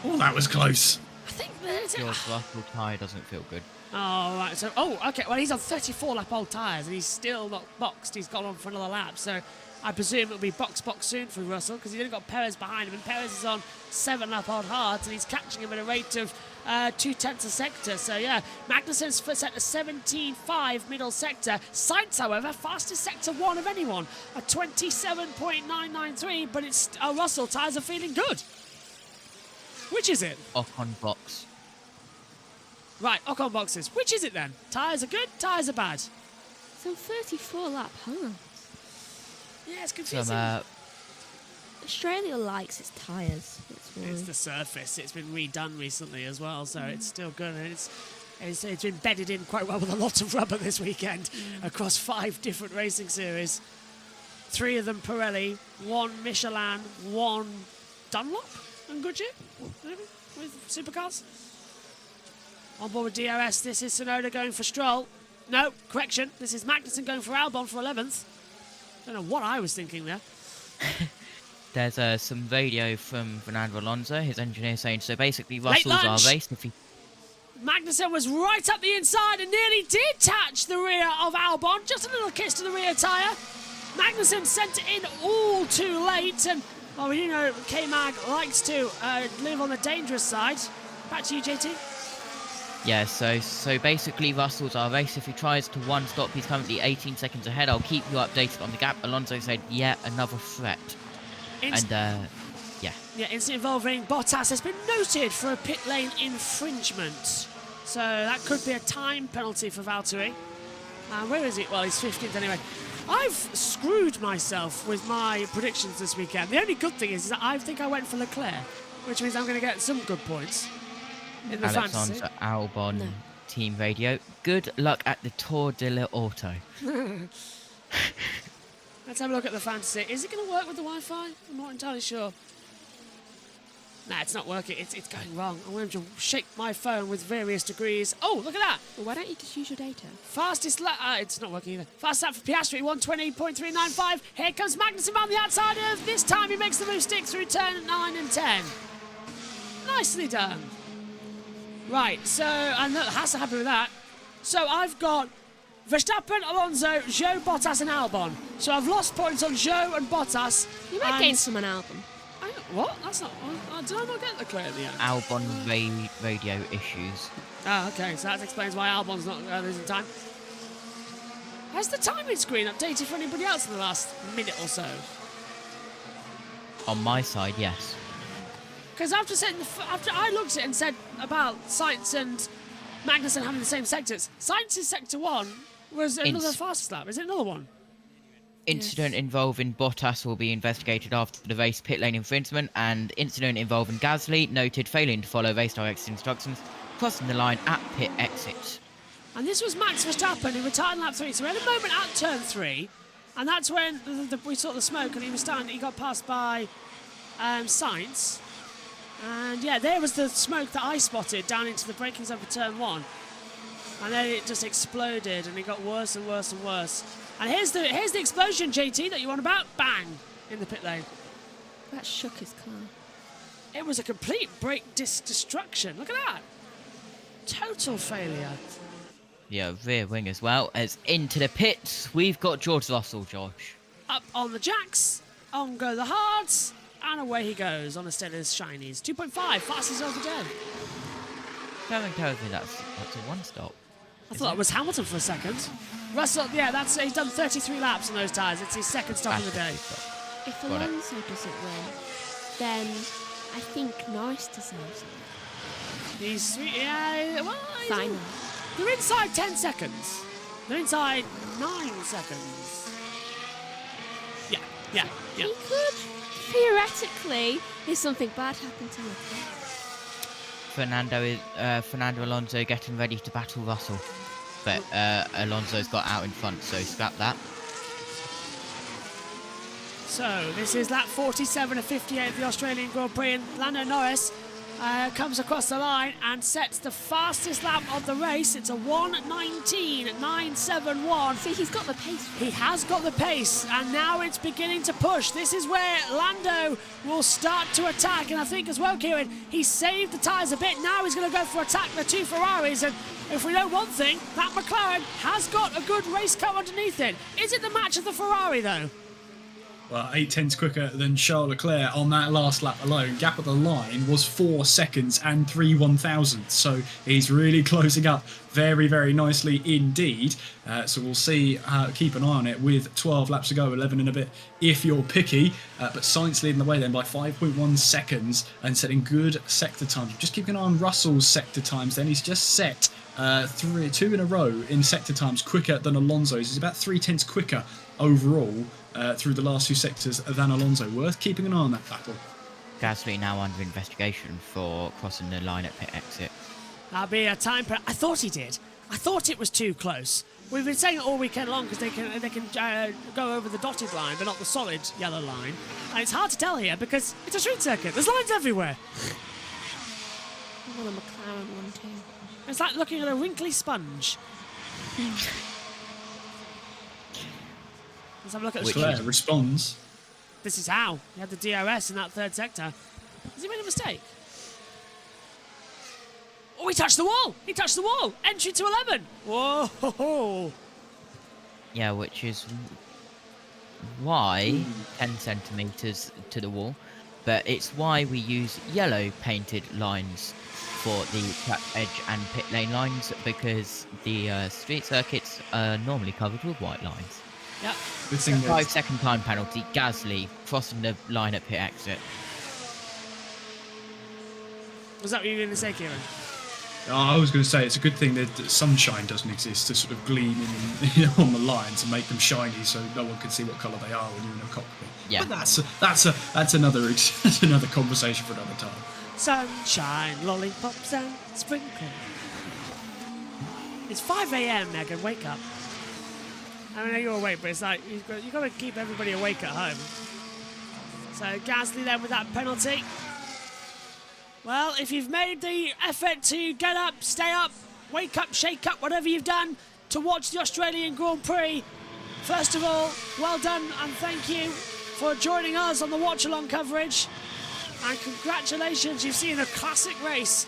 Oh, that was close. I think there's Your Russell tyre doesn't feel good. Oh, right. So, okay. Well, he's on 34 lap old tyres and he's still not boxed. He's gone on for another lap. So, I presume it'll be box soon for Russell because he's only got Perez behind him, and Perez is on 7 lap on hards, and he's catching him at a rate of 0.2 a sector. So yeah, Magnussen's set a 17.5 middle sector. Sainz, however, fastest sector 1 of anyone, a 27.993. But it's Russell tyres are feeling good. Which is it? Ocon box. Right, Ocon boxes. Which is it then? Tyres are good, tyres are bad. Some 34 lap hards. Yeah, it's confusing. Australia likes its tyres. It's the surface. It's been redone recently as well, so it's still good. And it's been bedded in quite well with a lot of rubber this weekend across 5 different racing series. 3 of them Pirelli, 1 Michelin, 1 Dunlop and Goodyear with supercars. On board with DRS, this is Tsunoda going for Stroll. No, correction. This is Magnussen going for Albon for 11th. Don't know what I was thinking there. There's some video from Fernando Alonso, his engineer, saying so basically Russell's our race. Magnussen was right up the inside and nearly did touch the rear of Albon. Just a little kiss to the rear tyre. Magnussen sent it in all too late, and we do know K-Mag likes to live on the dangerous side. Back to you, JT. Yeah, so basically Russell's our race. If he tries to one stop, he's currently 18 seconds ahead. I'll keep you updated on the gap. Alonso said, yeah, another threat. Yeah, incident involving Bottas has been noted for a pit lane infringement. So that could be a time penalty for Valtteri. Where is it? Well, he's 15th anyway. I've screwed myself with my predictions this weekend. The only good thing is that I think I went for Leclerc, which means I'm going to get some good points in the fantasy. Alexander Albon team radio. Good luck at the Tour de l'Auto. Let's have a look at the fantasy. Is it going to work with the Wi-Fi? I'm not entirely sure. Nah, it's not working. It's going wrong. I'm going to shake my phone with various degrees. Oh, look at that. Well, why don't you just use your data? Fastest lap. It's not working either. Fastest lap for Piastri, 120.395. Here comes Magnussen around the outside of. This time he makes the move stick through turn 9 and 10. Nicely done. Right, so I'm not Haas are happy with that. So I've got Verstappen, Alonso, Zhou, Bottas and Albon. So I've lost points on Zhou and Bottas. You might gain some on Albon. What? That's not... did I not get the clear at the end? Albon radio issues. Oh, okay. So that explains why Albon's not losing time. Has the timing screen updated for anybody else in the last minute or so? On my side, yes. Because after I looked at it and said about Sainz and Magnussen having the same sectors, Sainz's sector 1 was another fastest lap. Is it another one? Incident involving Bottas will be investigated after the race pit lane infringement, and incident involving Gasly noted failing to follow race director instructions, crossing the line at pit exit. And this was Max Verstappen who retired in lap 3. So we had a moment at turn 3, and that's when we saw the smoke, and he got passed by Sainz. And yeah, there was the smoke that I spotted down into the braking zone for turn 1. And then it just exploded, and it got worse and worse and worse. And here's the explosion, JT, that you want about. Bang! In the pit lane. That shook his car. It was a complete brake destruction. Look at that. Total failure. Yeah, rear wing as well. As into the pits, we've got George Russell, Josh. Up on the jacks, on go the hards, and away he goes on a Stellar's Shinies. 2.5, fastest of the day. Kevin tells me that's a one-stop. I thought it was Hamilton for a second. Russell, yeah, he's done 33 laps on those tyres. It's his second stop of the day. If Alonso doesn't win, then I think Norris deserves it. He's well, fine. They're inside 10 seconds. They're inside 9 seconds. Yeah. He could, theoretically, if something bad happened to him. Fernando Alonso getting ready to battle Russell, but Alonso's got out in front, so scrap that. So this is lap 47 of 58 of the Australian Grand Prix, and Lando Norris comes across the line and sets the fastest lap of the race. It's a 1:19.971. See, he's got the pace. He has got the pace, and now it's beginning to push. This is where Lando will start to attack, and I think as well, Kieran, he saved the tyres a bit. Now he's going to go for attack the 2 Ferraris, and if we know one thing, that McLaren has got a good race car underneath it. Is it the match of the Ferrari, though? Well, 8/10 quicker than Charles Leclerc on that last lap alone. Gap at the line was 4 seconds and 3/1000. So he's really closing up very, very nicely indeed. So we'll see, keep an eye on it with 12 laps to go, 11 and a bit if you're picky. But Sainz leading the way then by 5.1 seconds and setting good sector times. Just keeping an eye on Russell's sector times then. He's just set 2 in a row in sector times quicker than Alonso's. He's about 0.3 quicker overall through the last 2 sectors than Alonso. Worth keeping an eye on that battle. Gasly now under investigation for crossing the line at pit exit. That'll be a time. I thought he did. I thought it was too close. We've been saying it all weekend long because they can go over the dotted line, but not the solid yellow line. And it's hard to tell here because it's a street circuit. There's lines everywhere. Well, the McLaren one too. It's like looking at a wrinkly sponge. Let's have a look at the Leclerc responds. This is how. He had the DRS in that third sector. Has he made a mistake? Oh, he touched the wall! He touched the wall! Entry to 11! Whoa! Yeah, which is why 10 centimetres to the wall, but it's why we use yellow painted lines for the track edge and pit lane lines, because the street circuits are normally covered with white lines. Yep. Good thing 5-second time penalty. Gasly crossing the line at pit exit. Was that what you were going to say, Kieran? I was going to say it's a good thing that sunshine doesn't exist to sort of gleam in on the lines and make them shiny, so no one can see what colour they are when you're in a cockpit. Yeah. But that's another conversation for another time. Sunshine, lollipops and sprinkles. It's 5 a.m, Megan, wake up. I know you're awake, but it's like you've got to keep everybody awake at home. So Gasly then with that penalty. Well, if you've made the effort to get up, stay up, wake up, shake up, whatever you've done to watch the Australian Grand Prix, first of all, well done and thank you for joining us on the watch-along coverage. And congratulations, you've seen a classic race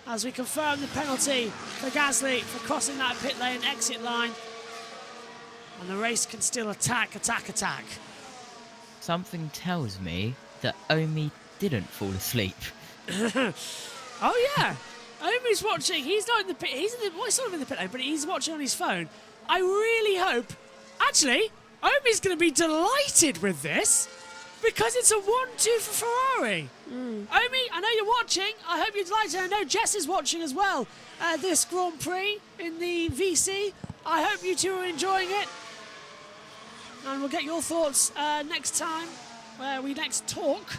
as we confirm the penalty for Gasly for crossing that pit lane exit line. And the race can still attack. Something tells me that Omi didn't fall asleep. Oh yeah, Omi's watching. He's not in the pit. He's sort of in the pit lane, but he's watching on his phone. I really hope. Actually, Omi's going to be delighted with this because it's a 1-2 for Ferrari. Omi, I know you're watching. I hope you're delighted. I know Jess is watching as well. This Grand Prix in the VC. I hope you two are enjoying it. And we'll get your thoughts next time where we next talk.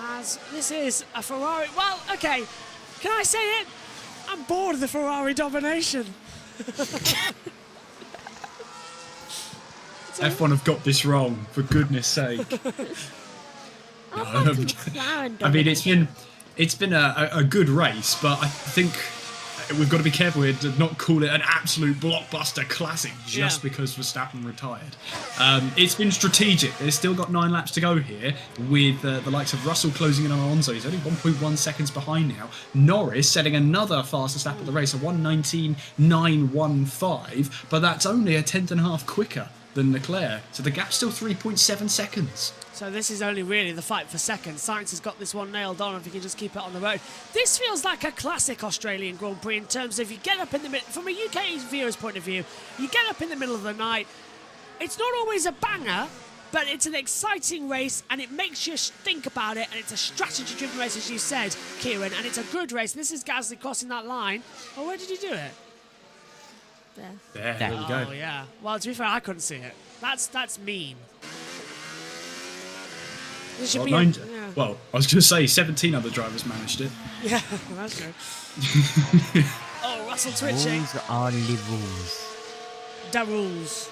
As this is a Ferrari. Well, okay. Can I say it? I'm bored of the Ferrari domination. F1 have got this wrong, for goodness sake. I mean, it's been a good race, but I think we've got to be careful here to not call it an absolute blockbuster classic just because Verstappen retired. It's been strategic. There's still got 9 laps to go here with the likes of Russell closing in on Alonso. He's only 1.1 seconds behind now. Norris setting another fastest lap of the race, a 1:19.915, but that's only a 10.5 quicker than Leclerc. So the gap's still 3.7 seconds. So this is only really the fight for second. Sainz has got this one nailed on if he can just keep it on the road. This feels like a classic Australian Grand Prix in terms of you get up in the middle, from a UK viewer's point of view, you get up in the middle of the night. It's not always a banger, but it's an exciting race and it makes you think about it, and it's a strategy-driven race, as you said, Kieran, and it's a good race. This is Gasly crossing that line. Oh, where did you do it? There you go. Oh, yeah. Well, to be fair, I couldn't see it. That's mean. Well, I was going to say 17 other drivers managed it. Yeah, that's good. Oh, Russell twitching. Rules are the rules. The rules.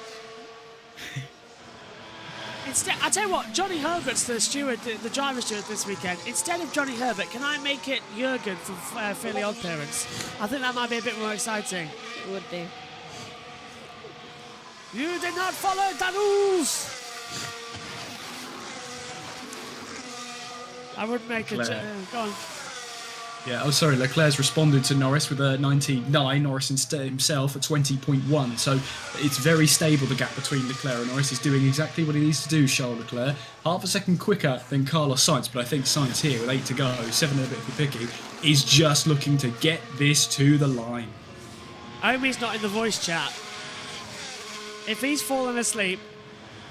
Instead, I tell you what, Johnny Herbert's the steward, the driver steward this weekend. Instead of Johnny Herbert, can I make it Jürgen from Fairly Odd Parents? I think that might be a bit more exciting. It would do. You did not follow the rules. I would make it. Go on. Yeah, oh sorry, Leclerc's responded to Norris with a 19.9, Norris himself a 20.1, so it's very stable, the gap between Leclerc and Norris. He's doing exactly what he needs to do, Charles Leclerc. Half a second quicker than Carlos Sainz, but I think Sainz here, with 8 to go, 7 and a bit for Picky, is just looking to get this to the line. Omi's not in the voice chat. If he's fallen asleep,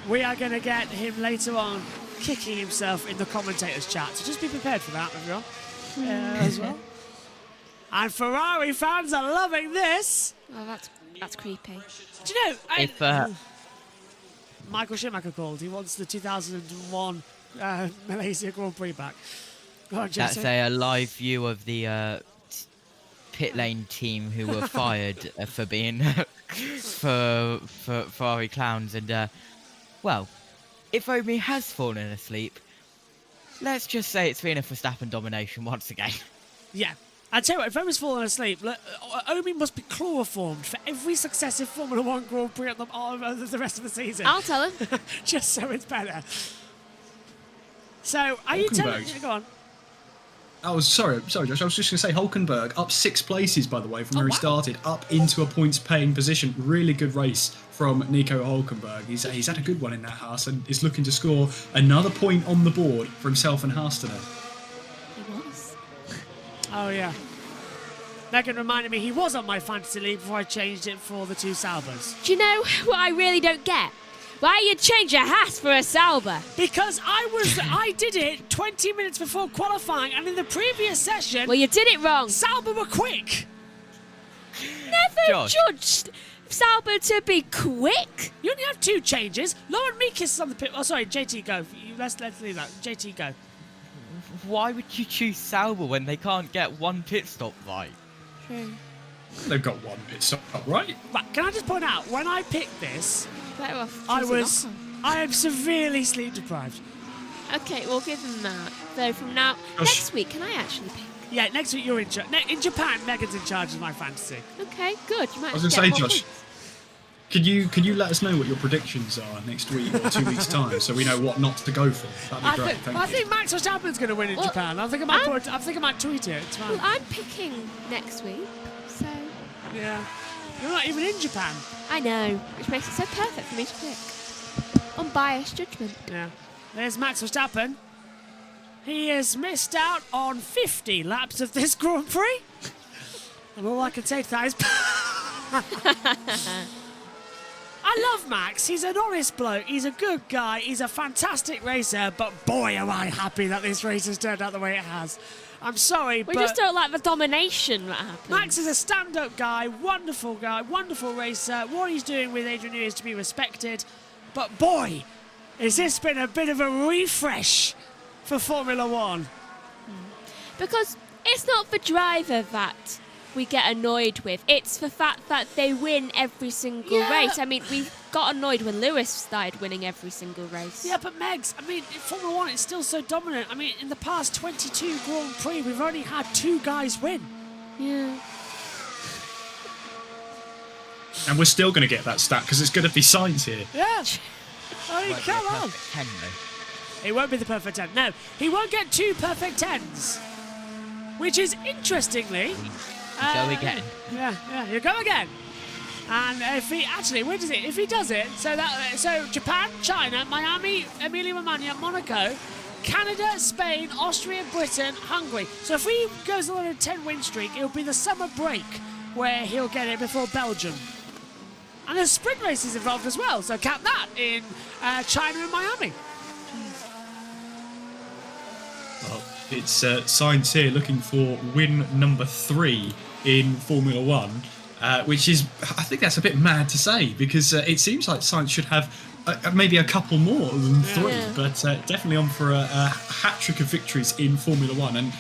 we are going to get him later on kicking himself in the commentators chat, so just be prepared for that, everyone. As well. And Ferrari fans are loving this. Oh, that's creepy. Do you know? If Michael Schumacher called. He wants the 2001 Malaysia Grand Prix back. Go on, that's Jesse. a live view of the pit lane team who were fired for being for Ferrari clowns. And well, if Omi has fallen asleep, let's just say it's been a Verstappen domination once again. Yeah. I tell you what, if Omi's fallen asleep, look, Omi must be chloroformed for every successive Formula 1 Grand Prix the rest of the season. I'll tell him. Just so it's better. So, are you telling me? Go on. Oh, sorry, Josh. I was just going to say Hulkenberg up 6 places, by the way, from where he started, up into a points-paying position. Really good race from Nico Hulkenberg. He's had a good one in that Haas and is looking to score another point on the board for himself and Haas today. He was. Oh, yeah. Megan reminded me he was on my fantasy league before I changed it for the 2 Saubers. Do you know what I really don't get? Why you change a Haas for a Sauber? Because I did it 20 minutes before qualifying, and in the previous session... Well, you did it wrong. Sauber were quick. Never judged Sauber to be quick. You only have 2 changes. Lauren Meekis is on the pit... Oh, sorry, JT, go. Let's leave that. JT, go. Why would you choose Sauber when they can't get 1 pit stop right? True. They've got 1 pit stop, right? Right, can I just point out, when I picked this... Better off I am severely sleep deprived. Okay, we'll give them that. So from now, next week, can I actually pick? Yeah, next week you're in charge. In Japan, Megan's in charge of my fantasy. Okay, good. You might I was going to say, Josh, could you let us know what your predictions are next week or 2 weeks' time, so we know what not to go for? That'd be great. Thank you. I think Max Verstappen's going to win in Japan. I think I might tweet it. It's fine. Well, I'm picking next week, so... Yeah. You're not even in Japan. I know, which makes it so perfect for me to pick. Unbiased judgment. Yeah. There's Max Verstappen. He has missed out on 50 laps of this Grand Prix. And all I can say to that is... I love Max. He's an honest bloke. He's a good guy. He's a fantastic racer. But boy, am I happy that this race has turned out the way it has. I'm sorry, we but... just don't like the domination that happens. Max is a stand-up guy, wonderful racer. What he's doing with Adrian Newey is to be respected. But boy, has this been a bit of a refresh for Formula 1. Because it's not the driver that we get annoyed with. It's the fact that they win every single race. I mean, we got annoyed when Lewis started winning every single race. Yeah, but Megs, I mean, in Formula 1, it's still so dominant. I mean, in the past 22 Grand Prix, we've only had 2 guys win. Yeah. And we're still going to get that stat because it's going to be Sainz here. Yeah. I mean, come on. 10, it won't be the perfect 10. No, he won't get 2 perfect 10s. Which is, interestingly... Go again. Yeah, you go again. And if he actually, where does it? If he does it, so Japan, China, Miami, Emilia-Romagna, Monaco, Canada, Spain, Austria, Britain, Hungary. So if he goes on a 10-win streak, it'll be the summer break where he'll get it before Belgium. And there's sprint races involved as well, so count that in China and Miami. Well, it's Sainz here looking for win number 3 in Formula 1, which is, I think that's a bit mad to say, because it seems like Sainz should have maybe a couple more than 3, but definitely on for a hat-trick of victories in Formula 1. And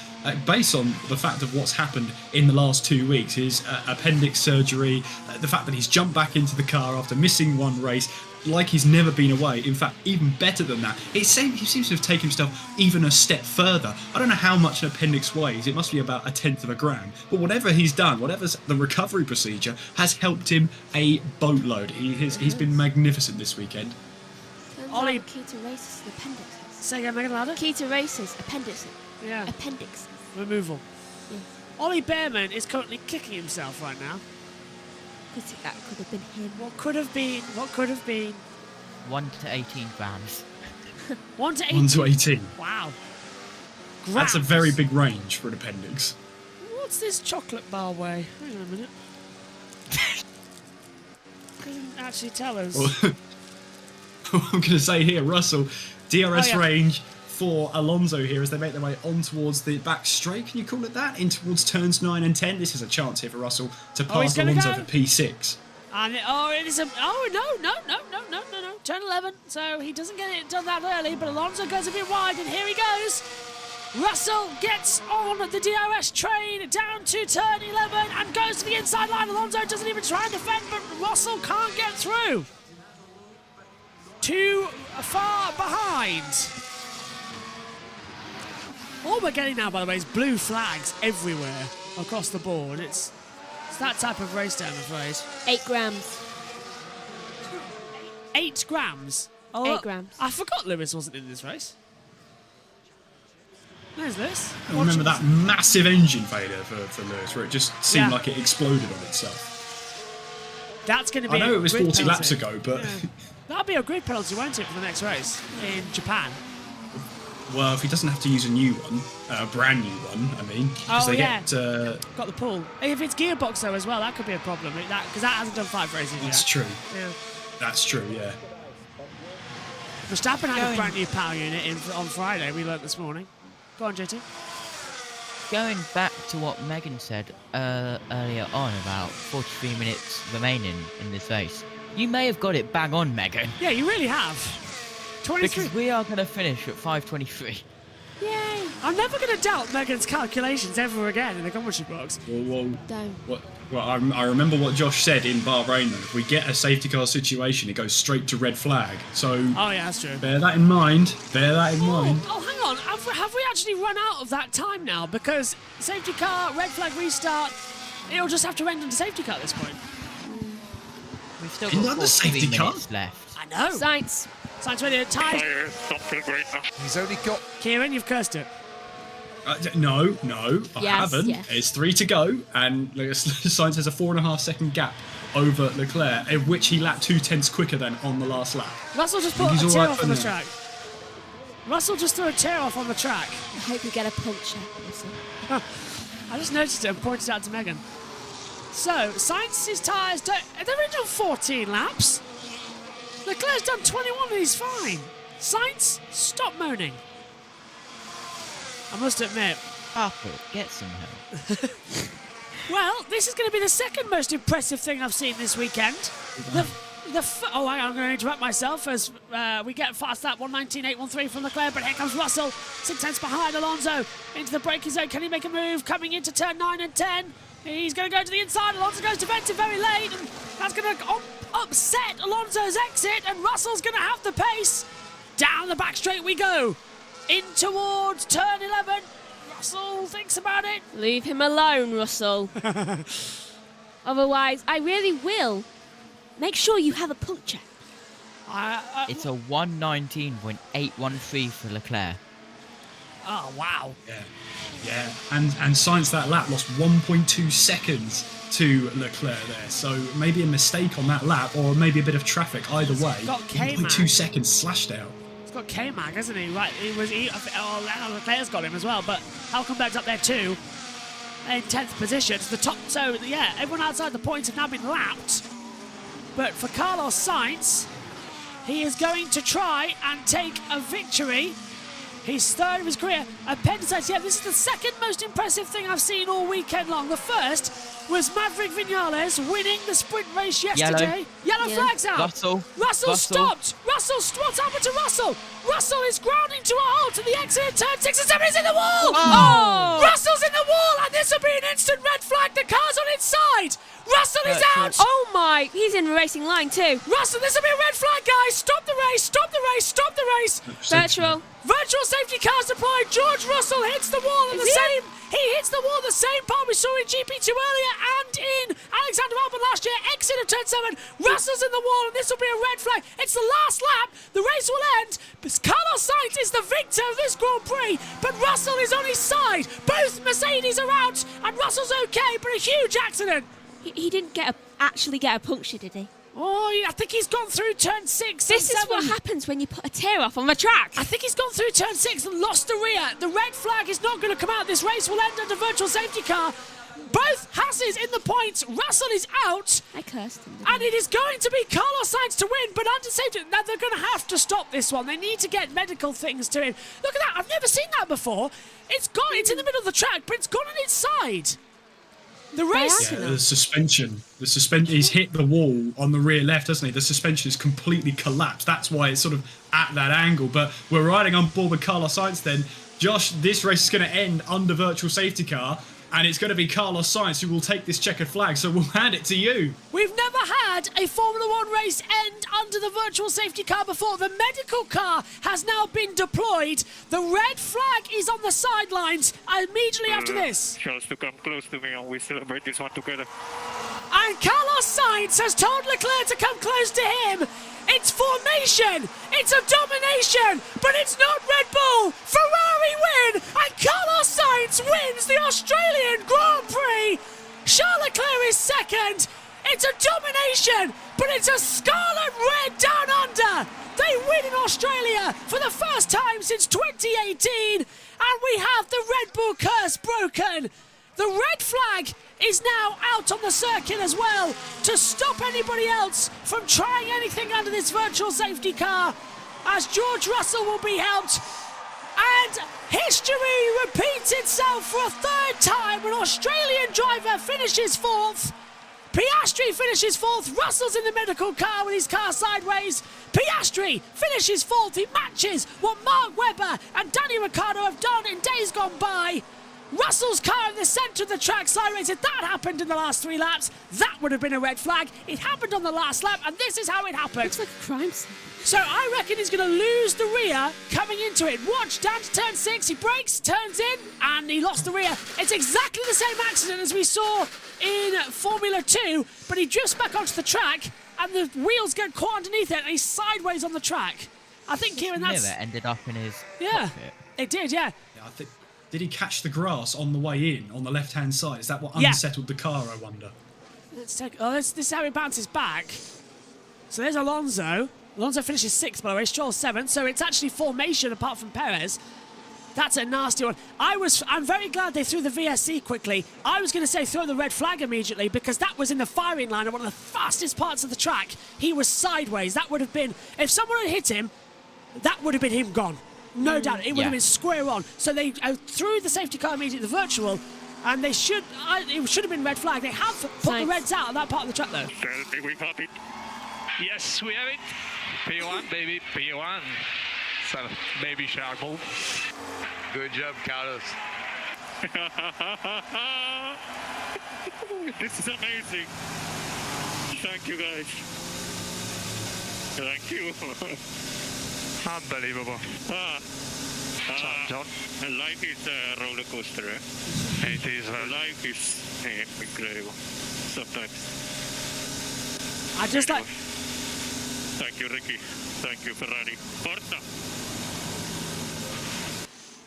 based on the fact of what's happened in the last 2 weeks, his appendix surgery, the fact that he's jumped back into the car after missing 1 race, like he's never been away. In fact, even better than that, he seems to have taken himself even a step further. I don't know how much an appendix weighs. It must be about 1/10 of a gram. But whatever he's done, whatever's the recovery procedure, has helped him a boatload. He's been magnificent this weekend. Ollie, key to races, appendixes. Say again, make it louder. Key to races, appendixes. Yeah. Appendixes. Removal. Ollie Behrman is currently kicking himself right now. That could have been him. What could have been? What could have been? 1 to 18 grams. 1 to 18? 1 to 18. Wow. That's a very big range for an appendix. What's this chocolate bar weigh? Hang on a minute. Doesn't actually tell us. I'm going to say here, Russell, DRS range for Alonso here as they make their way on towards the back straight. Can you call it that? In towards turns 9 and 10. This is a chance here for Russell to pass Alonso for P6. And it is a... Oh, no. Turn 11. So he doesn't get it done that early, but Alonso goes a bit wide, and here he goes. Russell gets on the DRS train down to turn 11 and goes to the inside line. Alonso doesn't even try and defend, but Russell can't get through. Too far behind. All we're getting now, by the way, is blue flags everywhere across the board. It's that type of race day, I'm afraid. 8 grams. 8 grams? 8 grams. I forgot Lewis wasn't in this race. There's Lewis. I remember that massive engine failure for Lewis, where it just seemed like it exploded on itself. That's going to be I know it was 40 laps ago, but... That'll be a grid penalty, won't it, for the next race in Japan? Well, if he doesn't have to use a new one, a brand new one, I mean, because they get... Got the pull. If it's gearbox, though, as well, that could be a problem, because that hasn't done 5 races yet. That's true. Yeah. That's true, yeah. Verstappen had a brand new power unit on Friday, we learnt this morning. Go on, JT. Going back to what Megan said earlier on about 43 minutes remaining in this race, you may have got it bang on, Megan. Yeah, you really have. 23. Because we are going to finish at 5:23. Yay! I'm never going to doubt Megan's calculations ever again in the commentary box. I remember what Josh said in Bahrain, though. If we get a safety car situation, it goes straight to red flag. So oh, yeah, that's true. Bear that in mind. Bear that in mind. Oh, hang on. Have we actually run out of that time now? Because safety car, red flag restart, it'll just have to end into safety car at this point. We've still got 43 minutes left. I know. Sainz ready to tie. He's only got... Kieran, you've cursed it. No, I haven't. Yes. It's 3 to go, and Sainz has a 4.5 second gap over Leclerc, in which he lapped 2/10 quicker than on the last lap. Russell just put a tear off on the track. Russell just threw a tear off on the track. I hope you get a puncture, Russell. I just noticed it and pointed out to Megan. So, Sainz's tyres, they've only done 14 laps. Leclerc's done 21 and he's fine. Sainz, stop moaning. I must admit. Harper, get some help. Well, this is going to be the second most impressive thing I've seen this weekend. Hang on, I'm going to interrupt myself as we get fast lap 1:19.813 from Leclerc, but here comes Russell, 6 tenths behind Alonso, into the braking zone. Can he make a move? Coming into turn 9 and 10. He's going to go to the inside. Alonso goes defensive very late, and that's going to upset Alonso's exit, and Russell's going to have the pace. Down the back straight we go. In towards turn 11. Russell thinks about it. Leave him alone, Russell. Otherwise, I really will. Make sure you have a puncture. It's a 1:19.813 for Leclerc. Oh, wow. Yeah. And Sainz that lap lost 1.2 seconds to Leclerc there. So maybe a mistake on that lap, or maybe a bit of traffic. Either way, 1.2 seconds slashed out. He's got K-Mag, hasn't he? Right, Leclerc's got him as well, but Hülkenberg's up there too. In 10th position. It's the top. So, yeah, everyone outside the points have now been lapped. But for Carlos Sainz, he is going to try and take a victory. He's third of his career. Appendicitis, yeah, this is the second most impressive thing I've seen all weekend long. The first was Maverick Vinales winning the sprint race yesterday. Yellow flag's out. Russell stopped. What's happened to Russell? Russell is grounding to a halt to the exit of turn 6 and 7. He's in the wall. Oh. Russell's in the wall, and this will be an instant red flag. The car's on its side. Russell is out. Oh my, he's in the racing line too. Russell, this will be a red flag, guys. Stop the race. Virtual safety cars deployed. George Russell hits the wall in the same He hits the wall the same part we saw in GP2 earlier and in Alexander Albon last year. Exit of turn 7. Russell's in the wall, and this will be a red flag. It's the last lap. The race will end. But Carlos Sainz is the victor of this Grand Prix, but Russell is on his side. Both Mercedes are out, and Russell's okay, but a huge accident. He didn't actually get a puncture, did he? Oh, I think he's gone through turn 6 This and is 7. what happens when you put a tear off on the track. I think he's gone through turn 6 and lost the rear. The red flag is not going to come out. This race will end under virtual safety car. Both Hasses in the points. Russell is out. I cursed him. And it is going to be Carlos Sainz to win, but under safety. Now they're going to have to stop this one. They need to get medical things to him. Look at that. I've never seen that before. It's gone. It's in the middle of the track, but it's gone on its side. The race. Yeah, the suspension. He's hit the wall on the rear left, hasn't he? The suspension is completely collapsed. That's why it's sort of at that angle. But we're riding on board with Carlos Sainz then. Josh, this race is going to end under virtual safety car, and it's going to be Carlos Sainz who will take this checkered flag. So we'll hand it to you. We've never had a Formula 1 race end under the virtual safety car before. The medical car has now been deployed. The red flag is on the sidelines immediately after this. Charles to come close to me and we celebrate this one together. And Carlos Sainz has told Leclerc to come close to him. It's formation. It's a domination. But it's not Red Bull. Ferrari win. And Carlos Sainz wins the Australian Grand Prix. Charles Leclerc is second. It's a domination. But it's a scarlet red down under. They win in Australia for the first time since 2018. And we have the Red Bull curse broken. The red flag is now out on the circuit as well to stop anybody else from trying anything under this virtual safety car, as George Russell will be helped. And history repeats itself for a third time. An Australian driver finishes fourth. Piastri finishes fourth. Russell's in the medical car with his car sideways. Piastri finishes fourth. He matches what Mark Webber and Danny Ricciardo have done in days gone by. Russell's car in the centre of the track sideways. If that happened in the last 3 laps, that would have been a red flag. It happened on the last lap, and this is how it happened. Looks like a crime scene. So I reckon he's going to lose the rear coming into it. Watch, down to turn 6, he brakes, turns in, and he lost the rear. It's exactly the same accident as we saw in Formula 2, but he drifts back onto the track, and the wheels get caught underneath it, and he's sideways on the track. I think, Kieran, that's... Mirror ended up in his Yeah, cockpit. it did, yeah. I think. Did he catch the grass on the way in, on the left-hand side? Is that what unsettled the car, I wonder? Let's take... Oh, this is how he bounces back. So there's Alonso. Alonso finishes 6th, by the way. Stroll 7th. So it's actually formation apart from Perez. That's a nasty one. I'm very glad they threw the VSC quickly. I was going to say throw the red flag immediately because that was in the firing line of one of the fastest parts of the track. He was sideways. That would have been... If someone had hit him, that would have been him gone. No doubt, it would have been square on. So they threw the safety car immediately, the virtual, and they should. It should have been red flag. They have put the reds out on that part of the track, though. We have it. Yes, we have it. P1, baby, P1. So, baby shark move. Good job, Carlos. This is amazing. Thank you, guys. Thank you. Unbelievable. John. Life is a roller coaster, eh? It is. Life is incredible. Sometimes. I just like... Thank you, Ricky. Thank you, Ferrari. Forza!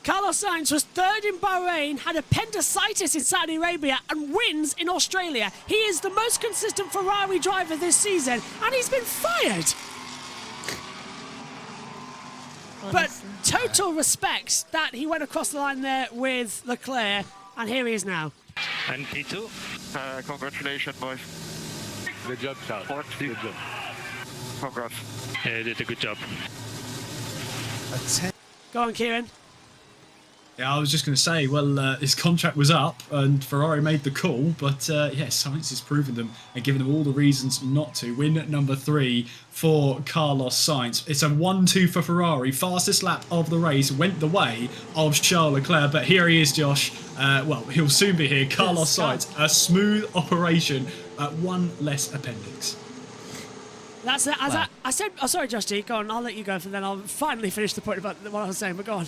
Carlos Sainz was 3rd in Bahrain, had appendicitis in Saudi Arabia, and wins in Australia. He is the most consistent Ferrari driver this season, and he's been fired. But total respect that he went across the line there with Leclerc, and here he is now. And P2. Congratulations, boys. Good job, Charles. Good job. Congrats. Yeah, did a good job. Go on, Kieran. Yeah, I was just going to say, well, his contract was up and Ferrari made the call, but yeah, Sainz has proven them and given them all the reasons not to. Win at number 3 for Carlos Sainz. It's a 1-2 for Ferrari. Fastest lap of the race went the way of Charles Leclerc, but here he is, Josh. Well, he'll soon be here. Carlos Sainz, a smooth operation, one less appendix. That's it. As I said, oh, sorry, Josh G, go on, I'll let you go, and then I'll finally finish the point about what I was saying, but go on.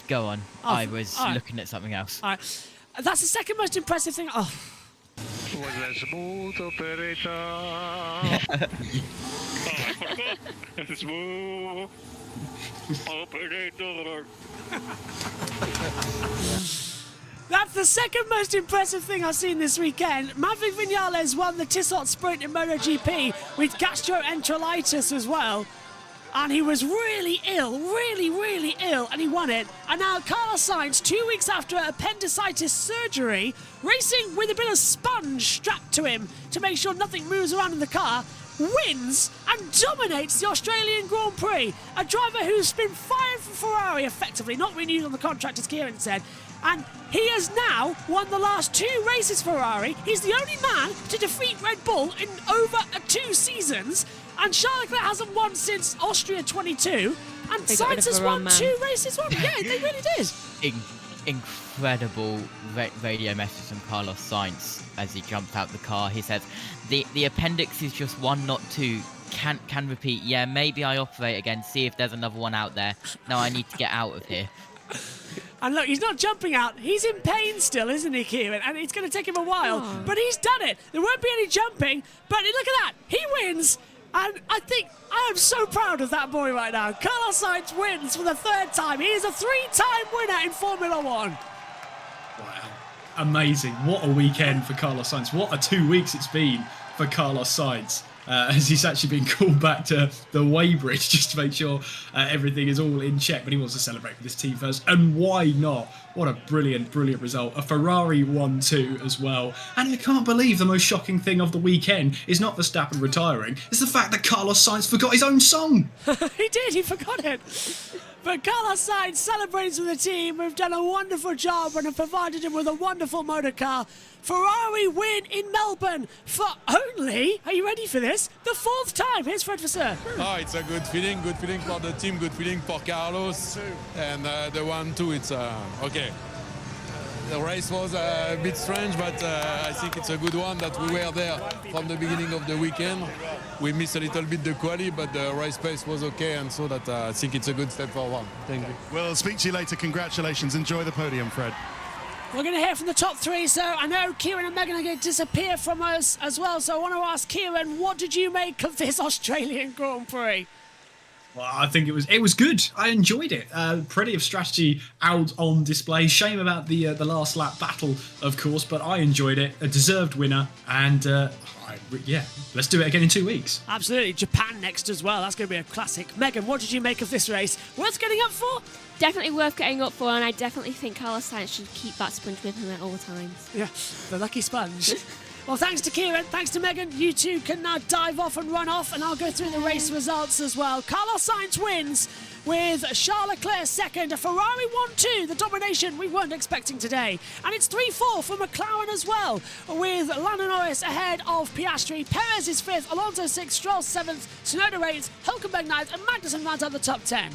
Go on. Oh, I was all right. looking at something else. All right. That's the second most impressive thing. Oh. Was a smooth operator. Smooth operator. That's the second most impressive thing I've seen this weekend. Maverick Vinales won the Tissot Sprint in MotoGP with gastroenteritis as well. And he was really ill, really ill, and he won it. And now Carlos Sainz, 2 weeks after appendicitis surgery, racing with a bit of sponge strapped to him to make sure nothing moves around in the car, wins and dominates the Australian Grand Prix. A driver who's been fired from Ferrari, effectively, not renewed on the contract, as Kieran said. And he has now won the last 2 races for Ferrari. He's the only man to defeat Red Bull in over 2 seasons. And Charles Leclerc hasn't won since Austria 22. And They got rid Sainz of has the won wrong man. 2 races. Yeah, they really did. Incredible radio message from Carlos Sainz as he jumped out the car. He says, the appendix is just 1, not 2. Can repeat. Yeah, maybe I operate again, see if there's another one out there. No, I need to get out of here. And look, he's not jumping out. He's in pain still, isn't he, Kieran? And it's going to take him a while. Oh. But he's done it. There won't be any jumping. But look at that. He wins. And I think I am so proud of that boy right now. Carlos Sainz wins for the 3rd time. He is a 3-time winner in Formula 1. Wow. Amazing. What a weekend for Carlos Sainz. What a 2 weeks it's been for Carlos Sainz. As he's actually been called back to the weighbridge just to make sure everything is all in check. But he wants to celebrate with his team first. And why not? What a brilliant result. A Ferrari 1-2 as well. And I can't believe the most shocking thing of the weekend is not Verstappen retiring. It's the fact that Carlos Sainz forgot his own song. He did. He forgot it. But Carlos Sainz celebrates with the team. We've done a wonderful job and have provided him with a wonderful motor car. Ferrari win in Melbourne for only, are you ready for this, the 4th time. Here's Fred Vasseur. Oh, it's a good feeling for the team, good feeling for Carlos. And the 1-2, it's okay. The race was a bit strange, but I think it's a good one that we were there from the beginning of the weekend. We missed a little bit the quali, but the race pace was okay, and so that I think it's a good step forward. Thank you. We'll speak to you later. Congratulations. Enjoy the podium, Fred. We're going to hear from the top 3, so I know Kieran and Megan are going to disappear from us as well, so I want to ask Kieran, what did you make of this Australian Grand Prix? Well, I think it was good. I enjoyed it. Plenty of strategy out on display. Shame about the last lap battle, of course, but I enjoyed it. A deserved winner, and yeah, let's do it again in 2 weeks. Absolutely. Japan next as well. That's going to be a classic. Megan, what did you make of this race? Worth getting up for? Definitely worth getting up for, and I definitely think Carlos Sainz should keep that sponge with him at all times. Yeah, the lucky sponge. Well, thanks to Kieran, thanks to Megan. You two can now dive off and run off, and I'll go through the race results as well. Carlos Sainz wins with Charles Leclerc second. A Ferrari 1-2, the domination we weren't expecting today. And it's 3-4 for McLaren as well, with Lando Norris ahead of Piastri. Perez is 5th, Alonso 6th, Stroll 7th, Tsunoda 8th, Hülkenberg 9th, and Magnussen rounds out the top 10.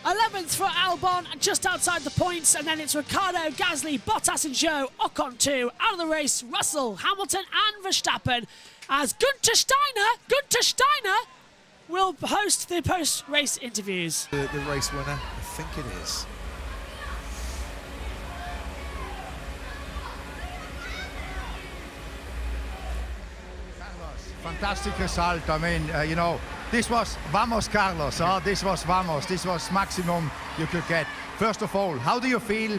11th for Albon, just outside the points, and then it's Ricciardo, Gasly, Bottas and Zhou, Ocon 2, out of the race, Russell, Hamilton and Verstappen, as Günther Steiner will host the post-race interviews. The race winner, I think it is. Fantastic result. I mean, you know, this was Vamos, Carlos. This was Vamos. This was maximum you could get. First of all, how do you feel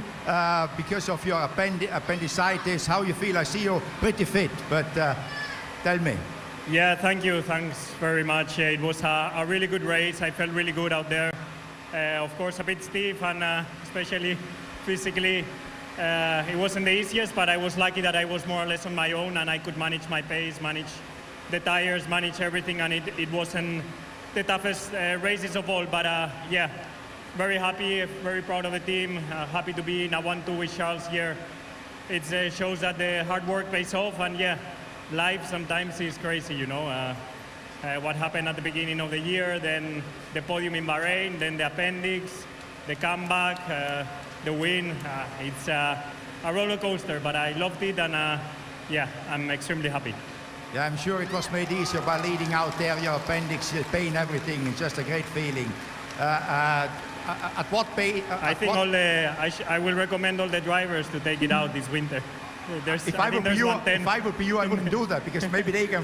because of your appendicitis? How you feel? I see you pretty fit, but tell me. Yeah, thank you. Thanks very much. It was a really good race. I felt really good out there. Of course, a bit stiff and especially physically. It wasn't the easiest, but I was lucky that I was more or less on my own and I could manage my pace, manage the tires, manage everything, and it wasn't the toughest races of all. But yeah, very happy, very proud of the team. Happy to be in a 1-2 with Charles here. It shows that the hard work pays off, and yeah, life sometimes is crazy, you know. What happened at the beginning of the year, then the podium in Bahrain, then the appendix, the comeback, the win. It's a roller coaster, but I loved it, and yeah, I'm extremely happy. Yeah, I'm sure it was made easier by leading out there, your appendix, your pain, everything. It's just a great feeling. at what pace? I think I will recommend all the drivers to take it out this winter. If I would be you, I wouldn't do that because maybe they can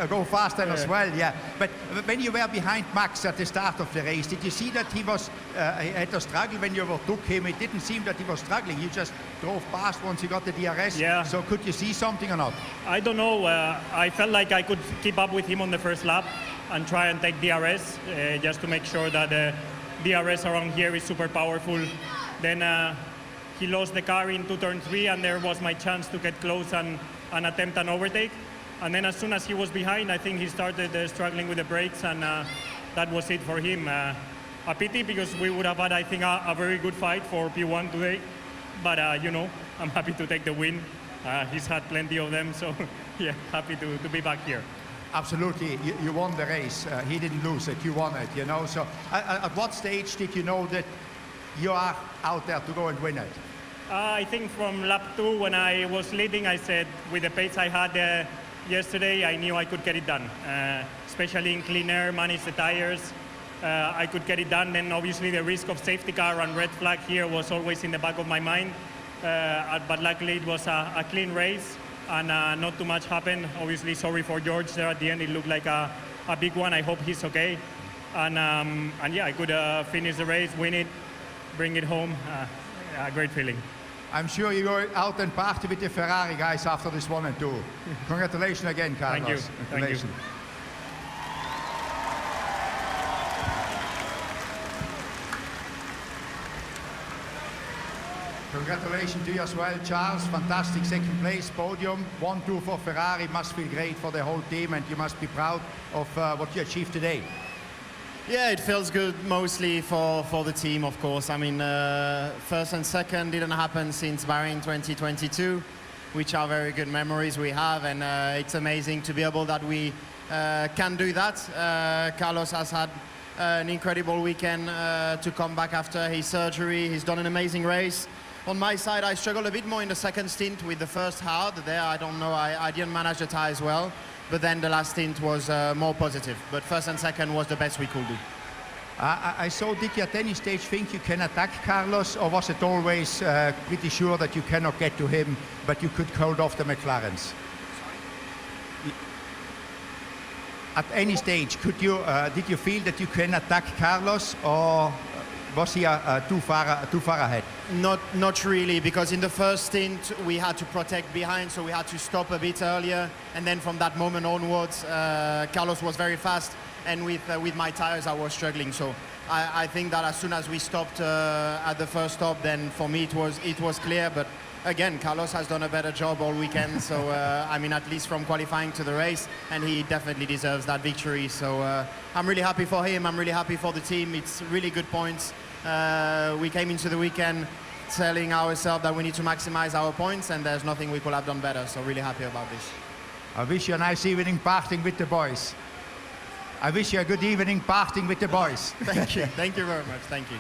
go faster as well. Yeah. But when you were behind Max at the start of the race, did you see that he had a struggle when you overtook him? It didn't seem that he was struggling. You just drove past once you got the DRS. Yeah. So could you see something or not? I don't know. I felt like I could keep up with him on the first lap and try and take DRS just to make sure that DRS around here is super powerful. Then he lost the car into turn 3, and there was my chance to get close and attempt an overtake. And then as soon as he was behind, I think he started struggling with the brakes, and that was it for him. A pity, because we would have had, I think, a very good fight for P1 today. But, I'm happy to take the win. He's had plenty of them, so yeah, happy to be back here. Absolutely, you won the race. He didn't lose it, you won it, So at what stage did you know that you are out there to go and win it? I think from lap 2, when I was leading, I said with the pace I had yesterday, I knew I could get it done. Especially in clean air, manage the tires. I could get it done. Then obviously the risk of safety car and red flag here was always in the back of my mind. But luckily it was a clean race, and not too much happened. Obviously sorry for George there at the end. It looked like a big one. I hope he's okay. And yeah, I could finish the race, win it, bring it home. A great feeling. I'm sure you go out and party with the Ferrari guys after this 1 and 2. Congratulations again, Carlos. Thank you. Congratulations. Congratulations to you as well, Charles. Fantastic second place, podium. 1-2 for Ferrari. Must feel great for the whole team, and you must be proud of what you achieved today. Yeah, it feels good mostly for the team, of course. I mean, first and second didn't happen since Bahrain 2022, which are very good memories we have, and it's amazing to be able that we can do that. Carlos has had an incredible weekend to come back after his surgery. He's done an amazing race. On my side, I struggled a bit more in the second stint with the first hard. There, I don't know, I didn't manage the tyres well. But then the last stint was more positive. But first and second was the best we could do. I saw, did you at any stage think you can attack Carlos, or was it always pretty sure that you cannot get to him, but you could hold off the McLarens? At any stage, did you feel that you can attack Carlos, or was he too far ahead? Not really, because in the first stint we had to protect behind, so we had to stop a bit earlier, and then from that moment onwards, Carlos was very fast, and with my tires I was struggling. So I think that as soon as we stopped at the first stop, then for me it was clear. But again, Carlos has done a better job all weekend. So I mean, at least from qualifying to the race, and he definitely deserves that victory. So I'm really happy for him. I'm really happy for the team. It's really good points. We came into the weekend telling ourselves that we need to maximize our points, and there's nothing we could have done better. So really happy about this. I wish you a nice evening partying with the boys. I wish you a good evening partying with the boys. Thank you. Thank you very much. Thank you.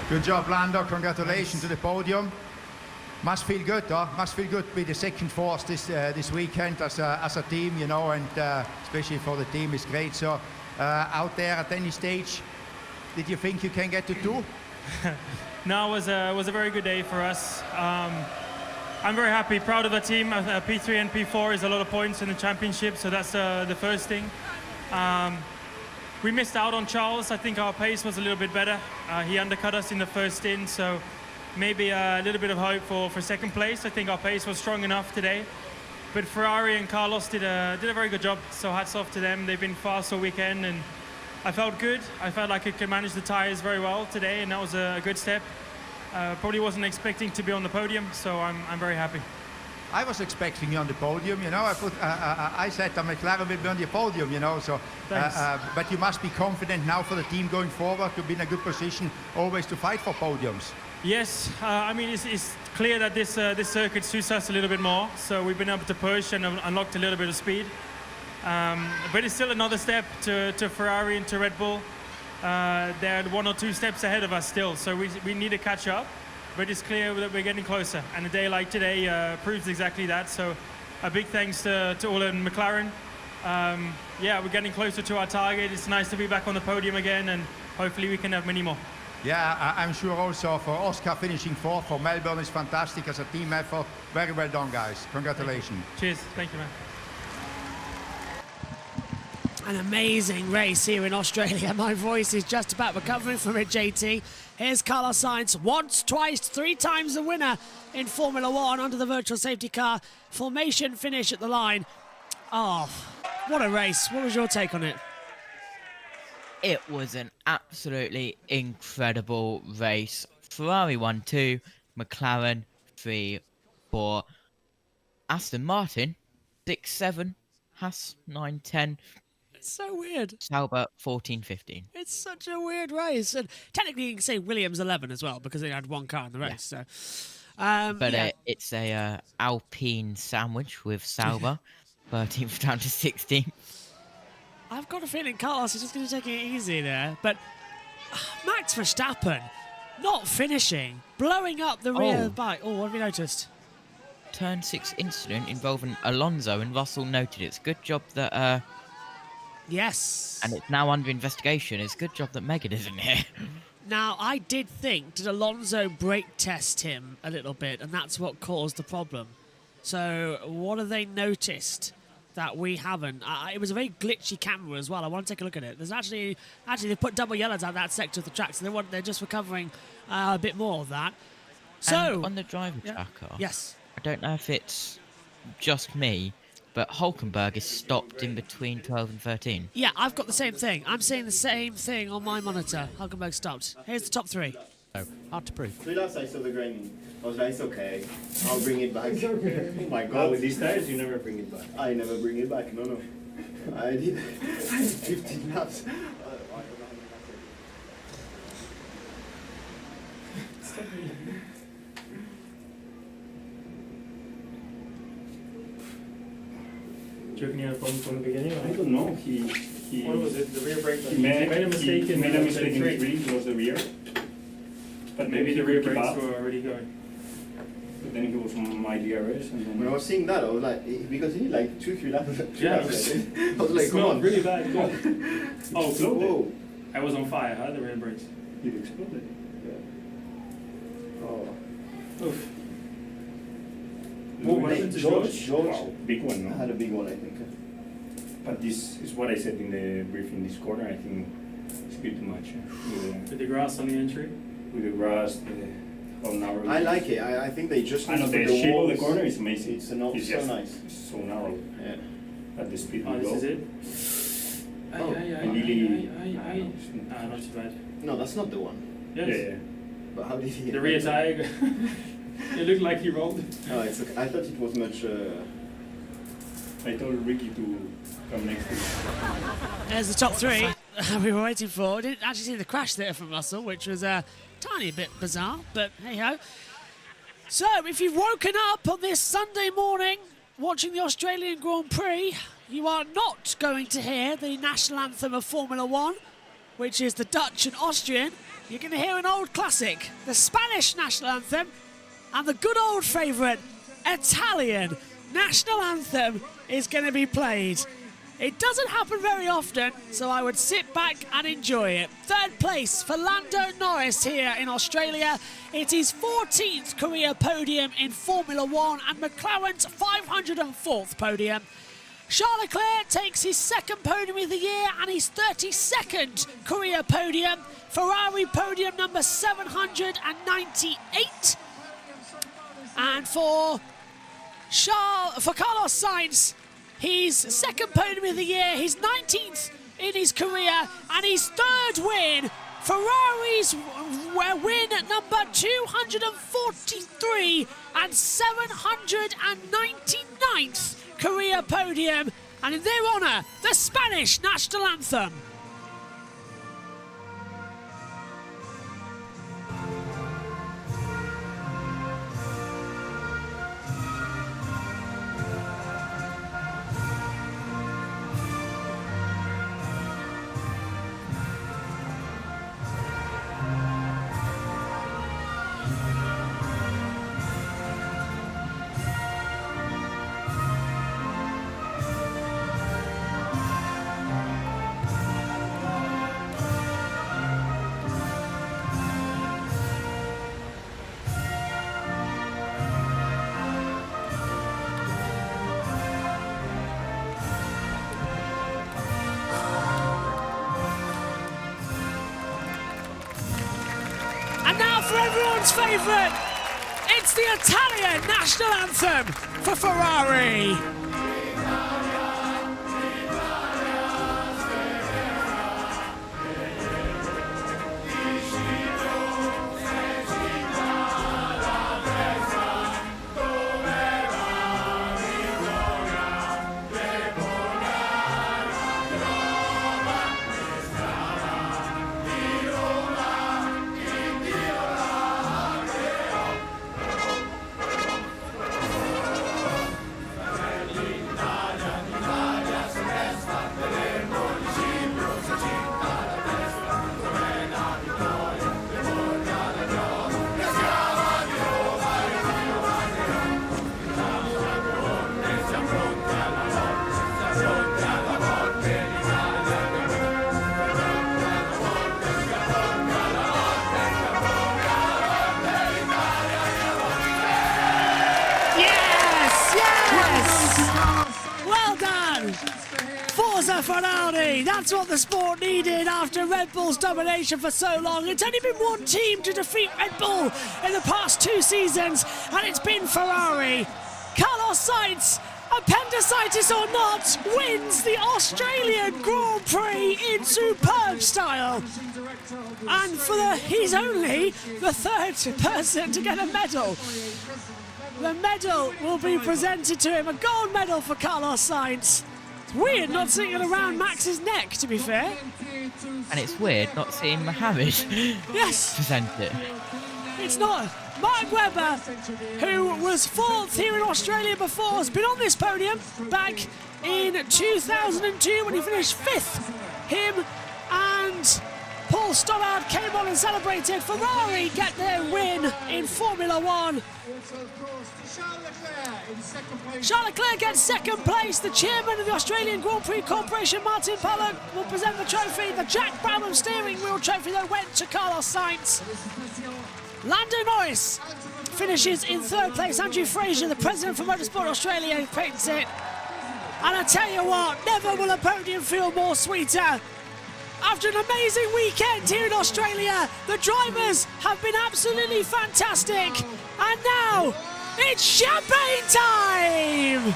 Good job, Lando. Congratulations to the podium. Must feel good, though. Must feel good to be the second force this weekend as a team, you know, and especially for the team, it's great. So out there at any stage, did you think you can get to 2? No, it was a very good day for us. I'm very happy, proud of the team. P3 and P4 is a lot of points in the championship, so that's the first thing. We missed out on Charles. I think our pace was a little bit better. He undercut us in the first stint, so maybe a little bit of hope for second place. I think our pace was strong enough today. But Ferrari and Carlos did a very good job, so hats off to them. They've been fast all weekend, and I felt good. I felt like I could manage the tires very well today, and that was a good step. Probably wasn't expecting to be on the podium, so I'm very happy. I was expecting you on the podium, you know. I said that McLaren will be on the podium, you know. So, but you must be confident now for the team going forward to be in a good position, always to fight for podiums. Yes, I mean it's clear that this circuit suits us a little bit more. So we've been able to push and unlocked a little bit of speed. But it's still another step to Ferrari and to Red Bull. They're 1 or 2 steps ahead of us still, so we need to catch up. But it's clear that we're getting closer, and a day like today proves exactly that. So a big thanks to all in McLaren. Yeah, we're getting closer to our target. It's nice to be back on the podium again, and hopefully we can have many more. Yeah, I'm sure also for Oscar finishing fourth for Melbourne is fantastic as a team effort. Very well done, guys. Congratulations. Cheers. Thank you, man. An amazing race here in Australia. My voice is just about recovering from it, JT. Here's Carlos Sainz, once, twice, 3 times the winner in Formula One under the virtual safety car. Formation finish at the line. Oh, what a race. What was your take on it? It was an absolutely incredible race. Ferrari won 2, McLaren 3, 4, Aston Martin 6, 7, Haas 9, 10. It's so weird. Sauber 14, 15. It's such a weird race. And technically you can say Williams 11 as well because they had 1 car in the race. Yeah. So, but yeah. It's a Alpine sandwich with Sauber 13th down to 16th. I've got a feeling Carlos is just going to take it easy there. But Max Verstappen not finishing, blowing up the rear bike. Oh, what have you noticed? Turn 6 incident involving Alonso, and Russell noted it's good job that... yes. And it's now under investigation. It's good job that Megan isn't here. Now, I did think, did Alonso brake test him a little bit, and that's what caused the problem. So, what have they noticed that we haven't? It was a very glitchy camera as well. I want to take a look at it. There's actually they put double yellows out that sector of the track, so they're just recovering a bit more of that. So, and on the driver tracker, yes, I don't know if it's just me, but Hulkenberg is stopped in between 12 and 13. Yeah, I've got the same thing. I'm seeing the same thing on my monitor. Hulkenberg stopped. Here's the top 3. Oh, hard to prove. 3 laps I saw the grinding. I was like, it's okay. I'll bring it back. Oh my God. Oh, with these tires, you never bring it back. I never bring it back. No. I did 15 laps. Do you reckon you had a problem from the beginning? I don't know. He what was it? The rear brake? He made a mistake in the straight. green towards the rear. But maybe the rear brakes were already going. But then he was on my DRS, and then when I was seeing that, I was like, because he like 2-3 laps. Yeah, I was like, come on, really bad. Oh, whoa! I was on fire. Huh? The rear brakes. It exploded. Yeah. Oh. Oof. What happened to George? Wow, big one, no? I had a big one, I think. But this is what I said in the briefing. This corner, I think it's a bit too much. With the grass on the entry. With the grass, how narrow. I like it. I think they just. I know the shape of the corner is amazing. It's so nice. It's so narrow. Yeah. At the speed we we go. This is it. Not too bad. No, that's not the one. Yes. Yeah. But how did he? The rear tire. It looked like he rolled. No, it's okay. I thought it was much. I told Ricky to come next to me. There's the top 3 we were waiting for. Didn't actually see the crash there from Russell, which was a tiny bit bizarre, but hey ho. So, if you've woken up on this Sunday morning watching the Australian Grand Prix, you are not going to hear the national anthem of Formula One, which is the Dutch and Austrian. You're going to hear an old classic, the Spanish national anthem, and the good old favourite, Italian national anthem is going to be played. It doesn't happen very often, so I would sit back and enjoy it. 3rd place for Lando Norris here in Australia. It is 14th career podium in Formula One and McLaren's 504th podium. Charles Leclerc takes his 2nd podium of the year and his 32nd career podium. Ferrari podium number 798. And for Carlos Sainz, his 2nd podium of the year, his 19th in his career, and his 3rd win. Ferrari's win at number 243 and 799th career podium, and in their honour, the Spanish national anthem. And now for everyone's favourite, it's the Italian national anthem for Ferrari. Ferrari, that's what the sport needed after Red Bull's domination for so long. It's only been one team to defeat Red Bull in the past 2 seasons, and it's been Ferrari. Carlos Sainz, appendicitis or not, wins the Australian Grand Prix in superb style. And he's only the 3rd person to get a medal. The medal will be presented to him, a gold medal for Carlos Sainz. It's weird not seeing it around Max's neck, to be fair. And it's weird not seeing Mohammed present it. It's not. Mark Webber, who was 4th here in Australia before, has been on this podium back in 2002 when he finished 5th. Him and Paul Stoddard came on and celebrated. Ferrari get their win in Formula 1. Charles Leclerc gets 2nd place. The chairman of the Australian Grand Prix Corporation, Martin Pollock, will present the trophy. The Jack Brabham steering wheel trophy, though, went to Carlos Sainz. Lando Norris finishes in 3rd place. Andrew Fraser, the president for Motorsport Australia, paints it. And I tell you what, never will a podium feel more sweeter. After an amazing weekend here in Australia, the drivers have been absolutely fantastic. And now, it's champagne time!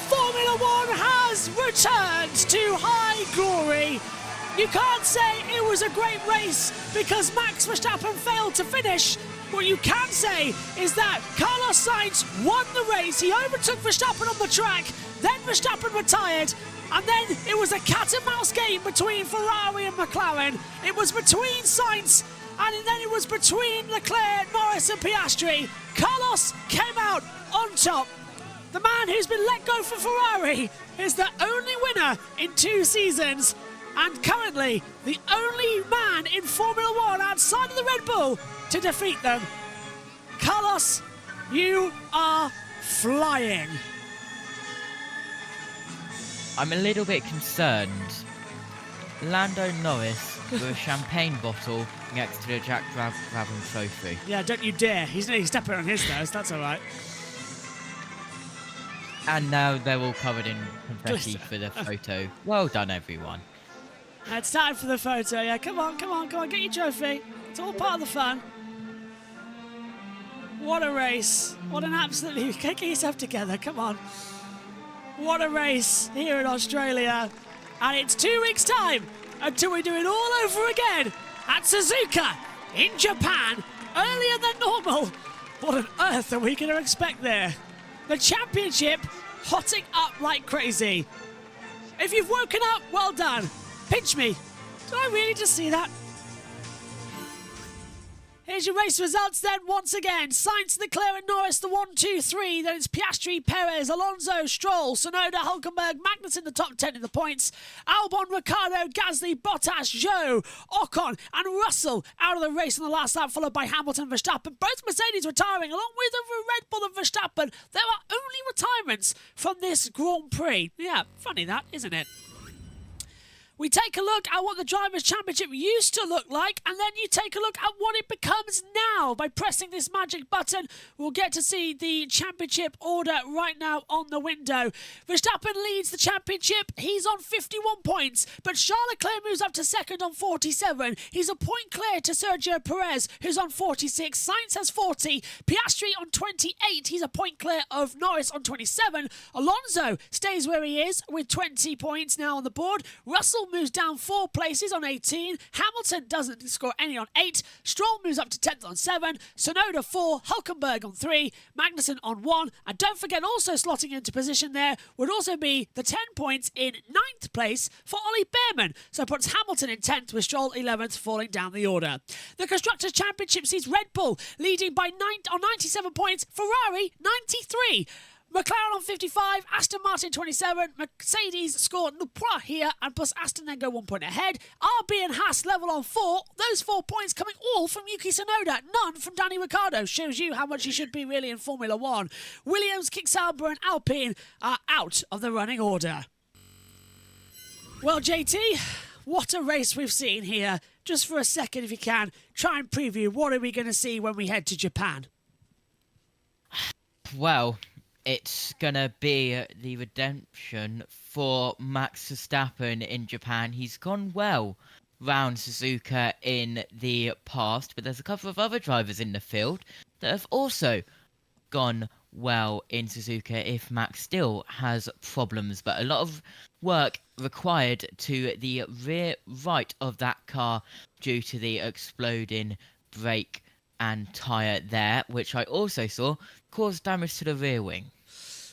Formula 1 has returned to high glory. You can't say it was a great race because Max Verstappen failed to finish. What you can say is that Carlos Sainz won the race. He overtook Verstappen on the track, then Verstappen retired, and then it was a cat and mouse game between Ferrari and McLaren. It was between Sainz, and then it was between Leclerc, Norris and Piastri. Carlos came out on top. The man who's been let go for Ferrari is the only winner in 2 seasons, and currently the only man in Formula 1 outside of the Red Bull to defeat them. Carlos, you are flying. I'm a little bit concerned. Lando Norris with a champagne bottle next to the Jack Brabham trophy. Yeah, don't you dare. He's stepping on his nose, that's all right. And now they're all covered in confetti for the photo. Well done, everyone. It's time for the photo, yeah. Come on, get your trophy. It's all part of the fun. What a race. What an absolutely... Get yourself together, come on. What a race here in Australia. And it's 2 weeks' time until we do it all over again at Suzuka in Japan, earlier than normal. What on earth are we going to expect there? The championship hotting up like crazy. If you've woken up, well done. Pinch me. Did I really just see that? Here's your race results then once again. Sainz, Leclerc and Norris, the 1, 2, 3. Then it's Piastri, Perez, Alonso, Stroll, Tsunoda, Hulkenberg, Magnussen the top 10 in the points. Albon, Ricciardo, Gasly, Bottas, Zhou, Ocon and Russell out of the race in the last lap, followed by Hamilton, Verstappen. Both Mercedes retiring, along with Red Bull and Verstappen. There are only retirements from this Grand Prix. Yeah, funny that, isn't it? We take a look at what the Drivers' Championship used to look like, and then you take a look at what it becomes now. By pressing this magic button, we'll get to see the championship order right now on the window. Verstappen leads the championship. He's on 51 points, but Charles Leclerc moves up to second on 47. He's a point clear to Sergio Perez, who's on 46. Sainz has 40. Piastri on 28. He's a point clear of Norris on 27. Alonso stays where he is with 20 points now on the board. Russell moves down 4 places on 18. Hamilton doesn't score any on 8. Stroll moves up to 10th on 7. Sonoda 4. Hülkenberg on 3. Magnussen on 1. And don't forget, also slotting into position there would also be the 10 points in 9th place for Ollie Behrman. So puts Hamilton in 10th with Stroll 11th, falling down the order. The Constructors' Championship sees Red Bull leading by 97 points. Ferrari 93. McLaren on 55, Aston Martin 27, Mercedes score le point here, and plus Aston then go 1 point ahead. RB and Haas level on 4, those 4 points coming all from Yuki Tsunoda, none from Danny Ricciardo. Shows you how much he should be really in Formula 1. Williams, Kick Sauber and Alpine are out of the running order. Well, JT, what a race we've seen here. Just for a second, if you can, try and preview what are we going to see when we head to Japan. Well, it's going to be the redemption for Max Verstappen in Japan. He's gone well round Suzuka in the past, but there's a couple of other drivers in the field that have also gone well in Suzuka if Max still has problems. But a lot of work required to the rear right of that car due to the exploding brake and tyre there, which I also saw caused damage to the rear wing.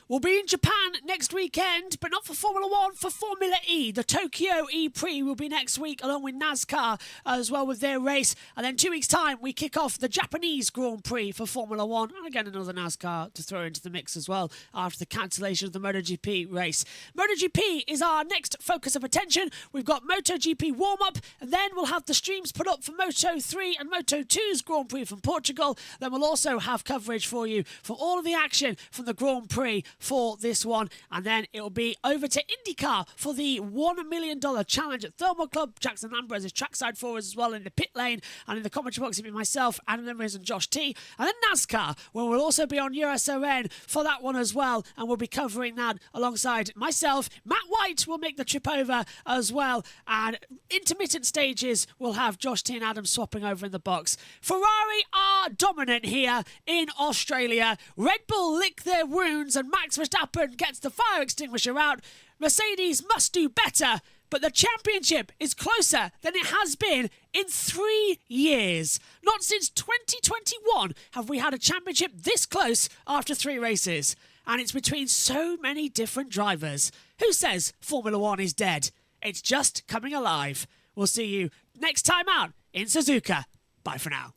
We'll be in Japan next weekend, but not for Formula 1, for Formula E. The Tokyo E-Prix will be next week, along with NASCAR as well with their race. And then 2 weeks' time, we kick off the Japanese Grand Prix for Formula 1. And again, another NASCAR to throw into the mix as well after the cancellation of the MotoGP race. MotoGP is our next focus of attention. We've got MotoGP warm-up, and then we'll have the streams put up for Moto3 and Moto2's Grand Prix from Portugal. Then we'll also have coverage for you for all of the action from the Grand Prix for this one, and then it'll be over to IndyCar for the $1 million challenge at Thermal Club. Jackson Ambrose is trackside for us as well in the pit lane, and in the commentary box it'll be myself, Adam Limerick and Josh T, and then NASCAR, where we'll also be on USON for that one as well, and we'll be covering that alongside myself. Matt White will make the trip over as well, and intermittent stages will have Josh T and Adam swapping over in the box. Ferrari are dominant here in Australia. Red Bull lick their wounds and Max Verstappen gets the fire extinguisher out. Mercedes must do better, but the championship is closer than it has been in 3 years. Not since 2021 have we had a championship this close after 3 races. And it's between so many different drivers. Who says Formula 1 is dead? It's just coming alive. We'll see you next time out in Suzuka. Bye for now.